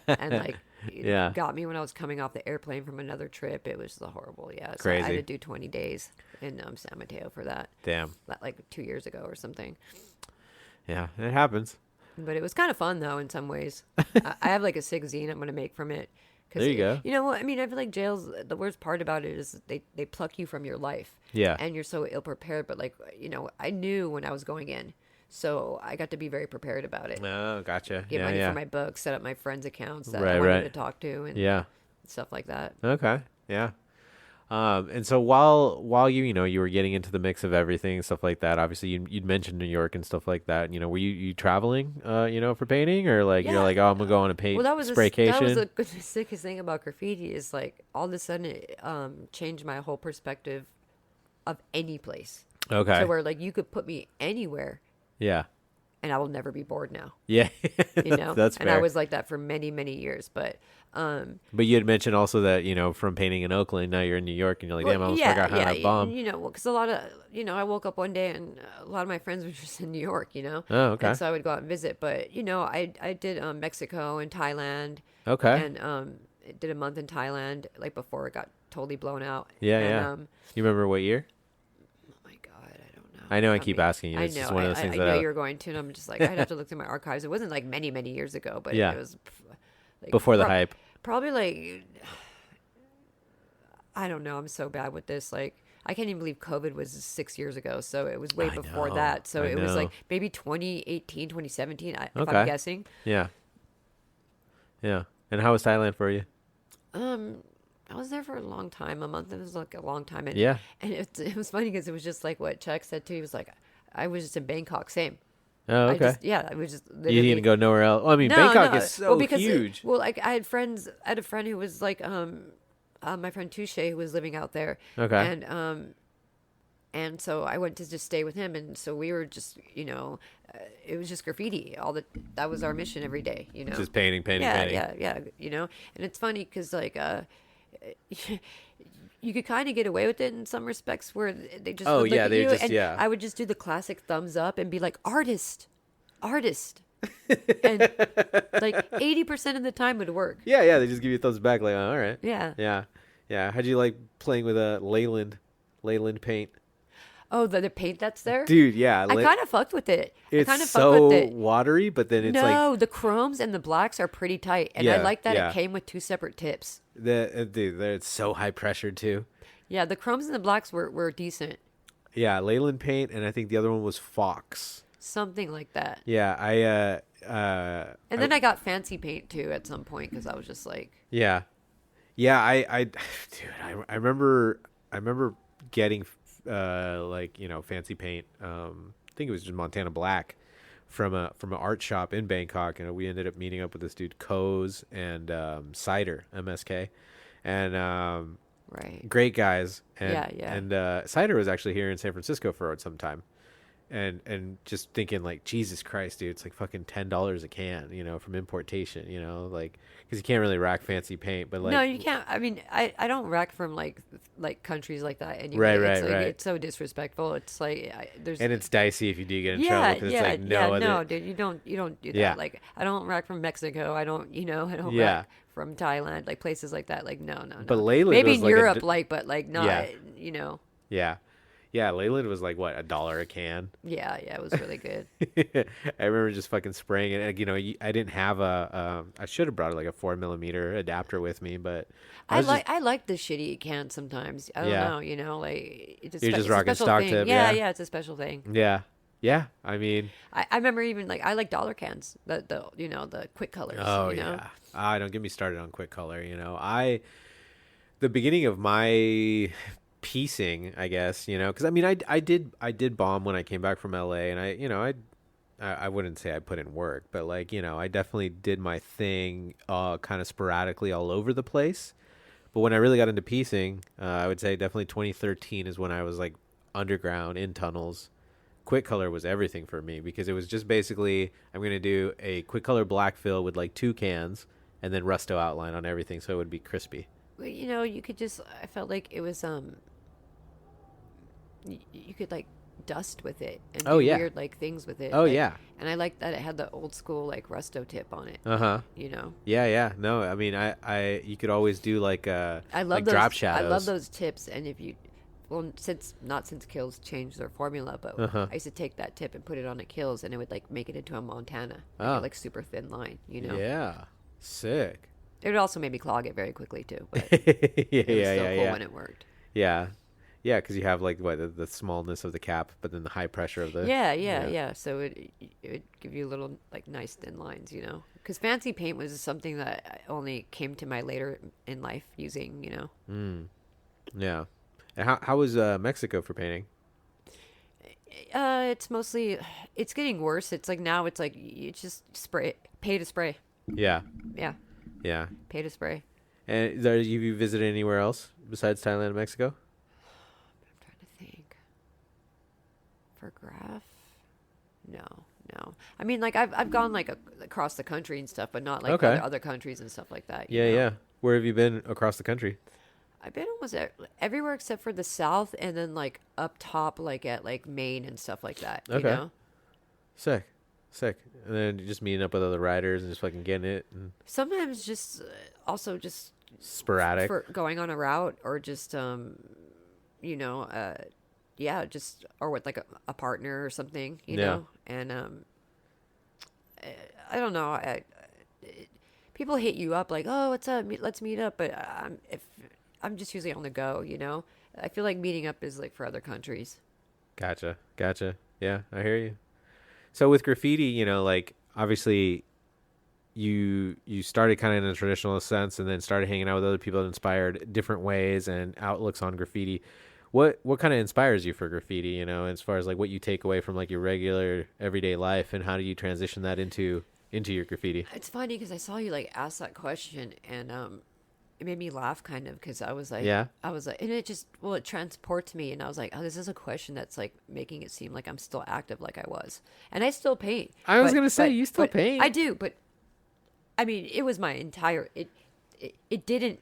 and like, it Yeah. got me when I was coming off the airplane from another trip. It was horrible. Yeah, so I Crazy. had to do 20 days in San Mateo for that. Damn. Like 2 years ago or something. Yeah, it happens. But it was kind of fun though in some ways. I have like a sick zine I'm gonna make from it. 'Cause There you go. You know what? I mean, I feel like jails. The worst part about it is they pluck you from your life. Yeah. And you're so ill prepared. But like I knew when I was going in, so I got to be very prepared about it. Oh, gotcha. Get yeah, money yeah. for my books, set up my friends' accounts that Right, I wanted right. to talk to, and Yeah. stuff like that. Okay. Yeah. And so while you were getting into the mix of everything and stuff like that, obviously you'd mentioned New York and stuff like that. Were you traveling, for painting, or like you're Yeah. like, oh, I'm gonna go on a paint Well, that was spraycation? the sickest thing about graffiti is like all of a sudden it changed my whole perspective of any place. Okay. To where like you could put me anywhere Yeah. and I will never be bored now. Yeah. You know, That's and I fair. was like that for many, many years. But But you had mentioned also that, you know, from painting in Oakland, now you're in New York, and you're like, damn, I almost forgot how to bomb. You know, because a lot of, you know, I woke up one day and a lot of my friends were just in New York, you know. Oh, okay. And so I would go out and visit. But, you know, I did Mexico and Thailand. Okay. And did a month in Thailand, like before it got totally blown out. Yeah, and, yeah. You remember what year? Oh my God, I don't know. I know I keep asking you. I It's know. just one of those things I that know you're going to, and I'm just like, I'd have to look through my archives. It wasn't like many, many years ago, but Yeah. it was like, before the hype. Probably like, I don't know. I'm so bad with this. Like, I can't even believe COVID was 6 years ago. So it was way I before know, that. So I it was know. like maybe 2018, 2017, if Okay. I'm guessing. Yeah. Yeah. And how was Thailand for you? I was there for a long time. A month. It was like a long time. And, Yeah. And it was funny because it was just like what Chuck said too. He was like, I was just in Bangkok. Same. Oh, okay. I was just You literally. didn't go nowhere else. Well, I mean, No, Bangkok no. is so because huge. like I had friends. I had a friend who was like, my friend Touche, who was living out there. Okay. And so I went to just stay with him, and so we were just, you know, it was just graffiti. That was our mission every day, you know. Just painting. Yeah, you know. And it's funny because like, you could kind of get away with it in some respects where they just Oh, would look yeah, at they you, just- and yeah. I would just do the classic thumbs up and be like, artist. And like 80% of the time would work. Yeah. They just give you a thumbs back, like, oh, all right. Yeah. Yeah. How'd you like playing with a Leyland paint? Oh, the paint that's there? Dude, yeah. I kind of fucked with it. I kind It's of fucked with so it. watery, but then it's like No, the chromes and the blacks are pretty tight. And I Yeah, like that yeah. it came with 2 separate tips. dude, it's so high pressure too. Yeah, the chromes and the blacks were decent. Yeah, Leyland paint, and I think the other one was Fox. Something like that. Yeah, And then I got fancy paint too at some point because I was just like, yeah, dude, I remember getting like, you know, fancy paint. I think it was just Montana Black from an art shop in Bangkok, and we ended up meeting up with this dude Coz and Cider MSK, and right. great guys. And, Yeah. And Cider was actually here in San Francisco for some time. And just thinking like, Jesus Christ, dude, it's like fucking $10 a can, you know, from importation, you know, like, because you can't really rack fancy paint, but like, No, you can't. I mean, I don't rack from like countries like that anyway. Right, it's like, right. It's so disrespectful. It's like there's and it's dicey if you do get in trouble, because it's like no, dude, you don't do that. Yeah. Like I don't rack from Mexico. I don't Yeah. rack from Thailand, like places like that. Like no. But Leyland maybe was in like a Europe, d- but like not, Yeah. you know. Yeah, Leyland was like what, $1 a can. Yeah, it was really good. I remember just fucking spraying it. And, you know, I didn't have I should have brought like a 4mm adapter with me, but I was just- like the shitty can sometimes. I don't Yeah. know, you know, like it's You're just it's a rocking special stock thing. tip, Yeah, yeah. it's a special thing. yeah. I mean, I remember even like I like dollar cans, the you know, the quick colors. oh you know? yeah. Don't get me started on quick color. You know, the beginning of my piecing, I guess, you know, because I mean, I did bomb when I came back from LA, and I wouldn't say I put in work, but like, you know, I definitely did my thing, kind of sporadically all over the place. But when I really got into piecing, I would say definitely 2013 is when I was like underground in tunnels. Quick color was everything for me, because it was just basically, I'm going to do a quick color black fill with like 2 cans and then Rusto outline on everything, so it would be crispy. Well, you know, you could just, I felt like it was you could like dust with it and Oh, do yeah. weird like things with it. Oh, like- yeah. And I like that it had the old school like Rusto tip on it. Uh-huh. You know. Yeah. No, I mean, you could always do like I love like those drop shadows. I love those tips, and if you since Kills changed their formula, but Uh-huh. I used to take that tip and put it on a Kills, and it would like make it into a Montana, Oh. like super thin line, you know. Yeah. Sick. It would also maybe clog it very quickly too, but yeah, it was still cool yeah. when it worked. Yeah, because you have like the smallness of the cap, but then the high pressure of the Yeah. So it would give you little like nice thin lines, you know. Because fancy paint was something that I only came to my later in life using, you know. Yeah. And how was Mexico for painting? It's it's getting worse. It's like now it's like you just pay to spray. Yeah. Yeah, pay to spray. And have you visited anywhere else besides Thailand and Mexico? I'm trying to think. For graph? No, No, I mean, like I've gone like across the country and stuff, but not like Okay. other countries and stuff like that. Yeah, know? yeah. Where have you been across the country? I've been almost everywhere except for the South, and then like up top, like at like Maine and stuff like that. You Okay. know? Sick. Sick. And then just meeting up with other riders and just fucking getting it and Sometimes just also just sporadic. for going on a route or just you know yeah, just or with like a partner or something, you Yeah. know. And I don't know. People hit you up like, "Oh, what's up? Let's meet up." But if I'm just usually on the go, you know. I feel like meeting up is like for other countries. Gotcha. Gotcha. Yeah, I hear you. So with graffiti, you know, like obviously you started kind of in a traditional sense and then started hanging out with other people that inspired different ways and outlooks on graffiti. What kind of inspires you for graffiti, you know, as far as like what you take away from like your regular everyday life and how do you transition that into your graffiti? It's funny because I saw you like ask that question and it made me laugh kind of because I was like, Yeah. and it just, well, it transports me. And I was like, oh, this is a question that's like making it seem like I'm still active like I was. And I still paint. I was going to say, you still but paint. I do. But I mean, it was my entire, it didn't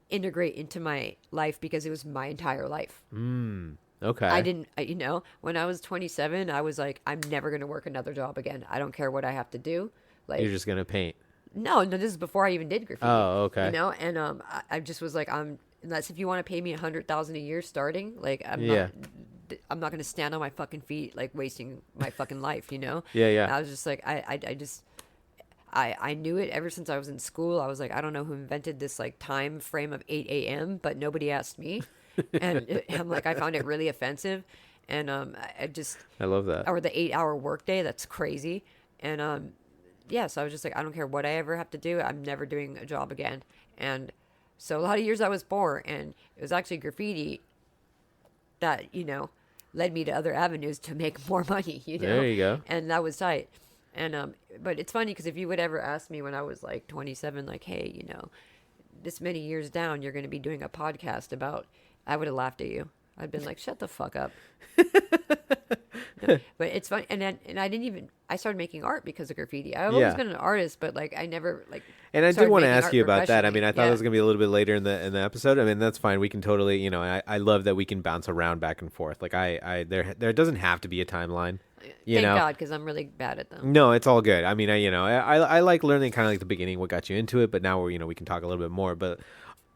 integrate into my life because it was my entire life. Okay. I didn't, you know, when I was 27, I was like, I'm never going to work another job again. I don't care what I have to do. Like, You're just going to paint. no, this is before I even did graffiti. Oh, okay. You know, and I just was like, unless if you want to pay me $100,000 a year starting, like I'm not going to stand on my fucking feet like wasting my fucking life. You know? Yeah, yeah. And I was just like, I knew it ever since I was in school. I was like, I don't know who invented this like time frame of 8 a.m., but nobody asked me, and I'm like, I found it really offensive, and I love that. or the 8-hour workday. That's crazy, and yeah, so I was just like, I don't care what I ever have to do. I'm never doing a job again. And so a lot of years I was poor, and it was actually graffiti that, you know, led me to other avenues to make more money, you know? There you go. And that was tight. And, but it's funny because if you would ever ask me when I was like 27, like, hey, you know, this many years down, you're going to be doing a podcast about, I would have laughed at you. I'd been like, shut the fuck up. No, but it's fun, and I didn't even. I started making art because of graffiti. I've always been an artist, but like I never like. And I did started want to making ask art you about that. I mean, I thought it was professionally. gonna be a little bit later in the episode. I mean, that's fine. We can totally, you know, I love that we can bounce around back and forth. Like there doesn't have to be a timeline. You Thank know? God, because I'm really bad at them. No, it's all good. I mean, I like learning kind of like the beginning, what got you into it, but now we can talk a little bit more. But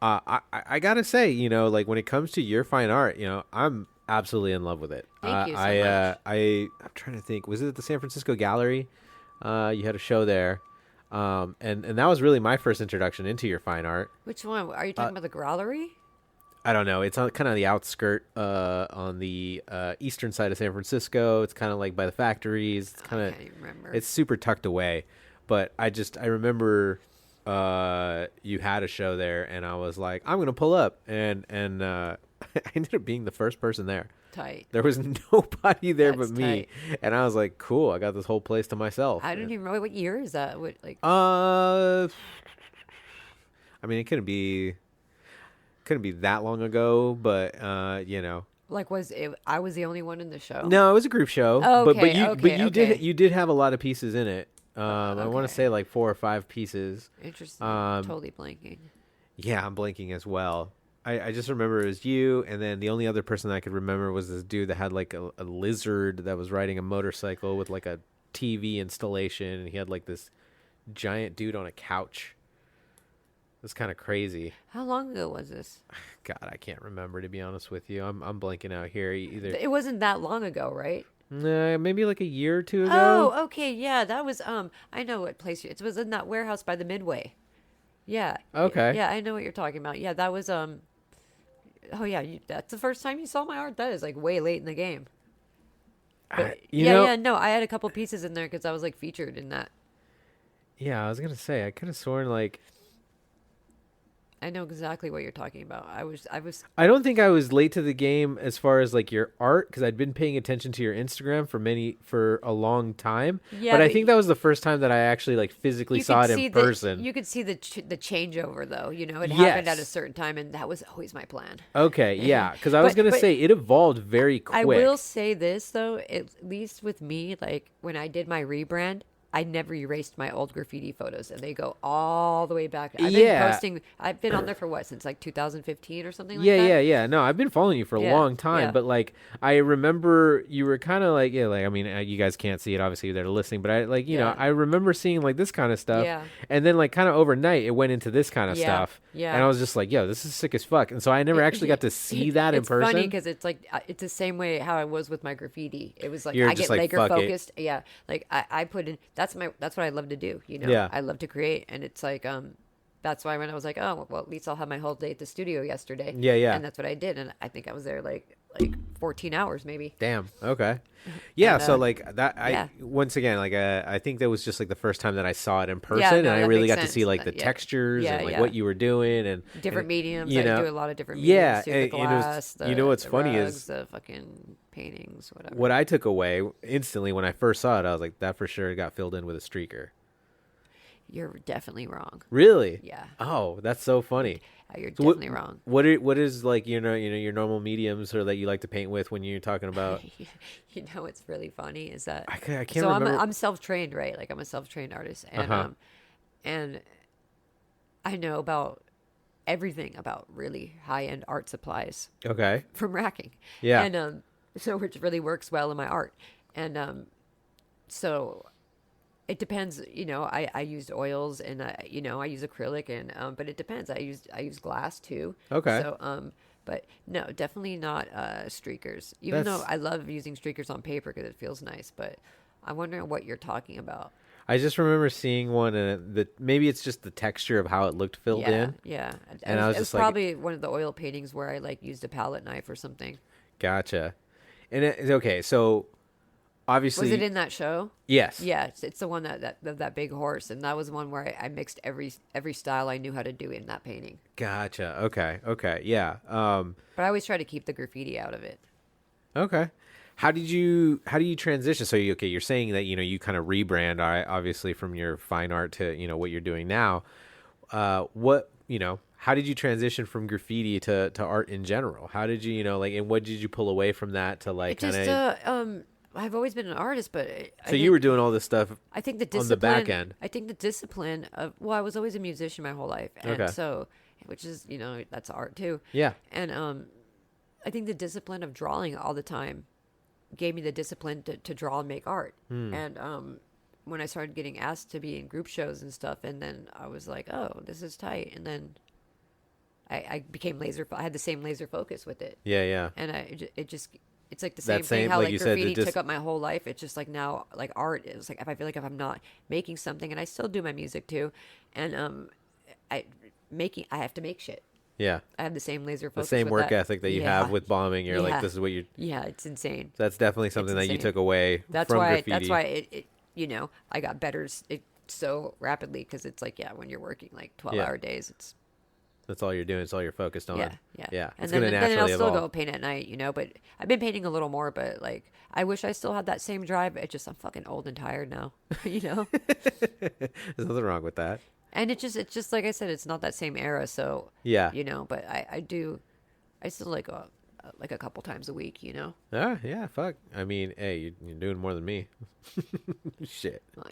I gotta say, you know, like when it comes to your fine art, you know, I'm absolutely in love with it. Thank you so much. I'm trying to think. Was it at the San Francisco Gallery? You had a show there, and that was really my first introduction into your fine art. Which one are you talking about? The Growlery? I don't know. It's on kind of the outskirt on the eastern side of San Francisco. It's kind of like by the factories. It's kind I of can't even remember. it's super tucked away. But I remember you had a show there, and I was like, I'm gonna pull up, and I ended up being the first person there. Tight. There was nobody there That's but me, and I was like, cool. I got this whole place to myself. I don't even know what year is that. What like? I mean, it couldn't be that long ago, but you know. Like was it? I was the only one in the show. No, it was a group show. Oh, but okay, you okay. you did have a lot of pieces in it. I want Okay. to say like 4 or 5 pieces. Interesting. Totally blanking. Yeah, I'm blanking as well. I just remember it was you, and then the only other person I could remember was this dude that had like a lizard that was riding a motorcycle with like a TV installation, and he had like this giant dude on a couch. It was kind of crazy. How long ago was this? God, I can't remember, to be honest with you. I'm blanking out here. Either It wasn't that long ago, right? maybe like a year or two ago. Oh, okay, yeah, that was I know what place it was in that warehouse by the Midway. Yeah. Okay. Yeah, I know what you're talking about. Yeah, that was oh yeah, that's the first time you saw my art. That is like way late in the game. But, no, I had a couple pieces in there because I was like featured in that. Yeah, I was gonna say I could have sworn like I know exactly what you're talking about. I don't think I was late to the game as far as like your art, because I'd been paying attention to your Instagram for a long time. Yeah, but I but think that was the first time that I actually like physically saw it in person. You could see the changeover, though. You know, it Yes. happened at a certain time, and that was always my plan. Okay, yeah, because I was But- gonna but say it evolved very quick. I will say this though, at least with me, like when I did my rebrand, I never erased my old graffiti photos, and they go all the way back. I've been on there for what, since like 2015 or something like that? Yeah. No, I've been following you for a Yeah, long time, yeah. but like I remember you were kind of like, yeah, like I mean, you guys can't see it obviously, they're listening, but I like, you know, Yeah. I remember seeing like this kind of stuff, Yeah. and then like kind of overnight it went into this kind of Yeah, stuff, yeah. and I was just like, yo, this is sick as fuck, and so I never actually got to see that in person. It's funny because it's like it's the same way how I was with my graffiti. It was like You're I just get like, laser fuck it. focused. Yeah, like I put in. That's what I love to do. You know, Yeah. I love to create, and it's like that's why when I was like, oh well, at least I'll have my whole day at the studio yesterday. Yeah. And that's what I did, and I think I was there like 14 hours maybe. Damn. Okay. Yeah. And, so like that, yeah. once again, like I think that was just like the first time that I saw it in person, no, and I that really makes got to sense. see like the Yeah. textures Yeah, and like yeah. what you were doing and Different mediums. you I know, do a lot of different mediums yeah, too. The and it was- glass, you know what's the funny rugs, is- the fucking paintings, whatever. what I took away instantly when I first saw it, I was like, that for sure got filled in with a streaker. You're definitely wrong. Really? Yeah, Oh, that's so funny. you're So what- definitely wrong. What is like your normal mediums or that you like to paint with when you're talking about? You know what's really funny is that I can't so remember. I'm self-trained, right? Like I'm a self-trained artist, and Uh-huh. and I know about everything about really high-end art supplies Okay. from racking. Yeah. And so which really works well in my art. And so it depends, you know, I used oils and I use acrylic and but it depends. I use glass too. Okay. So but no, definitely not streakers. Even That's- though I love using streakers on paper because it feels nice, but I wonder what you're talking about. I just remember seeing one, and maybe it's just the texture of how it looked filled Yeah, in. yeah. And I was it just like- probably one of the oil paintings where I like used a palette knife or something. Gotcha. And okay, so obviously, Was it in that show? yes. Yeah, it's the one that big horse, and that was one where I mixed every style I knew how to do in that painting. Gotcha. Okay. Yeah. But I always try to keep the graffiti out of it. Okay. How do you transition? So you're saying that you kind of rebrand, obviously, from your fine art to what you're doing now. How did you transition from graffiti to art in general? How did you and what did you pull away from that to like It just kind of? I've always been an artist, but So you were doing all this stuff. I think the on discipline the back end. I think the discipline of I was always a musician my whole life, and Okay. so which is that's art too. Yeah. And I think the discipline of drawing all the time gave me the discipline to draw and make art. And when I started getting asked to be in group shows and stuff, and then I was like, oh, this is tight. And then I became I had the same laser focus with it. Yeah. And it's like the same That same- thing how like like you said, the graffiti took up my whole life. It's just like now like art is like if I feel like if I'm not making something, and I still do my music too, and I have to make shit. Yeah. I have the same laser The focus. same with work that. ethic that you Yeah. have with bombing. You're like, Yeah. this is what you. Yeah, it's insane. That's definitely something that you insane. took away That's from why. graffiti. That's why it I got better so rapidly because it's like when you're working like 12-hour days, That's all you're doing. It's all you're focused on. yeah. Yeah. And It's then, gonna then I'll naturally still evolve. go paint at night, but I've been painting a little more. But like, I wish I still had that same drive. It's just I'm fucking old and tired now, There's nothing wrong with that. And it's just like I said, it's not that same era. So Yeah. but I still like a couple times a week, Yeah. Fuck. I mean, hey, you're doing more than me. Shit. Well,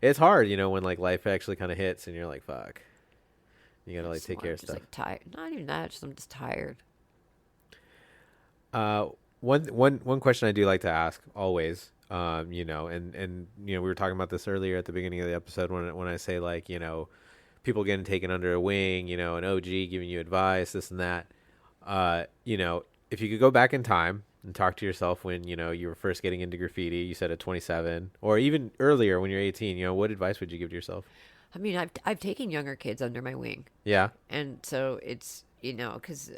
It's hard, when like life actually kind of hits and you're like, fuck. You gotta like Just take care of just stuff. like tired. Not even that. I'm just tired. One question I do like to ask always, and we were talking about this earlier at the beginning of the episode when I say like, people getting taken under a wing, an OG giving you advice, this and that. If you could go back in time and talk to yourself when, you were first getting into graffiti, you said at 27, or even earlier when you're 18, what advice would you give to yourself? I mean, I've taken younger kids under my wing, Yeah. and so it's because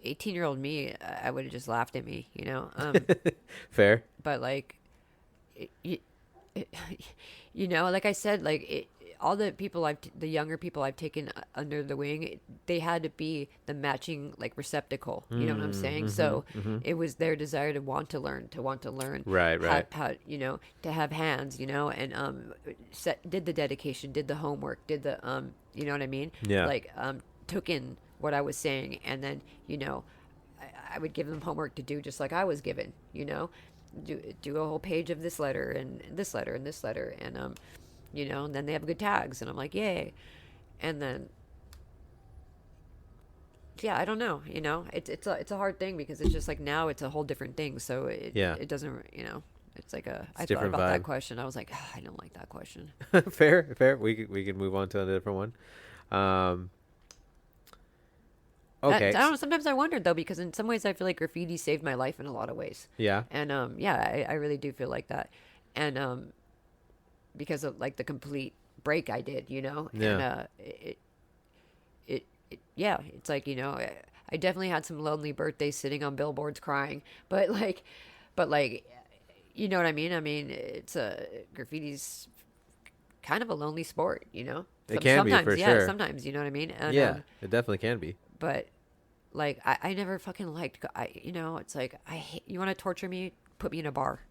18-year-old me, I would have just laughed at me, Fair. but like, like I said, like all the people the younger people I've taken under the wing, they had to be the matching like receptacle. You know what I'm saying? So it was their desire to want to learn, Right. how to have hands, and did the dedication, did the homework, did the you know what I mean? Yeah. Like took in what I was saying, and then I would give them homework to do just like I was given. Do a whole page of this letter and this letter and this letter, and and then they have good tags, and I'm like, yay. And then yeah, I don't know, it's a hard thing because it's just like now it's a whole different thing, so it doesn't, it's like I thought about that question, I was like, I don't like that question. Fair. We can move on to a different one. Okay. I don't know, sometimes I wondered though, because in some ways I feel like graffiti saved my life in a lot of ways. Yeah. And I really do feel like that. And because of like the complete break I did, Yeah. And yeah, it's like, I definitely had some lonely birthdays sitting on billboards crying, but like you know what I mean? I mean, it's graffiti's kind of a lonely sport, It can be, for sure. Sometimes, you know what I mean? And, Yeah, it definitely can be. But like I never fucking liked it's like you want to torture me, put me in a bar.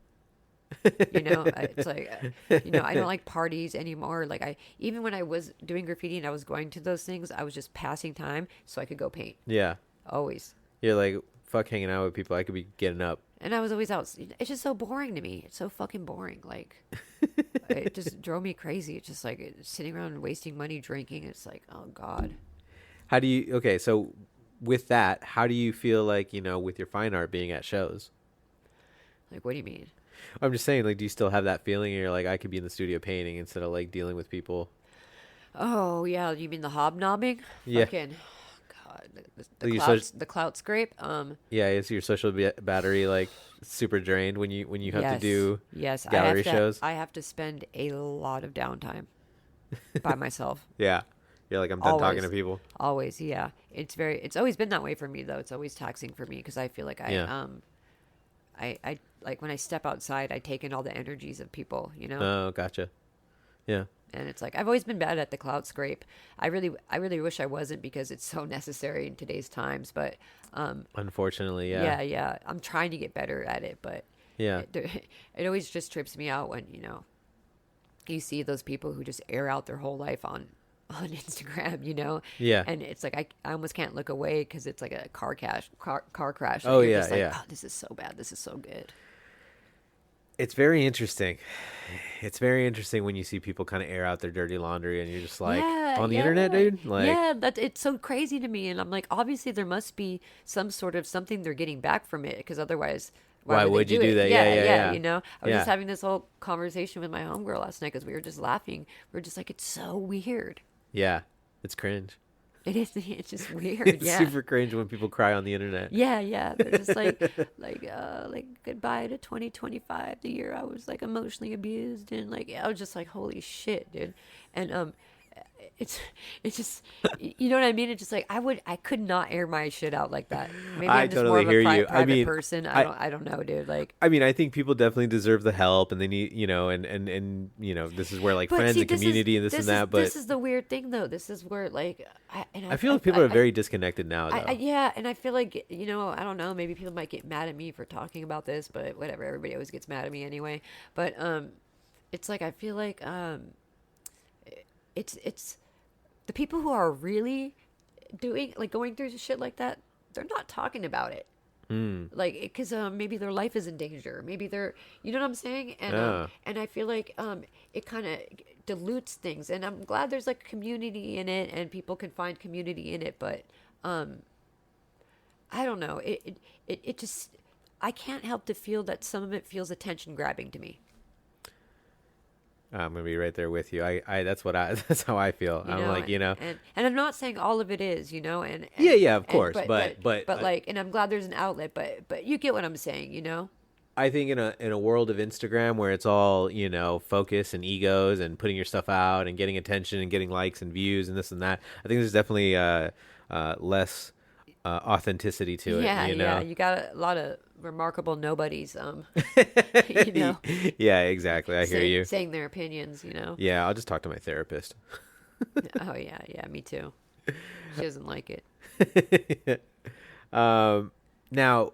It's like I don't like parties anymore. Like even when I was doing graffiti and I was going to those things, I was just passing time so I could go paint. Yeah. Always. You're like, fuck hanging out with people, I could be getting up. And I was always out. It's just so boring to me. It's so fucking boring. Like it just drove me crazy. It's just like sitting around and wasting money drinking. It's like, oh God. How do you, okay, so with that, how do you feel like, with your fine art being at shows? Like, what do you mean? I'm just saying, like, do you still have that feeling? You're like, I could be in the studio painting instead of like dealing with people. Oh yeah, you mean the hobnobbing? Yeah. Fucking, God, the clout scrape. Yeah, is your social battery like super drained when you have to do gallery shows? I have to spend a lot of downtime by myself. Yeah. You're like, I'm done talking to people. Always, yeah. It's always been that way for me though. It's always taxing for me because I feel like I like when I step outside, I take in all the energies of people, Oh, gotcha. Yeah. And it's like I've always been bad at the clout scrape. I really wish I wasn't because it's so necessary in today's times. But unfortunately, yeah. Yeah. I'm trying to get better at it, but yeah, it always just trips me out when you see those people who just air out their whole life on Instagram, Yeah. And it's like I almost can't look away because it's like a car crash. Oh, you're yeah, just like, yeah. Oh, this is so bad. This is so good. It's very interesting. It's very interesting when you see people kind of air out their dirty laundry and you're just like, on the internet, dude? Like, yeah, it's so crazy to me. And I'm like, obviously there must be some sort of something they're getting back from it because otherwise, why would you do that? Yeah. I was just having this whole conversation with my homegirl last night because we were just laughing. We were just like, it's so weird. Yeah, it's cringe. It is. It's just weird. It's super cringe when people cry on the internet. Yeah. They're just like goodbye to 2025, the year I was like emotionally abused, and like I was just like, holy shit, dude. And it's just, you know what I mean? It's just like I could not air my shit out like that. Maybe I'm just totally more hear of a you. private person. I don't know, dude. Like, I mean, I think people definitely deserve the help, and they need, and this is where like friends and community and this and that. But this is the weird thing, though. This is where like I feel like people are very disconnected now. Though. Yeah, and I feel like I don't know. Maybe people might get mad at me for talking about this, but whatever. Everybody always gets mad at me anyway. But it's like I feel like it's the people who are really going through shit like that. They're not talking about it. Like, because maybe their life is in danger. Maybe they're, you know what I'm saying? And and I feel like it kind of dilutes things. And I'm glad there's like community in it, and people can find community in it. But I don't know. It just, I can't help to feel that some of it feels attention grabbing to me. I'm gonna be right there with you. That's how I feel. I'm like, and I'm not saying all of it is, and yeah, of course, but like, and I'm glad there's an outlet, but you get what I'm saying, I think in a world of Instagram where it's all, focus and egos and putting your stuff out and getting attention and getting likes and views and this and that, I think there's definitely less authenticity to it. Yeah, You know? yeah. You got a lot of remarkable nobodies. You know, Yeah, exactly. I hear you. saying their opinions. You know. Yeah, I'll just talk to my therapist. Oh yeah, yeah. Me too. She doesn't like it. Now,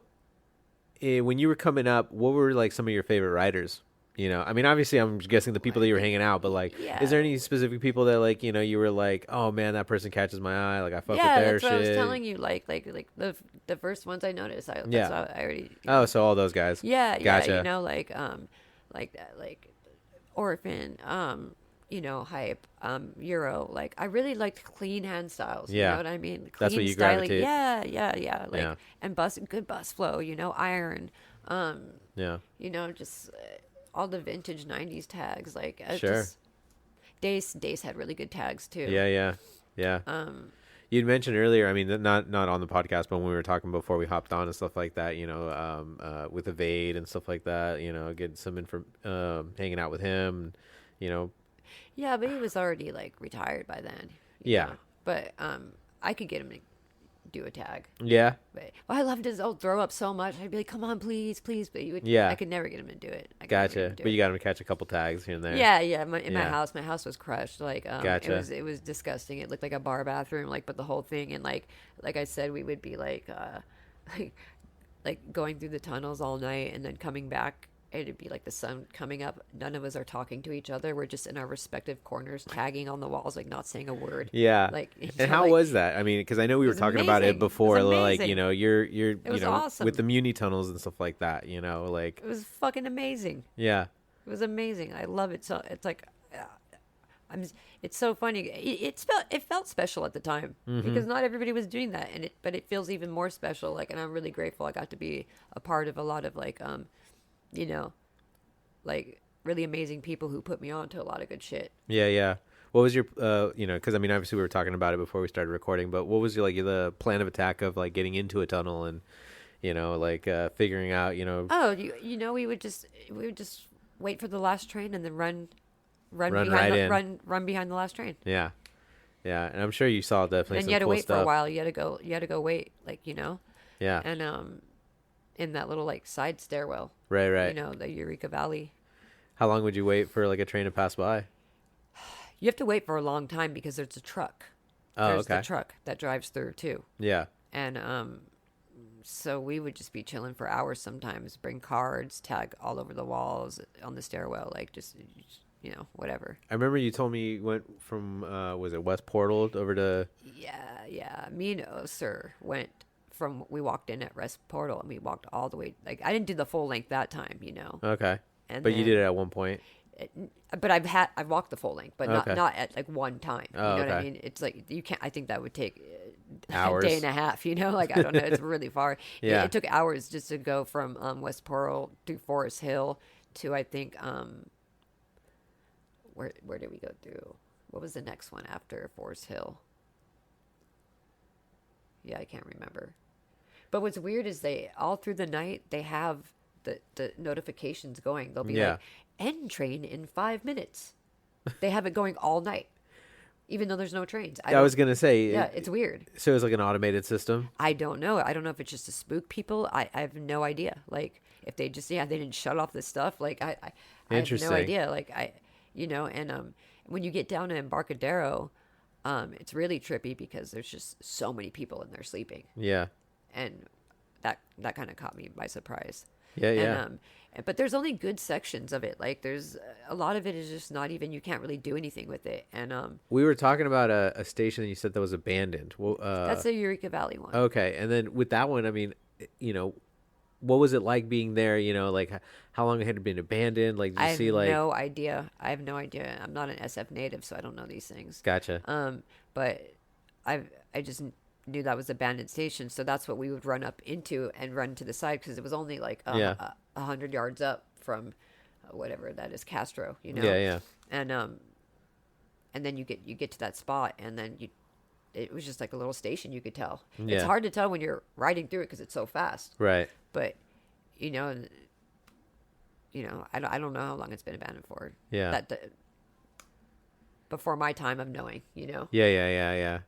when you were coming up, what were like some of your favorite writers? You know, I mean, obviously, I'm guessing the people that you were hanging out, but like, Yeah. is there any specific people that like, you know, you were like, oh man, that person catches my eye, like I fuck Yeah, with their that's shit. what I was telling you. Like the first ones I noticed. That's Yeah. what I already. Oh, so all those guys. Yeah, Gotcha. yeah. You know, like that, like Orphan. You know, Hype. Euro. Like I really liked clean hand styles. Yeah. You know what I mean? Clean That's what you styling. gravitate. Yeah, yeah, yeah. Like Yeah. and good bus flow. You know, Iron. Yeah. You know, just all the vintage '90s tags. Like Sure. Dace had really good tags too. Yeah. You'd mentioned earlier, I mean, not on the podcast, but when we were talking before we hopped on and stuff like that, you know, with Evade and stuff like that, you know, getting some hanging out with him, you know. Yeah, but he was already like retired by then. you Yeah. know. But I could get him to do a tag. Yeah. But I loved his old throw up so much. I'd be like, "Come on, please, please!" But you would. Yeah. I could never get him to do it. Gotcha. But you got him to catch a couple tags here and there. Yeah, yeah. My Yeah. house was crushed. Like, Gotcha. it was disgusting. It looked like a bar bathroom. Like, but the whole thing, and like I said, we would be like, like going through the tunnels all night, and then coming back. It'd be like the sun coming up. None of us are talking to each other. We're just in our respective corners, tagging on the walls, like not saying a word. Yeah. Like, And how was that? I mean, because I know we were was talking about it amazing. It before, was like, amazing. you know, you're you was know, awesome. with the Muni tunnels and stuff like that, you know, like, It was fucking amazing. yeah. It was amazing. I love it. So it's like, it's so funny. It felt special at the time because not everybody was doing that, but it feels even more special. Like, and I'm really grateful I got to be a part of a lot of like, you know, like really amazing people who put me on to a lot of good shit. Yeah, yeah. What was your, you know, because I mean, obviously we were talking about it before we started recording, but what was your, like, the plan of attack of like getting into a tunnel and, you know, like figuring out, you know? Oh, you know, we would just wait for the last train and then run Run behind right the, in. run behind the last train. Yeah, yeah, and I'm sure you saw definitely And some you had to cool wait stuff. for a while. You had to go wait, like, you know. Yeah, And in that little like side stairwell, right. you know, the Eureka Valley. How long would you wait for like a train to pass by? You have to wait for a long time because there's a truck. Oh, There's okay. the truck that drives through too. Yeah, And so we would just be chilling for hours sometimes, bring cards, tag all over the walls on the stairwell, like just you know, whatever. I remember you told me you went from was it West Portal over to? Yeah. Me and Sir went from, we walked in at West Portal and we walked all the way, like I didn't do the full length that time, you know. Okay, And but you then- did it at one point. But I've walked the full length, but Okay. not at like one time. You Oh, know what I okay. mean? It's like you can't. I think that would take Hours. a day and a half. You know, like I don't know. It's really far. Yeah. It took hours just to go from West Pearl to Forest Hill to, I think, where did we go through? What was the next one after Forest Hill? Yeah, I can't remember. But what's weird is they all through the night they have the notifications going. They'll be Yeah. like, end train in 5 minutes. They have it going all night, even though there's no trains. I was gonna say. Yeah, it's weird. So it's like an automated system. I don't know. I don't know if it's just to spook people. I have no idea. Like if they just they didn't shut off this stuff. Like I have no Interesting. idea. Like you know, and when you get down to Embarcadero, it's really trippy because there's just so many people in there sleeping, Yeah, and that kind of caught me by surprise. yeah. But there's only good sections of it. Like there's a lot of it is just not even, you can't really do anything with it. And We were talking about a station that you said that was abandoned. Well, that's the Eureka Valley one. okay, and then with that one, I mean, you know, what was it like being there? You know, like how long it had been abandoned? Like, did you I have see like? no idea. I have no idea. I'm not an SF native, so I don't know these things. Gotcha. But I just knew that was abandoned station, so that's what we would run up into and run to the side because it was only like Yeah. 100 yards up from whatever that is, Castro. You know. Yeah. And then you get to that spot, and then it was just like a little station. You could tell. Yeah. It's hard to tell when you're riding through it because it's so fast. Right. But you know, I don't know how long it's been abandoned for. Yeah. Before my time of knowing, you know. Yeah.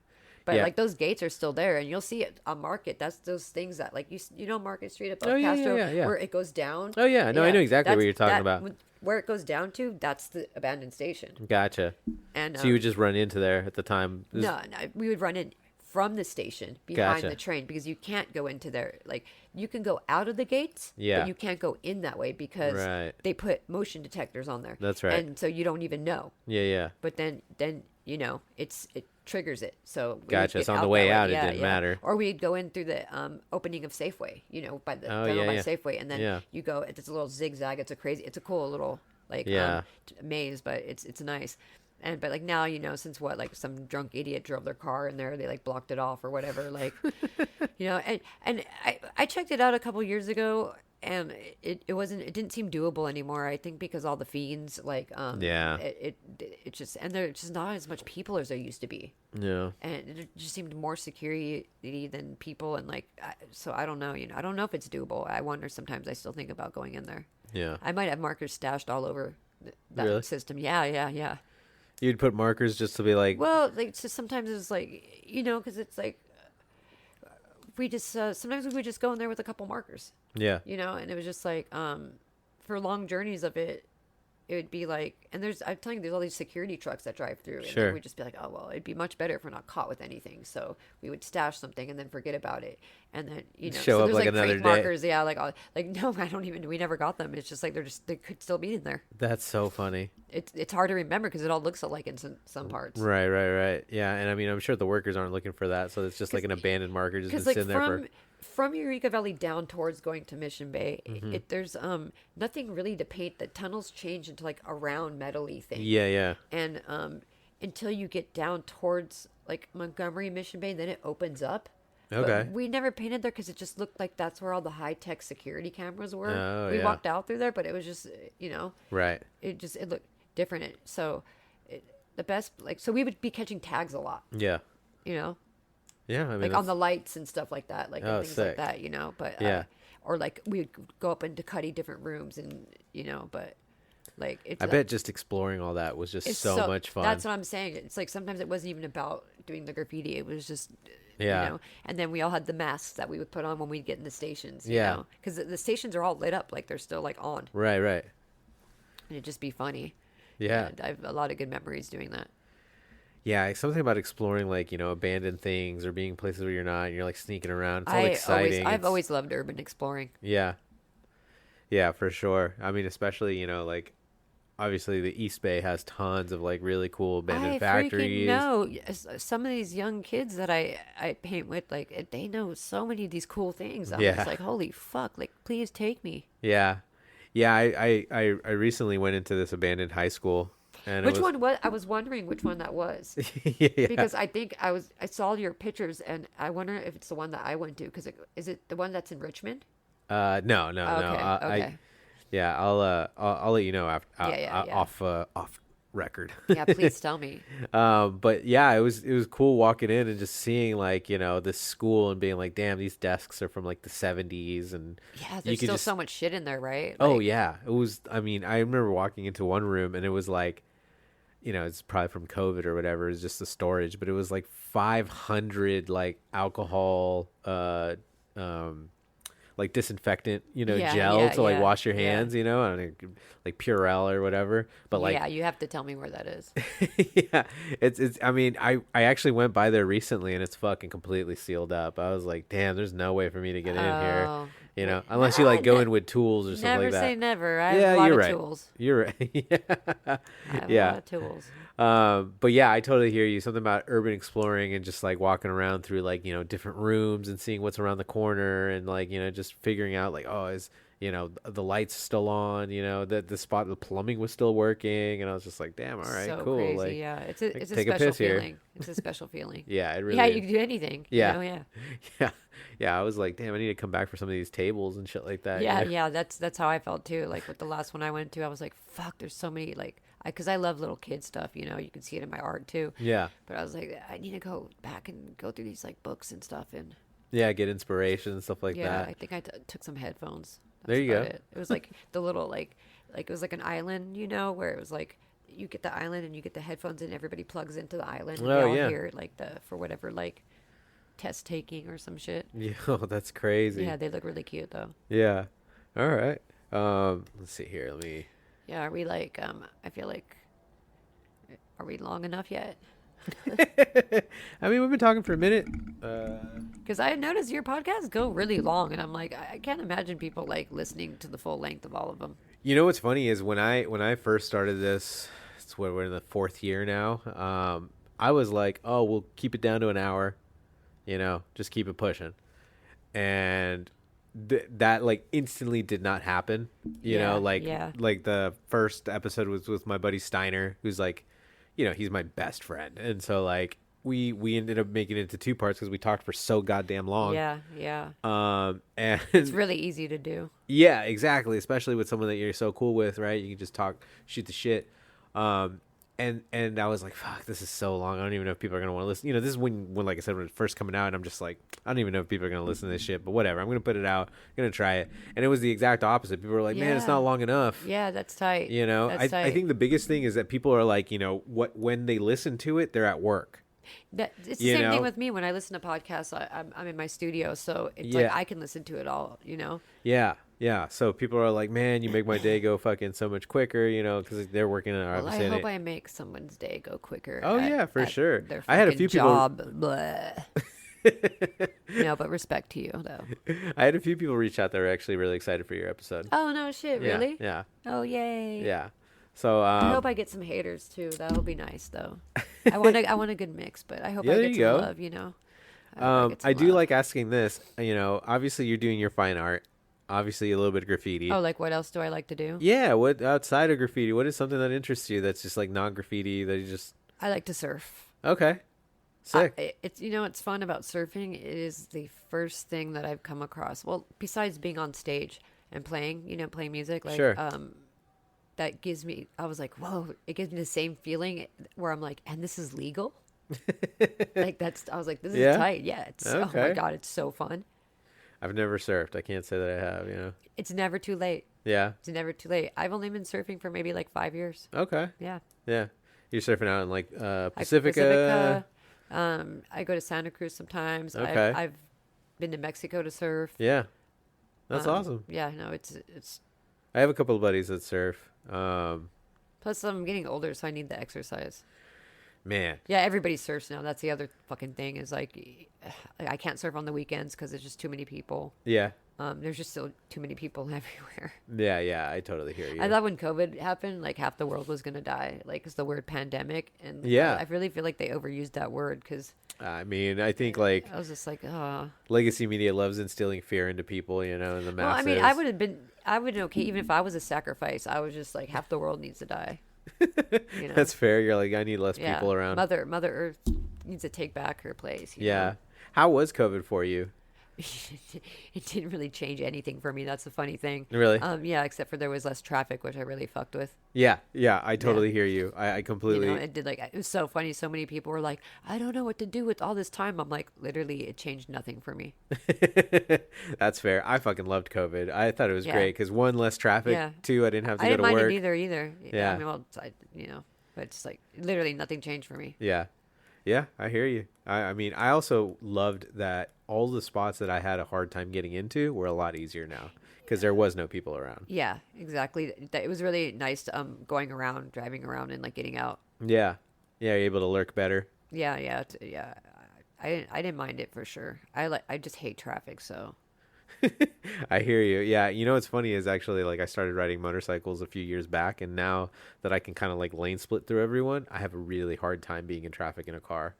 But Yeah. like those gates are still there, and you'll see it on Market. That's those things that like you know Market Street above Oh, yeah, Castro, yeah. where it goes down. Oh, yeah. No, I know exactly what that's- you're talking about. Where it goes down to, that's the abandoned station. Gotcha. And So you would just run into there at the time. no, we would run in from the station behind Gotcha. the train, because you can't go into there. Like, you can go out of the gates, Yeah. but you can't go in that way because Right. they put motion detectors on there. That's right. And so you don't even know. Yeah, yeah. But then you know, it triggers it. So we would Gotcha. get So on the that way out, it didn't matter. Or we'd go in through the opening of Safeway, you know, by the Oh, tunnel yeah, by yeah. Safeway, and then Yeah. you go. It's a little zigzag. It's a cool little like Yeah. maze, but it's nice. But like now, you know, since like some drunk idiot drove their car in there, they like blocked it off or whatever, like, you know, and I checked it out a couple years ago, and it didn't seem doable anymore. I think because all the fiends, like, Yeah. it just, and there's just not as much people as there used to be, Yeah. and it just seemed more security than people, and like, so I don't know, you know, I don't know if it's doable. I wonder sometimes. I still think about going in there. Yeah. I might have markers stashed all over that Really? system. Yeah. You'd put markers just to be like, Well, like, it's just sometimes it's like, you know, because it's like we just sometimes we would just go in there with a couple markers, yeah. you know, and it was just like for long journeys of it would be like, and I'm telling you, there's all these security trucks that drive through, and Sure. then we'd just be like, oh well, it'd be much better if we're not caught with anything, so we would stash something and then forget about it, and then, you know, Show so up there's like like another fake day. markers, yeah, like no, I don't even, we never got them. It's just like they could still be in there. That's so funny. It's hard to remember because it all looks alike in some parts. Right. Yeah, and I mean, I'm sure the workers aren't looking for that, so it's just like an abandoned marker just been Because like sitting there from Eureka Valley down towards going to Mission Bay, Mm-hmm. there's nothing really to paint. The tunnels change into like a round metally thing. Yeah. And until you get down towards like Montgomery Mission Bay, then it opens up. But Okay. we never painted there because it just looked like that's where all the high tech security cameras were. Oh, We yeah. walked out through there, but it was just, you know, Right. it looked different. So the best, like, so we would be catching tags a lot, Yeah. you know. Yeah, I mean, Like on the lights and stuff like that, like Oh, and things sick. like that, you know. But Yeah. or like we would go up into Cuddy different rooms, and you know, but like it's. I bet just exploring all that was just it's so much fun. That's what I'm saying. It's like sometimes it wasn't even about doing the graffiti. It was just, Yeah. you know. And then we all had the masks that we would put on when we'd get in the stations. Yeah. Because the stations are all lit up, like they're still like on, Right. and it'd just be funny. Yeah. And I have a lot of good memories doing that. Yeah, something about exploring, like, you know, abandoned things or being places where you're not, and you're like sneaking around. It's all exciting. I've It's- always loved urban exploring. Yeah. Yeah, for sure. I mean, especially, you know, like, obviously the East Bay has tons of like really cool abandoned factories. No, some of these young kids that I paint with, like, they know so many of these cool things. I'm Yeah. just like, holy fuck! Like, please take me. Yeah. Yeah, I recently went into this abandoned high school. And Which one was? I was wondering which one that was. Yeah. Because I think I saw your pictures, and I wonder if it's the one that I went to. Because is it the one that's in Richmond? No. Okay. Yeah, I'll let you know after Yeah. off record. Yeah, please tell me. But yeah, it was cool walking in and just seeing, like, you know, this school and being like, damn, these desks are from like the 70s, and Yeah, you there's could still just- so much shit in there, right? Oh Like, yeah, it was. I mean, I remember walking into one room and it was like, you know, it's probably from COVID or whatever. It's just the storage, but it was like 500 like alcohol, like disinfectant, you know, Yeah, gel yeah, to like yeah, wash your yeah. hands, you know, and like Purell or whatever. But like, yeah, you have to tell me where that is. yeah, it's. I mean, I actually went by there recently and it's fucking completely sealed up. I was like, damn, there's no way for me to get in here. Oh. You know, unless you like go in with tools or something Never like that. say never. I have Yeah, a lot you're of right. tools. You're right. Yeah. I have a Yeah. lot of tools. But yeah, I totally hear you. Something about urban exploring and just like walking around through like, you know, different rooms and seeing what's around the corner and like, you know, just figuring out like, oh, is, you know, the lights still on, you know, the spot, the plumbing was still working. And I was just like, damn, all right, So cool. crazy, Like, yeah. It's a take a special piss here. feeling. It's a special feeling. yeah, it really Yeah, is. you can do anything. Yeah. You know, yeah. Yeah. Yeah. I was like, damn, I need to come back for some of these tables and shit like that. you Yeah, know? yeah. That's how I felt too. Like with the last one I went to, I was like, fuck, there's so many, like, because I love little kid stuff, you know, you can see it in my art too. Yeah. But I was like, I need to go back and go through these like books and stuff. And Yeah. Get inspiration and stuff like yeah, that. I think I took some headphones. There you about go. It was like the little, like it was like an island, you know, where it was like, you get the island and you get the headphones and everybody plugs into the island and Oh, they all yeah. hear like for whatever like test taking or some shit. Yeah, that's crazy. Yeah, they look really cute though. Yeah. All right. Let's see here. Let me. Yeah, are we like I feel like are we long enough yet? I mean, we've been talking for a minute. Because I noticed your podcasts go really long, and I'm like, I can't imagine people like listening to the full length of all of them. You know what's funny is when I first started this, it's what we're in the 4th year now. I was like, oh, we'll keep it down to an hour, just keep it pushing, and that like instantly did not happen. Like the first episode was with my buddy Steiner, who's like, he's my best friend, and so like we ended up making it into 2 parts because we talked for so goddamn long. Yeah. And it's really easy to do. Yeah, exactly. Especially with someone that you're so cool with, right? You can just talk, shoot the shit. And I was like, fuck, this is so long. I don't even know if people are gonna want to listen. This is when like I said, when it's first coming out, and I'm just like, I don't even know if people are gonna listen to this shit. But whatever, I'm gonna put it out. I'm gonna try it. And it was the exact opposite. People were like, man, it's not long enough. Yeah, that's tight. I think the biggest thing is that people are like, when they listen to it, they're at work. It's the same thing with me when I listen to podcasts. I'm in my studio, so it's like I can listen to it all. Yeah. So people are like, man, you make my day go fucking so much quicker, because they're working on our I hope I make someone's day go quicker. Oh, yeah, for sure. Their I had a few job. No, but respect to you, though. I had a few people reach out that were actually really excited for your episode. Oh, no shit, really? Yeah. Oh, yay. Yeah. So I hope I get some haters, too. That would be nice, though. I want a good mix, but I hope I get some love, I do like asking this. Obviously you're doing your fine art. Obviously a little bit of graffiti. Oh, like what else do I like to do? Yeah, what outside of graffiti? What is something that interests you that's just like non-graffiti that you just... I like to surf. Okay. Sick. It's fun about surfing. It is the first thing that I've come across. Well, besides being on stage and playing music, like sure. That gives me, I was like, whoa, it gives me the same feeling where I'm like, and this is legal? I was like, this is tight. Yeah. Oh my God, it's so fun. I've never surfed. I can't say that I have, It's never too late. Yeah. It's never too late. I've only been surfing for maybe like 5 years. Okay. Yeah. Yeah. You're surfing out in like Pacifica. I go to Santa Cruz sometimes. Okay. I've been to Mexico to surf. Yeah. That's awesome. Yeah, no, it's I have a couple of buddies that surf. Plus, I'm getting older, so I need the exercise. Man. Yeah, everybody surfs now. That's the other fucking thing is like, I can't surf on the weekends because there's just too many people. Yeah. There's just still too many people everywhere. Yeah, I totally hear you. I thought when COVID happened, like half the world was gonna die. Like it's the word pandemic, and I really feel like they overused that word because. I mean, I think like I was just like, legacy media loves instilling fear into people, in the masses. Well, I mean, I would have been okay even if I was a sacrifice. I was just like half the world needs to die. That's fair. You're like, I need less people around. Mother Earth needs to take back her place. You know? How was COVID for you? It didn't really change anything for me. That's the funny thing. Really? Yeah, except for there was less traffic, which I really fucked with. Yeah, I totally hear you. I completely. It did. Like it was so funny. So many people were like, "I don't know what to do with all this time." I'm like, literally, it changed nothing for me. That's fair. I fucking loved COVID. I thought it was great because one, less traffic. Yeah. Two, I didn't have to go to work. I didn't mind it either. Yeah. I mean, well, but it's like literally nothing changed for me. Yeah. Yeah, I hear you. I mean, I also loved that all the spots that I had a hard time getting into were a lot easier now because there was no people around. Yeah, exactly. It was really nice going around, driving around, and like getting out. Yeah, you're able to lurk better. Yeah. I didn't mind it for sure. I just hate traffic, so. I hear you. Yeah, what's funny is actually like I started riding motorcycles a few years back, and now that I can kind of like lane split through everyone, I have a really hard time being in traffic in a car.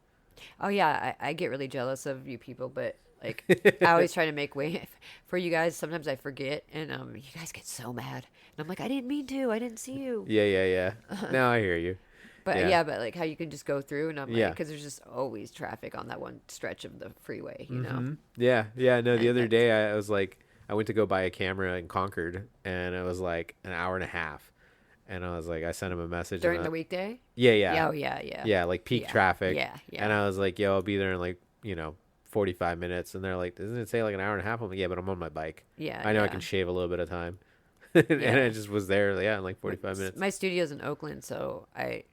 Oh yeah, I get really jealous of you people, but like I always try to make way for you guys. Sometimes I forget, and you guys get so mad, and I'm like, I didn't mean to. I didn't see you. Yeah. No, I hear you. But but like how you can just go through, and I'm like, because there's just always traffic on that one stretch of the freeway, you know? Yeah. No, the other day I was like, I went to go buy a camera in Concord, and it was like an hour and a half. And I was like, I sent him a message. During the weekday? Yeah. Oh, yeah. Yeah, like peak traffic. Yeah. And I was like, yo, I'll be there in like, 45 minutes. And they're like, doesn't it say like an hour and a half? I'm like, yeah, but I'm on my bike. Yeah. I know I can shave a little bit of time. and I just was there, in like 45 minutes. My studio's in Oakland, so I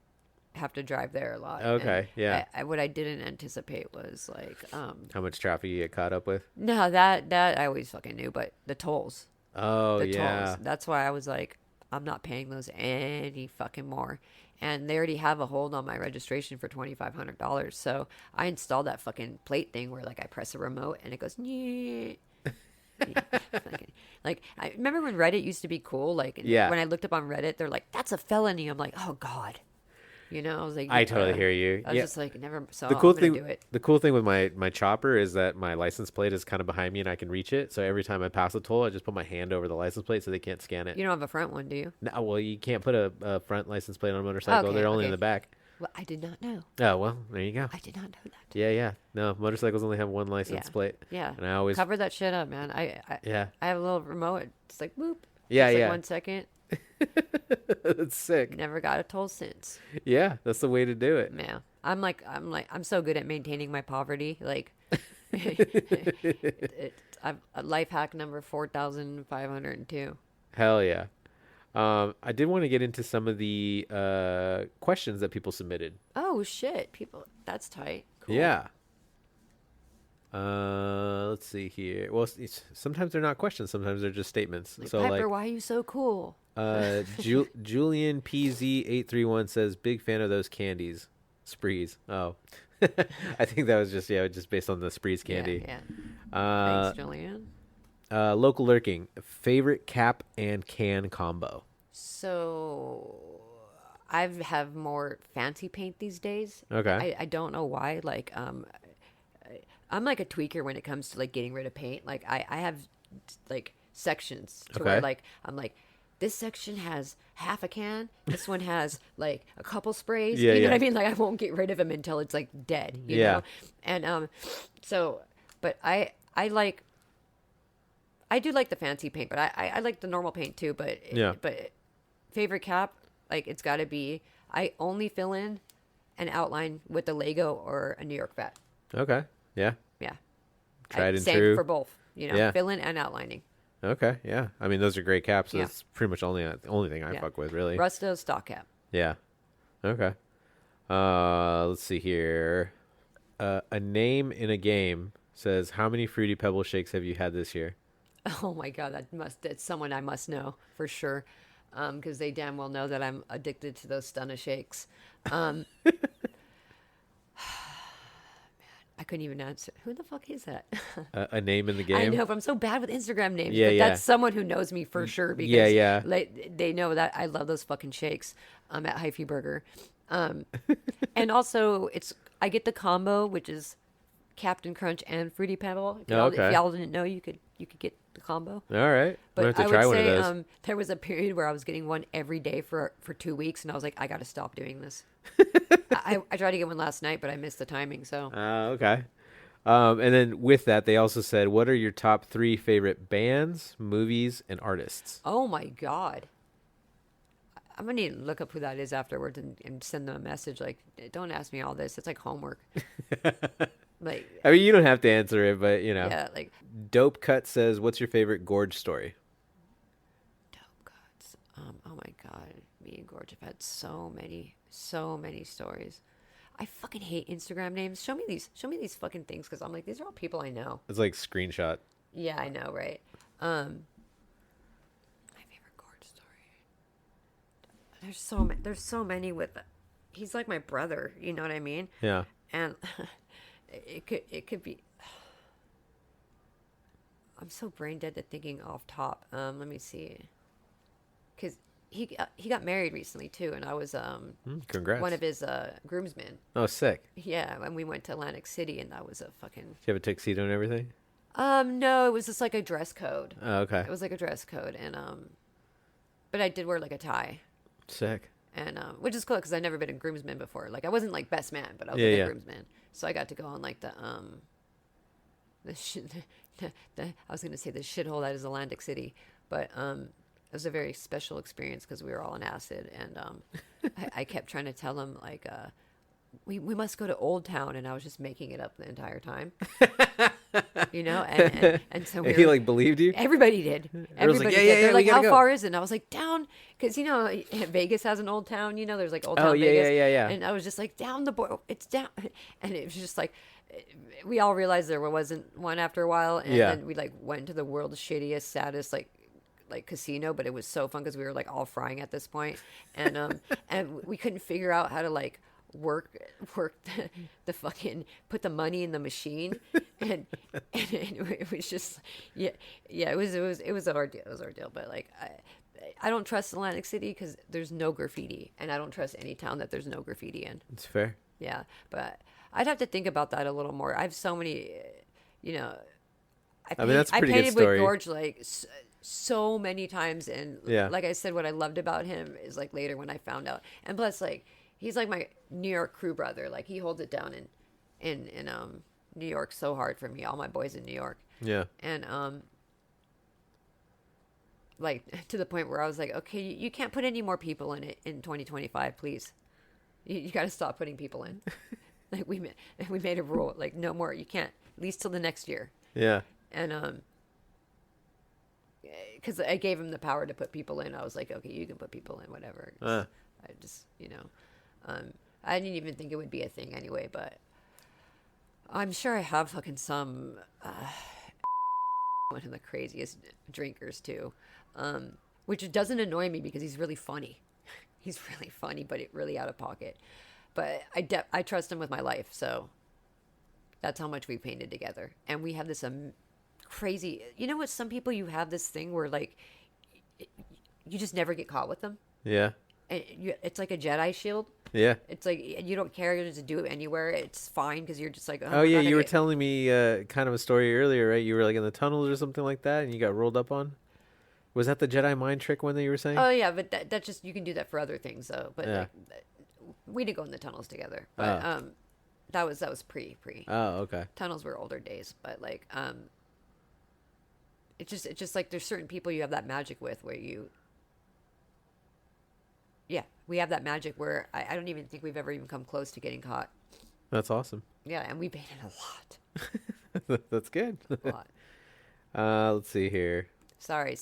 have to drive there a lot. Okay, And yeah. What I didn't anticipate was like, How much traffic you get caught up with? no, that I always fucking knew, but the tolls. Oh, The yeah. tolls. That's why I was like, I'm not paying those any fucking more. And they already have a hold on my registration for $2,500. So I installed that fucking plate thing where like I press a remote and it goes, "Nyeh." Like I remember when Reddit used to be cool. Like Yeah. when I looked up on Reddit, they're like, "That's a felony." I'm like, "Oh God." You know, I was like, I totally hear you. I was Yeah. just like, never. So The cool I'm gonna thing, do it. the cool thing with my chopper is that my license plate is kind of behind me and I can reach it. So every time I pass a toll, I just put my hand over the license plate so they can't scan it. You don't have a front one, do you? No, well, you can't put a front license plate on a motorcycle. Okay, They're only in okay. the back. Well, I did not know. Oh, well, there you go. I did not know that. Yeah. No, motorcycles only have one license Yeah. plate. Yeah. And I always, Cover that shit up, man. I have a little remote. It's like whoop. Yeah, It's like yeah. 1 second. that's sick. Never got a toll since. Yeah, that's the way to do it. Yeah. I'm so good at maintaining my poverty. Like, I'm life hack number 4,502. Hell yeah. I did want to get into some of the questions that people submitted. Oh shit, people, that's tight. Cool. Yeah. Let's see here. Well, sometimes they're not questions. Sometimes they're just statements. Like, So, Piper, why are you so cool? Julian PZ831 says, "Big fan of those candies, Sprees." Oh, I think that was just based on the Sprees candy. Yeah. Uh, Thanks, Julian. Local lurking, favorite cap and can combo. So I have more fancy paint these days. Okay. I don't know why. Like I'm like a tweaker when it comes to like getting rid of paint. Like I have like sections to where Okay. like I'm like, this section has half a can. This one has like a couple sprays. Yeah, you know yeah. what I mean? Like I won't get rid of them until it's like dead. You Yeah. know? And so, but I do like the fancy paint, but I like the normal paint too. But Yeah. But favorite cap, like it's got to be. I only fill in an outline with a Lego or a New York vet. Okay. Yeah. Yeah. Tried and same true. for both. You know, Yeah. fill in and outlining. Okay. Yeah. I mean, those are great caps. So Yeah. That's pretty much the only thing I Yeah. fuck with, really. Rusto stock cap. Yeah. Okay. Let's see here. A name in a game says, "How many Fruity Pebble shakes have you had this year?" Oh my God, that's someone I must know for sure, because they damn well know that I'm addicted to those Stunna shakes. Man, I couldn't even answer. Who the fuck is that? A name in the game. I know, but I'm so bad with Instagram names. Yeah, but yeah. that's someone who knows me for sure because yeah. they know that I love those fucking shakes at Hyphy Burger. And also, I get the combo, which is Captain Crunch and Fruity Pebble. If Okay. y'all didn't know, you could get the combo. All right. But I'm gonna have I to try would one say of those. there was a period where I was getting one every day for 2 weeks, and I was like, I got to stop doing this. I tried to get one last night, but I missed the timing. So Okay. And then with that, they also said, "What are your top 3 favorite bands, movies, and artists?" oh my God. I'm going to need to look up who that is afterwards and send them a message. Like, don't ask me all this. It's like homework. Like, I mean, you don't have to answer it, but you know. yeah, like Dope Cut says, "What's your favorite Gorge story?" dope cuts. Oh my God. Me and Gorge have had so many stories. I fucking hate Instagram names. Show me these fucking things because I'm like, these are all people I know. It's like screenshot. Yeah, I know, right? My favorite Gorge story. There's so many with. He's like my brother. You know what I mean? Yeah. And it could be. I'm so brain dead to thinking off top. Let me see. Because he got married recently too, and I was Congrats. one of his groomsmen. Oh, sick. Yeah, and we went to Atlantic City, and that was a fucking. Do you have a tuxedo and everything? No, it was just like a dress code. Oh, okay. It was like a dress code, and but I did wear like a tie, Sick. and which is cool because I'd never been a groomsman before. Like I wasn't like best man, but I was Yeah, like yeah. a groomsman, so I got to go on like the shit. I was gonna say the shithole that is Atlantic City, but it was a very special experience because we were all on acid, and I kept trying to tell him like we must go to Old Town, and I was just making it up the entire time. you know, and so And he like believed you. everybody did. Everyone's like, Everybody "Yeah, did. yeah, They're yeah, we like, gotta how go." far is it? And I was like, down, because you know Vegas has an old town. You know, there's like old town Oh, yeah, Vegas. yeah. And I was just like, down the board, it's down, and it was just like, we all realized there wasn't one after a while, and Yeah. then we like went to the world's shittiest, saddest like casino, but it was so fun because we were like all frying at this point, and and we couldn't figure out how to like work the fucking put the money in the machine, and it was just it was an ordeal, but like I don't trust Atlantic City because there's no graffiti, and I don't trust any town that there's no graffiti in. It's fair. Yeah, but I'd have to think about that a little more. I have so many, you know. I mean, that's a pretty I good painted story. with George like so many times, and Yeah. like I said, what I loved about him is like later when I found out, and plus like he's like my New York crew brother. Like he holds it down in New York so hard for me. All my boys in New York, Yeah. and like to the point where I was like, okay, you can't put any more people in it in 2025, please. You got to stop putting people in. Like we made a rule, like no more. You can't, at least till the next year. Yeah. And because I gave him the power to put people in, I was like, okay, you can put people in, whatever. I just, you know, I didn't even think it would be a thing anyway, but I'm sure I have fucking some one of the craziest drinkers too, which doesn't annoy me because he's really funny. He's really funny, but really out of pocket. But I trust him with my life, so that's how much we painted together. And we have this crazy, you know what? Some people, you have this thing where like you just never get caught with them. Yeah. And it's like a Jedi shield. Yeah. It's like you don't care, you just do it anywhere. It's fine because you're just like, Oh yeah, you were telling me kind of a story earlier, right? You were like in the tunnels or something like that, and you got rolled up on. Was that the Jedi mind trick one that you were saying? Oh yeah, but that just, you can do that for other things though. But Yeah. like, we didn't go in the tunnels together. But that was pre. Oh, okay. Tunnels were older days, but like it's just like there's certain people you have that magic with where we have that magic where I don't even think we've ever even come close to getting caught. That's awesome. Yeah, and we painted a lot. That's good. A lot. Let's see here. Sorry,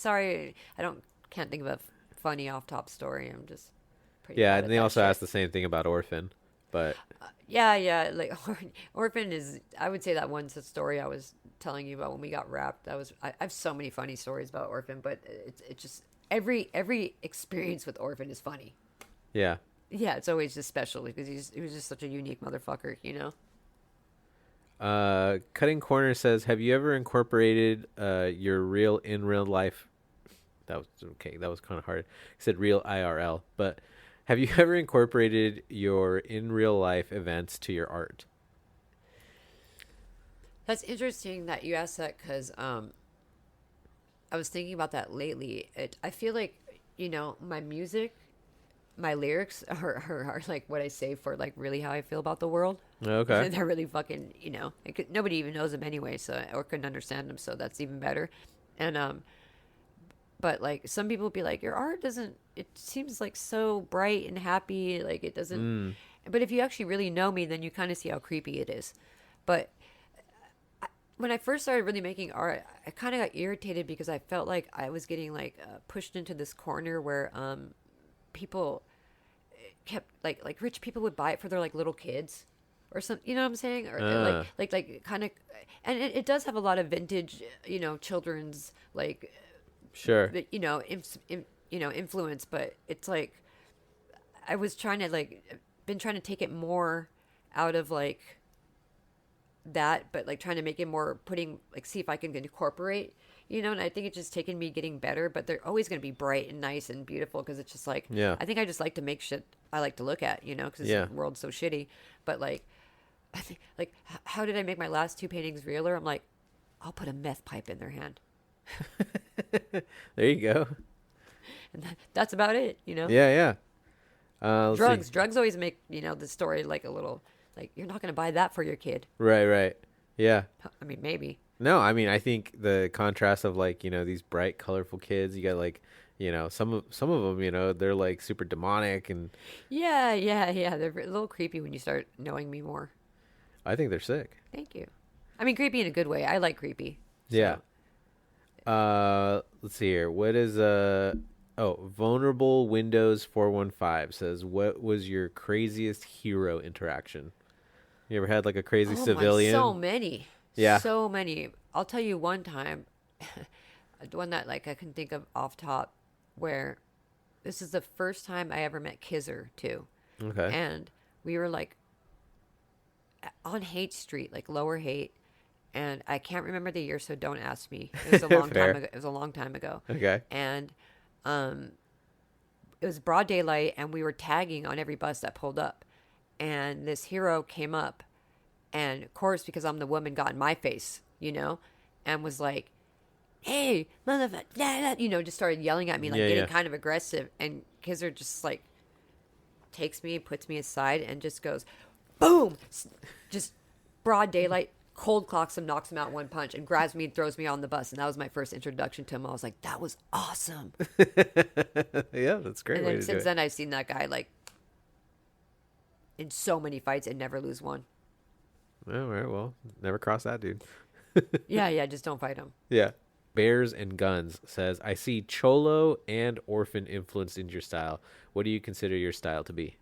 can't think of a funny off-top story. I'm just pretty Yeah, bad and at they that also shit. asked the same thing about Orphan, but Yeah, like Orphan is, I would say that one's the story I was telling you about when we got wrapped. I have so many funny stories about Orphan, but it's just every experience with Orphan is funny. yeah. Yeah, it's always just special because he was just such a unique motherfucker, you know? Cutting Corner says, have you ever incorporated your real in real life? That was okay. That was kind of hard. He said real IRL, but have you ever incorporated your in real life events to your art? That's interesting that you asked that because I was thinking about that lately. I feel like, you know, my music, my lyrics are like what I say for like really how I feel about the world. Okay. They're really fucking, you know, nobody even knows them anyway, so, or couldn't understand them, so that's even better. And but like some people be like, your art doesn't, it seems like so bright and happy, like it doesn't. But if you actually really know me, then you kind of see how creepy it is. But when I first started really making art, I kind of got irritated because I felt like I was getting like pushed into this corner where people kept like rich people would buy it for their like little kids or something, you know what I'm saying? Or like kind of, and it does have a lot of vintage, you know, children's like, Sure. you know, influence, but it's like I was trying to been trying to take it more out of like that, but like trying to make it more see if I can incorporate, you know, and I think it's just taken me getting better, but they're always going to be bright and nice and beautiful because it's just like, Yeah. I think I just like to make shit I like to look at, you know, because the world's so shitty. But like, I think like, how did I make my last two paintings realer? I'm like, I'll put a meth pipe in their hand. There you go. And that's about it, you know? Yeah. Let's see. Drugs always make, you know, the story like a little, like, you're not going to buy that for your kid. Right. Yeah. I mean, maybe. No, I mean, I think the contrast of like, you know, these bright, colorful kids, you got like, you know, some of them, you know, they're like super demonic and Yeah. They're a little creepy when you start knowing me more. I think they're sick. Thank you. I mean, creepy in a good way. I like creepy. So. Yeah. Let's see here. What is Vulnerable Windows 415 says, what was your craziest hero interaction? You ever had like a crazy civilian? So many. Yeah. So many. I'll tell you one time, one that like I can think of off top, where this is the first time I ever met Kizzer too. Okay. And we were like on Haight Street, like Lower Haight, and I can't remember the year, so don't ask me. It was a long time ago. It was a long time ago. Okay. And it was broad daylight, and we were tagging on every bus that pulled up. And this hero came up, and of course, because I'm the woman, got in my face, you know, and was like, "Hey, motherfucker," just started yelling at me, like getting kind of aggressive. And Kizzer just like takes me, puts me aside, and just goes, boom, just broad daylight, cold clocks him, knocks him out one punch, and grabs me and throws me on the bus. And that was my first introduction to him. I was like, that was awesome. Yeah, that's a great. And way then to since do then, I've seen that guy like in so many fights and never lose one. All right, well, never cross that dude. Yeah, just don't fight him. Yeah. Bears and Guns says, I see Cholo and Orphan influenced in your style. What do you consider your style to be?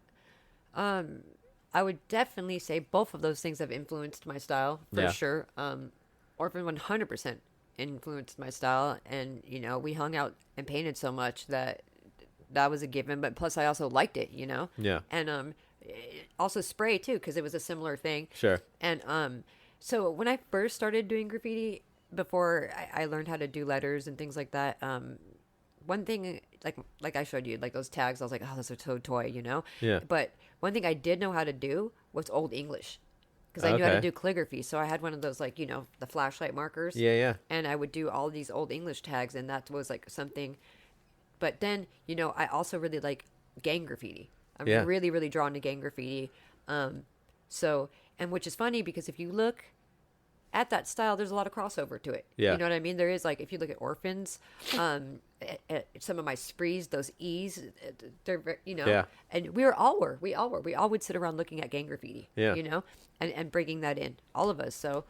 I would definitely say both of those things have influenced my style for sure. Orphan 100% influenced my style, and we hung out and painted so much that was a given. But plus, I also liked it, Yeah. and also Spree too, because it was a similar thing. Sure. And so when I first started doing graffiti, before I learned how to do letters and things like that, one thing like I showed you, like those tags, I was like, oh, those are so toy, Yeah. But one thing I did know how to do was Old English, because I knew how to do calligraphy. So I had one of those, like, the flashlight markers. Yeah. And I would do all these Old English tags, and that was like something. But then, I also really like gang graffiti. I'm really, really drawn to gang graffiti. So, and which is funny, because if you look at that style, there's a lot of crossover to it. Yeah. You know what I mean? There is, like, if you look at Orphans, some of my sprees, those E's, they're, and we all would sit around looking at gang graffiti, and bringing that in, all of us. So,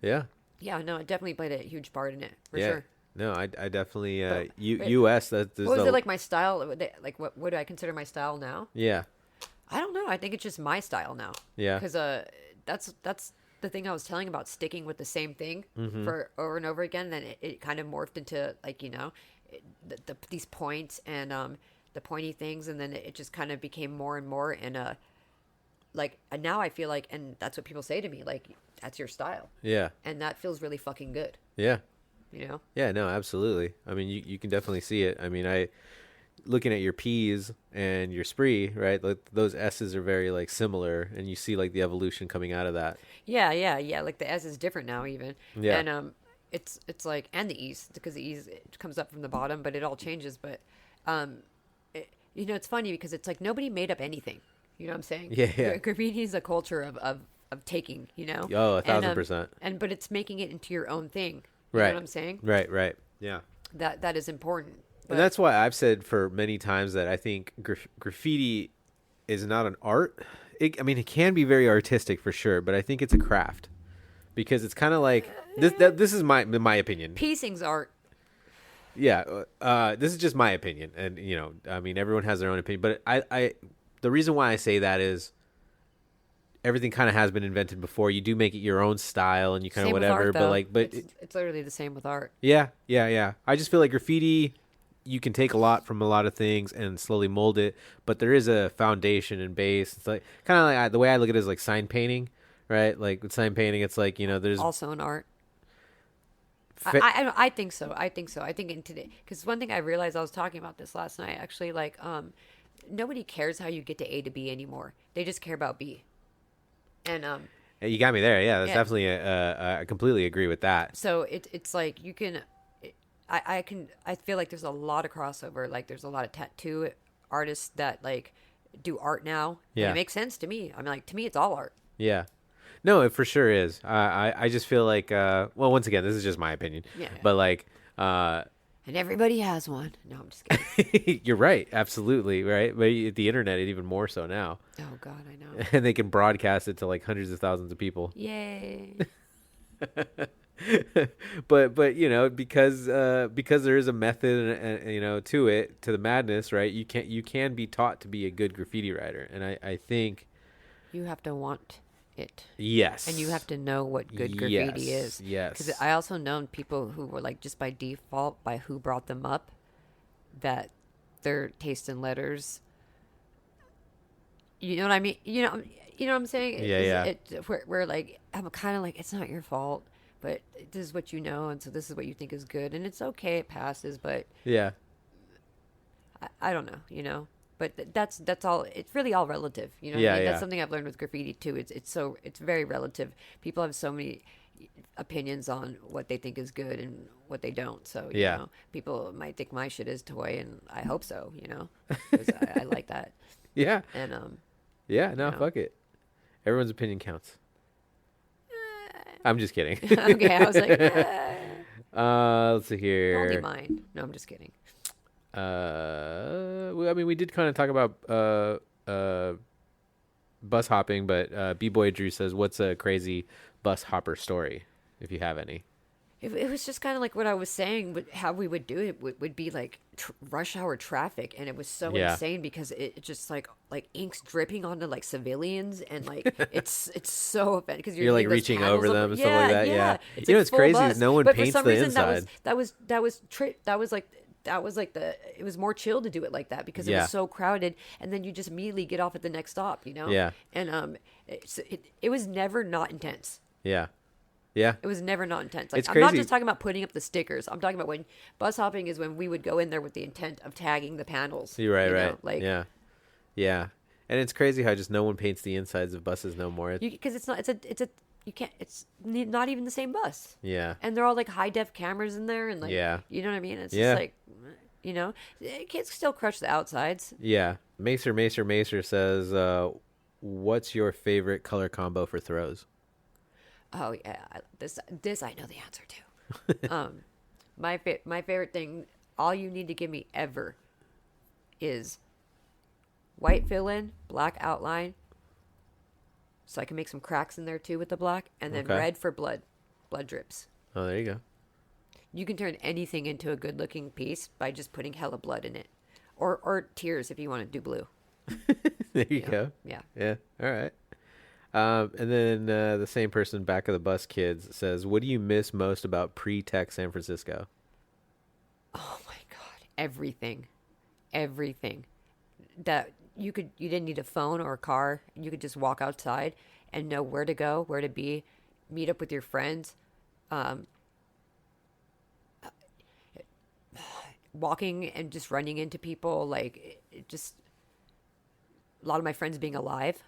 yeah, no, it definitely played a huge part in it, for sure. No, I definitely, U.S. What was it like my style? Like, what do I consider my style now? Yeah. I don't know. I think it's just my style now. Yeah. Because that's the thing I was telling about, sticking with the same thing for over and over again. Then it kind of morphed into, like, these points and the pointy things, and then it just kind of became more and more in a, like, and now I feel like, and that's what people say to me, like, that's your style. Yeah. And that feels really fucking good. Yeah. Yeah, no, absolutely. I mean, you can definitely see it. I mean, looking at your P's and your Spree, right? Like, those S's are very, like, similar, and you see, like, the evolution coming out of that. Yeah. Like, the S is different now, even. Yeah. And it's like, and the E's, because the E's, it comes up from the bottom, but it all changes. But it's funny, because it's like nobody made up anything. You know what I'm saying? Yeah. Graffiti is a culture of taking. Oh, 1,000%. But it's making it into your own thing. Right. You know what I'm saying? Right. Yeah. That is important. And that's why I've said for many times that I think graffiti is not an art. It can be very artistic for sure, but I think it's a craft, because it's kind of like this is my opinion. Piecing's art. Yeah, this is just my opinion, and everyone has their own opinion. But I the reason why I say that is everything kind of has been invented before. You do make it your own style, and you kind of whatever. Art, but it's literally the same with art. Yeah. I just feel like graffiti, you can take a lot from a lot of things and slowly mold it, but there is a foundation and base. It's like kind of like the way I look at it is like sign painting, right? Like with sign painting, it's like, there's also an art. I think so. I think in today, because one thing I realized, I was talking about this last night, actually, like, nobody cares how you get to A to B anymore. They just care about B. And you got me there. Yeah, that's definitely I completely agree with that. So it's like you can. I feel like there's a lot of crossover. Like, there's a lot of tattoo artists that, like, do art now. Yeah. And it makes sense to me. I mean, like, to me, it's all art. Yeah. No, it for sure is. I just feel like, well, once again, this is just my opinion. Yeah. But, like, and everybody has one. No, I'm just kidding. You're right. Absolutely. Right. But the internet, even more so now. Oh, God, I know. And they can broadcast it to, like, hundreds of thousands of people. Yay. but because there is a method and to it, to the madness, right? You can be taught to be a good graffiti writer, and I think You have to want it. yes, And you have to know what good graffiti is. Yes. Because I also known people who were like, just by default, by who brought them up, that their taste in letters. You know what I mean? You know what I'm saying? Yeah. We're like, I'm kind of like, it's not your fault, but this is what you know, and so this is what you think is good, and it's okay, it passes, but Yeah. I don't know. But that's all. It's really all relative. You know what I mean? That's something I've learned with graffiti too. It's very relative. People have so many opinions on what they think is good and what they don't. So you know, people might think my shit is toy, and I hope so. 'Cause I like that. Yeah. And Yeah. No, fuck it. Everyone's opinion counts. I'm just kidding. okay, I was like, Let's see here. only mine. No, I'm just kidding. We did kind of talk about bus hopping, but B-Boy Drew says, what's a crazy bus hopper story, if you have any? It was just kind of like what I was saying, how we would do it would be like rush hour traffic, and it was so insane because it just like ink's dripping onto like civilians, and like it's so offensive because you're like reaching over them and stuff like that. Yeah. It's what's crazy bus. is no one but paints for some the reason, inside. It was more chill to do it like that because it was so crowded, and then you just immediately get off at the next stop, Yeah. And it was never not intense. Yeah. Yeah. It was never not intense. Like, It's I'm not crazy. just talking about putting up the stickers. I'm talking about when bus hopping is when we would go in there with the intent of tagging the panels. You're right, you know? right. Like, Yeah. And it's crazy how just no one paints the insides of buses no more. because it's not even the same bus. Yeah. And they're all like high def cameras in there, and like, you know what I mean? It's just like, kids still crush the outsides. Yeah. Macer says, what's your favorite color combo for throws? Oh yeah, this I know the answer to. My favorite thing, all you need to give me ever, is white fill in, black outline, so I can make some cracks in there too with the black, and then red for blood drips. Oh, there you go. You can turn anything into a good looking piece by just putting hella blood in it, or tears if you want to do blue. There you go. Yeah. Yeah. All right. And then the same person, Back of the Bus Kids, says, what do you miss most about pre-tech San Francisco? Oh my God. Everything. That you didn't need a phone or a car. You could just walk outside and know where to go, where to be, meet up with your friends. Walking and just running into people, like just a lot of my friends being alive.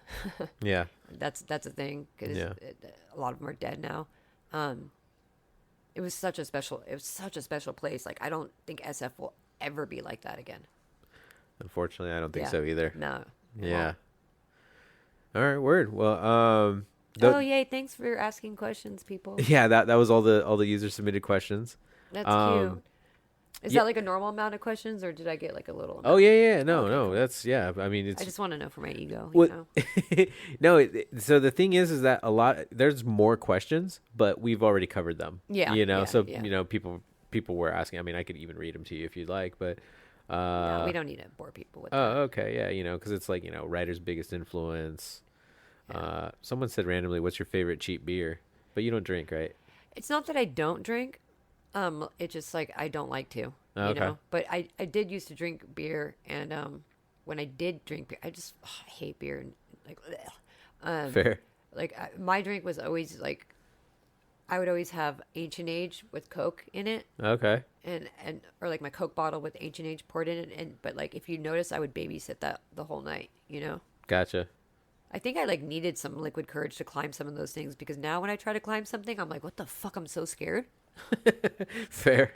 Yeah. That's a thing because a lot of them are dead now. It was such a special place. Like, I don't think SF will ever be like that again. Unfortunately, I don't think so either. No. Yeah. All right. Word. Well, Oh yay! Thanks for asking questions, people. yeah, that was all the user submitted questions. That's cute. Is that like a normal amount of questions, or did I get like a little? Oh yeah. No. That's I mean, it's. I just want to know for my ego. No. So the thing is that there's more questions, but we've already covered them. Yeah. People were asking. I mean, I could even read them to you if you'd like, but. No, we don't need to bore people with that. Oh, okay, yeah, because it's like writer's biggest influence. Yeah. Someone said randomly, "What's your favorite cheap beer?" But you don't drink, right? It's not that I don't drink. It's just like I don't like to. Oh, okay. But I did used to drink beer, and when I did drink beer, I hate beer and like. Fair. Like my drink was always like, I would always have Ancient Age with Coke in it. Okay. And or like my Coke bottle with Ancient Age poured in it, but like if you notice, I would babysit that the whole night. Gotcha. I think I like needed some liquid courage to climb some of those things, because now when I try to climb something, I'm like, what the fuck? I'm so scared. Fair.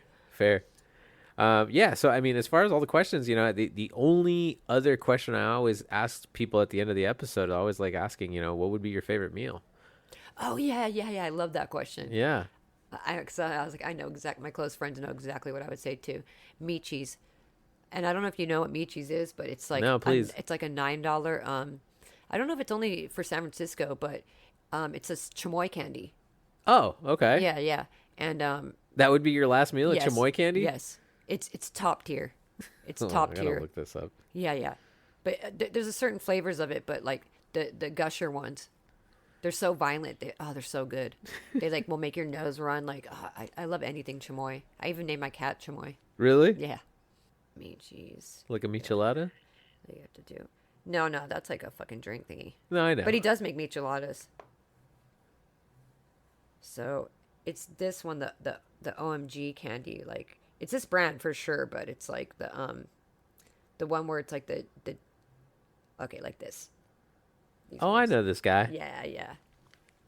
Yeah. So I mean, as far as all the questions, the only other question I always ask people at the end of the episode, I always like asking, what would be your favorite meal? Oh yeah. I love that question. Yeah. I was like, I know exactly. My close friends know exactly what I would say too. Meat cheese, and I don't know if you know what meat cheese is, but it's like no, please. It's like a $9. I don't know if it's only for San Francisco, but it's a chamoy candy. Oh, okay. Yeah, yeah. And That would be your last meal, yes, a chamoy candy? Yes. It's top tier. It's Oh, top I gotta tier. look this up. Yeah, yeah. But there's a certain flavors of it, but like the gusher ones, they're so violent. They're so good. They like will make your nose run. Like I love anything chamoy. I even named my cat Chamoy. Really? Yeah. Meat cheese. Like a michelada? What do you have to do? No, that's like a fucking drink thingy. No, I know. But he does make micheladas. So it's this one, the OMG candy. Like it's this brand for sure, but it's like the one where it's like the okay, like this. These Oh, I know this guy. Yeah, yeah.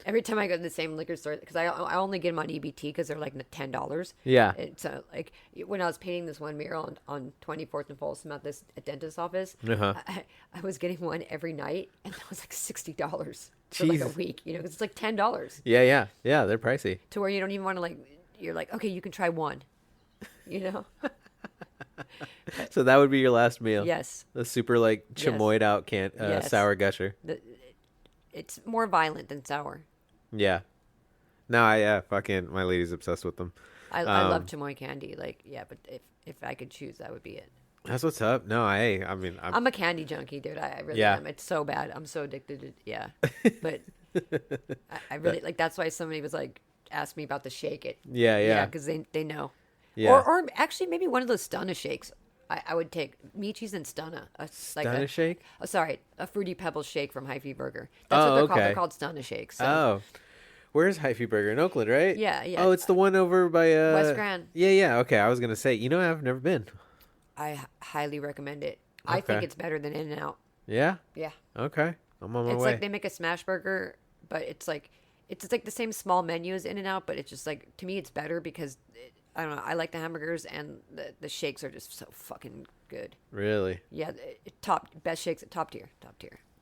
Every time I go to the same liquor store, because I only get them on EBT because they're like $10. Yeah. And so like when I was painting this one mural on 24th and Folsom at this dentist's office, Uh-huh. I was getting one every night, and that was like $60 for like a Jeez. week. Because it's like $10 Yeah. They're pricey. to where you don't even want to like. You're like, okay, you can try one. So that would be your last meal. Yes. The super like Yes. chamoyed out Yes. sour gusher. It's more violent than sour. Yeah. No, fucking my lady's obsessed with them. I love chamoy candy. Like, yeah, but if I could choose, that would be it. That's what's up. No, I mean, I'm a candy junkie, dude. I really Yeah. am. It's so bad. I'm so addicted to yeah. But I really like. That's why somebody was like, asked me about the shake it. Yeah. because they know. Yeah. Or actually maybe one of those Stunna shakes. I would take meat cheese and Stunna. Stunna shake? Oh, sorry, a Fruity Pebbles shake from Hyphy Burger. That's what they're called. okay. They're called Stunna shakes. So. Oh. Where's Hyphy Burger? In Oakland, right? Yeah. Oh, it's the one over by West Grand. Yeah. Okay, I was gonna say, I've never been. I highly recommend it. I Okay. think it's better than In-N-Out. Yeah. Yeah. Okay. I'm on my It's way. like they make a smash burger, but it's like the same small menu as In-N-Out, but it's just like to me it's better because I don't know. I like the hamburgers and the shakes are just so fucking good. Really? Yeah, best shakes at top tier.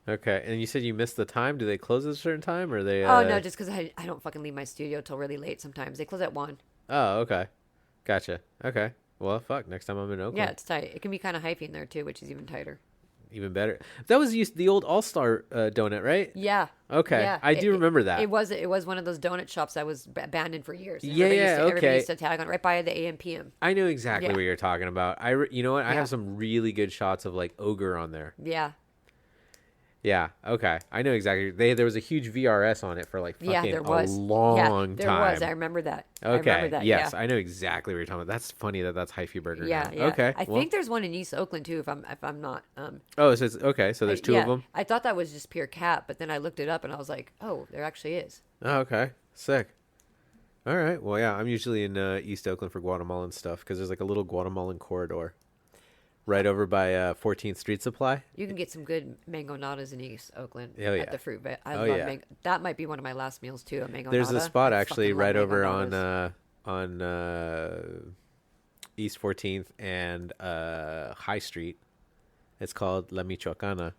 Okay. And you said you missed the time. Do they close at a certain time, or they? Oh no, just because I don't fucking leave my studio till really late. Sometimes they close at 1. Oh, okay. Gotcha. Okay. Well, fuck. Next time I'm in Oakland. Yeah, it's tight. It can be kind of hyphy in there too, which is even tighter. Even better. That was the old All Star donut, right? Yeah. Okay. Yeah. I do remember that. It was one of those donut shops that was abandoned for years. Yeah, Everybody okay. used to tag on right by the AM PM. I know exactly Yeah. what you're talking about. You know what? I Yeah. have some really good shots of like ogre on there. Yeah. Yeah. Okay. I know exactly. There was a huge VRS on it for like fucking There was. a long Yeah, there time. was. I remember that. Okay. I remember that. Yes, Yeah. I know exactly what you're talking about. That's funny that's Hyphy Burger. Yeah, now. yeah. Okay. I think there's one in East Oakland too. If I'm not. Oh, so it's okay. So there's two of them. I thought that was just pure cap, but then I looked it up and I was like, oh, there actually is. Oh, okay. Sick. All right. Well, yeah. I'm usually in East Oakland for Guatemalan stuff because there's like a little Guatemalan corridor right over by 14th Street Supply. You can get some good mango nadas in East Oakland Hell yeah. at the fruit. I Oh, love yeah. mango. That might be one of my last meals too. A mango. There's nada. a spot I actually fucking right love over mango on nadas. East 14th and High Street. It's called La Michoacana,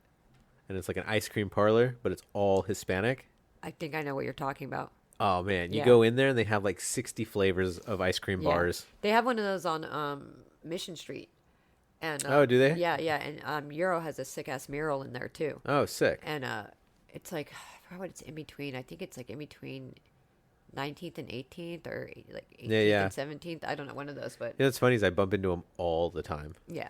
and it's like an ice cream parlor, but it's all Hispanic. I think I know what you're talking about. Oh man, you Yeah. go in there and they have like 60 flavors of ice cream Yeah. bars. They have one of those on Mission Street. And Oh, do they? Yeah, yeah. And Euro has a sick ass mural in there too. Oh, sick. And it's like I forgot what it's in between. I think it's like in between 19th and 18th, or like 18th Yeah. and 17th. I don't know, one of those, but You know what's funny is I bump into him all the time. yeah.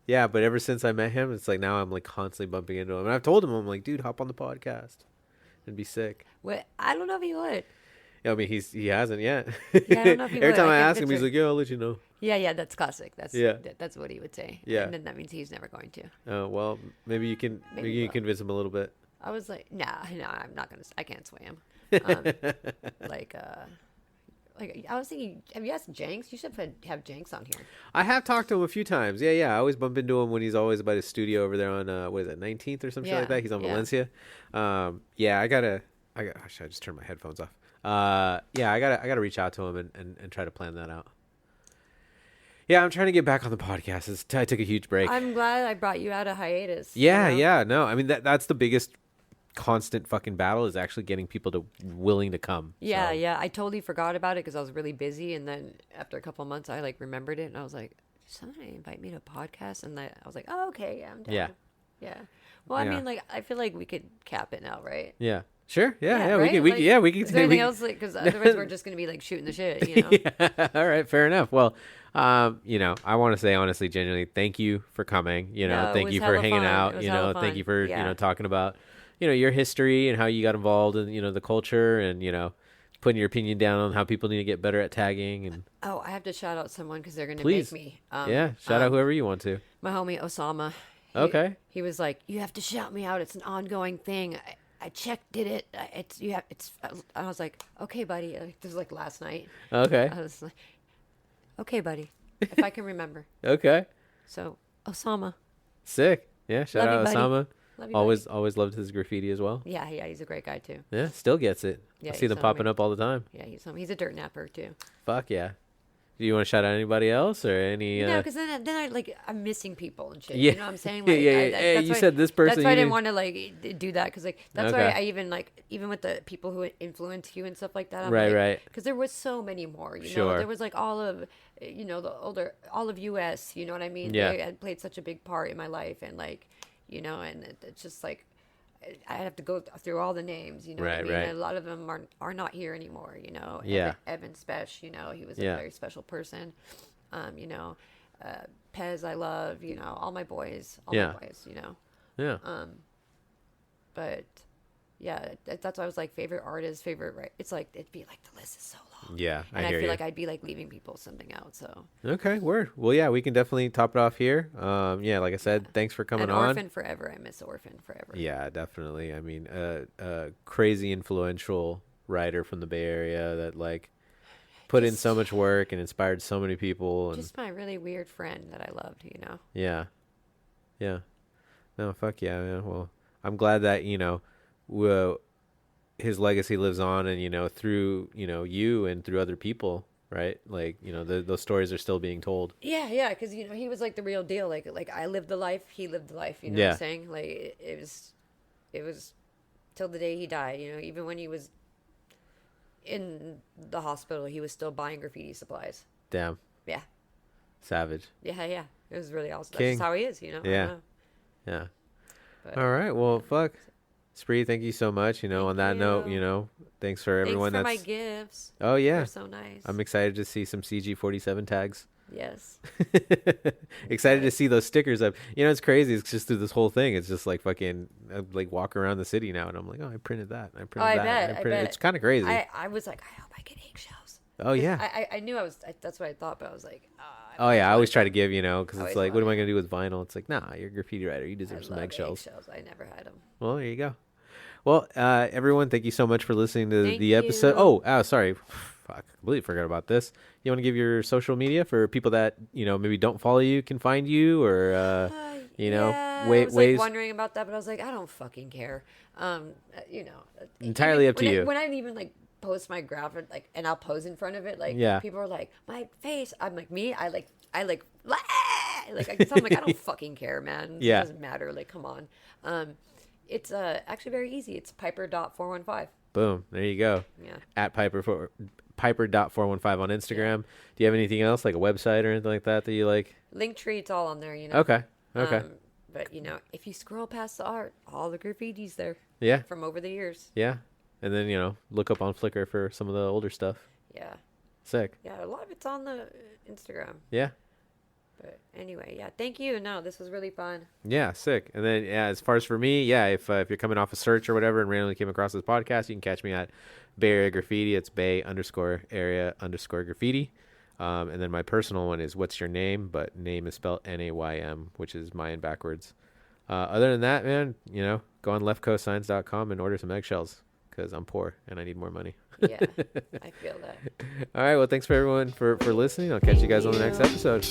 Yeah. But ever since I met him, it's like now I'm like constantly bumping into him, and I've told him, I'm like, dude, hop on the podcast. It'd be sick. What? I don't know if he would. Yeah, I mean, he hasn't yet. I don't know if he Every would. time I I can ask him, he's picture- like, "Yeah, I'll let you know." Yeah, that's classic. That's Yeah. That's what he would say. Yeah. And then that means he's never going to. Oh well, maybe you can Maybe you we'll. convince him a little bit. I was like, nah, I'm not gonna. I can't sway him. Like I was thinking, have you asked Jenks? You should have Jenks on here. I have talked to him a few times. Yeah. I always bump into him when he's always by his studio over there on what is it, 19th or some shit like that. He's on Yeah. Valencia. Yeah, I gotta. Should I just turn my headphones off? Yeah, I gotta reach out to him and try to plan that out. Yeah, I'm trying to get back on the podcast. I took a huge break. I'm glad I brought you out of hiatus. Yeah, you know? yeah. No, I mean that's the biggest constant fucking battle is actually getting people to willing to come. Yeah, So, yeah. I totally forgot about it because I was really busy, and then after a couple of months, I like remembered it, and I was like, "Did somebody invite me to a podcast?" And I was like, "Oh, okay, yeah, I'm down." Yeah. Yeah. Well, I Yeah. mean, like, I feel like we could cap it now, right? Yeah. Sure. Yeah. right? We can. Is there anything else? Because otherwise we're just gonna be like shooting the shit. You know. Yeah. All right. Fair enough. Well, I want to say honestly, genuinely, thank you for coming. No, it thank was you for hella hanging fun. out. It was hella Thank you fun. for talking about your history and how you got involved in the culture and putting your opinion down on how people need to get better at tagging and. Oh, I have to shout out someone because they're gonna Please. make me. Shout out whoever you want to. My homie Osama. Okay. He was like, "You have to shout me out. It's an ongoing thing. I did it. I was like, okay, buddy. This was like last night. Okay. I was like, okay, buddy, if I can remember. Okay. So Osama. Sick. Yeah. Shout Love you, out buddy. Osama. Love you, Always loved his graffiti as well. Yeah, he's a great guy too. Yeah. Still gets it. Yeah, I see them he's popping homie. up all the time. Yeah, he's a dirt napper too. Fuck yeah. Do you want to shout out anybody else or any? No, because then I'm missing people and shit. Yeah. You know what I'm saying? Yeah, hey, you said this person, That's why I you didn't didn't- want to do that because that's Okay. why I even with the people who influence you and stuff like that. I'm Right. Because there was so many more. You know, Sure. there was like all of all of US. You know what I mean? Yeah. They had played such a big part in my life and it's just like. I have to go through all the names, you know what I Right, mean? right. And a lot of them are not here anymore, you know. Yeah. Evan Spesh, he was a Yeah. very special person. Pez, I love, all my boys, Yeah. Yeah. But yeah, that's why I was like favorite artist, favorite, right? It's like, it'd be like the list is so long. Yeah, And I hear feel you. like I'd be like leaving people something out. So Okay, word. Well, yeah, we can definitely top it off here. Yeah, like I said, thanks for coming and on. Orphan forever. I miss Orphan forever. Yeah, definitely. I mean, crazy influential writer from the Bay Area that like put in so much work and inspired so many people. And Just my really weird friend that I loved, yeah. No, fuck yeah, man. Well, I'm glad that his legacy lives on, and through you and through other people, right? Like those stories are still being told. Yeah, because he was like the real deal. Like I lived the life, he lived the life. You know Yeah. what I'm saying? Like it was till the day he died. Even when he was in the hospital, he was still buying graffiti supplies. Damn, Yeah, savage. yeah. It was really awesome. King. That's just how he is. I Yeah. don't know. Yeah. But, All right. Well, fuck. Spree, thank you so much. On that note, you. thanks for everyone Thanks for that's. my gifts. Oh yeah, They're so nice. I'm excited to see some CG47 tags. Yes. Excited to see those stickers up. It's crazy. It's just through this whole thing. It's just like fucking like walk around the city now, and I'm like, oh, I printed that. I bet. It's kind of crazy. I was like, I hope I get eggshells. Oh yeah. I knew that's what I thought, but I was like, Oh yeah. I always try to give because it's Always like, what am I wanted- gonna do with vinyl? It's like, nah, you're a graffiti writer. You I deserve some love eggshells. I never had them. Well, there you go. Well, everyone, thank you so much for listening to Thank the episode. you. Oh, sorry. Fuck, I completely forgot about this. You want to give your social media for people that, maybe don't follow you, can find you, or, Yeah, I was ways. like wondering about that, but I was like, I don't fucking care. Entirely up to when you. When I even like post my graphic, like, and I'll pose in front of it, like, Yeah. people are like, my face. I'm like, me. I like, I'm like, I don't fucking care, man. Yeah. It doesn't matter. Like, come on. It's actually very easy. It's Piper.415. Boom. There you go. Yeah. At Piper.415 on Instagram. Do you have anything else, like a website or anything like that you like? Linktree, it's all on there, Okay. But if you scroll past the art, all the graffiti's there Yeah. from over the years. Yeah. And then, look up on Flickr for some of the older stuff. Yeah. Sick. Yeah, a lot of it's on the Instagram. Yeah. But anyway, yeah, thank you. No, this was really fun. Yeah, sick. And then, as far as for me, yeah, if you're coming off a search or whatever and randomly came across this podcast, you can catch me at Bay Area Graffiti. It's Bay_area_graffiti. And then my personal one is What's Your Name? But name is spelled Naym, which is Myan backwards. Other than that, man, go on leftcoastsigns.com and order some eggshells because I'm poor and I need more money. Yeah, I feel that. All right. Well, thanks for everyone for listening. I'll catch you guys on the next episode.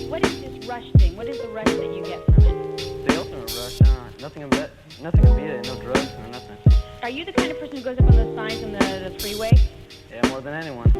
What is this rush thing? What is the rush that you get from it? The ultimate rush. Nothing can beat it. No drugs, no nothing. Are you the kind of person who goes up on those signs on the freeway? Yeah, more than anyone.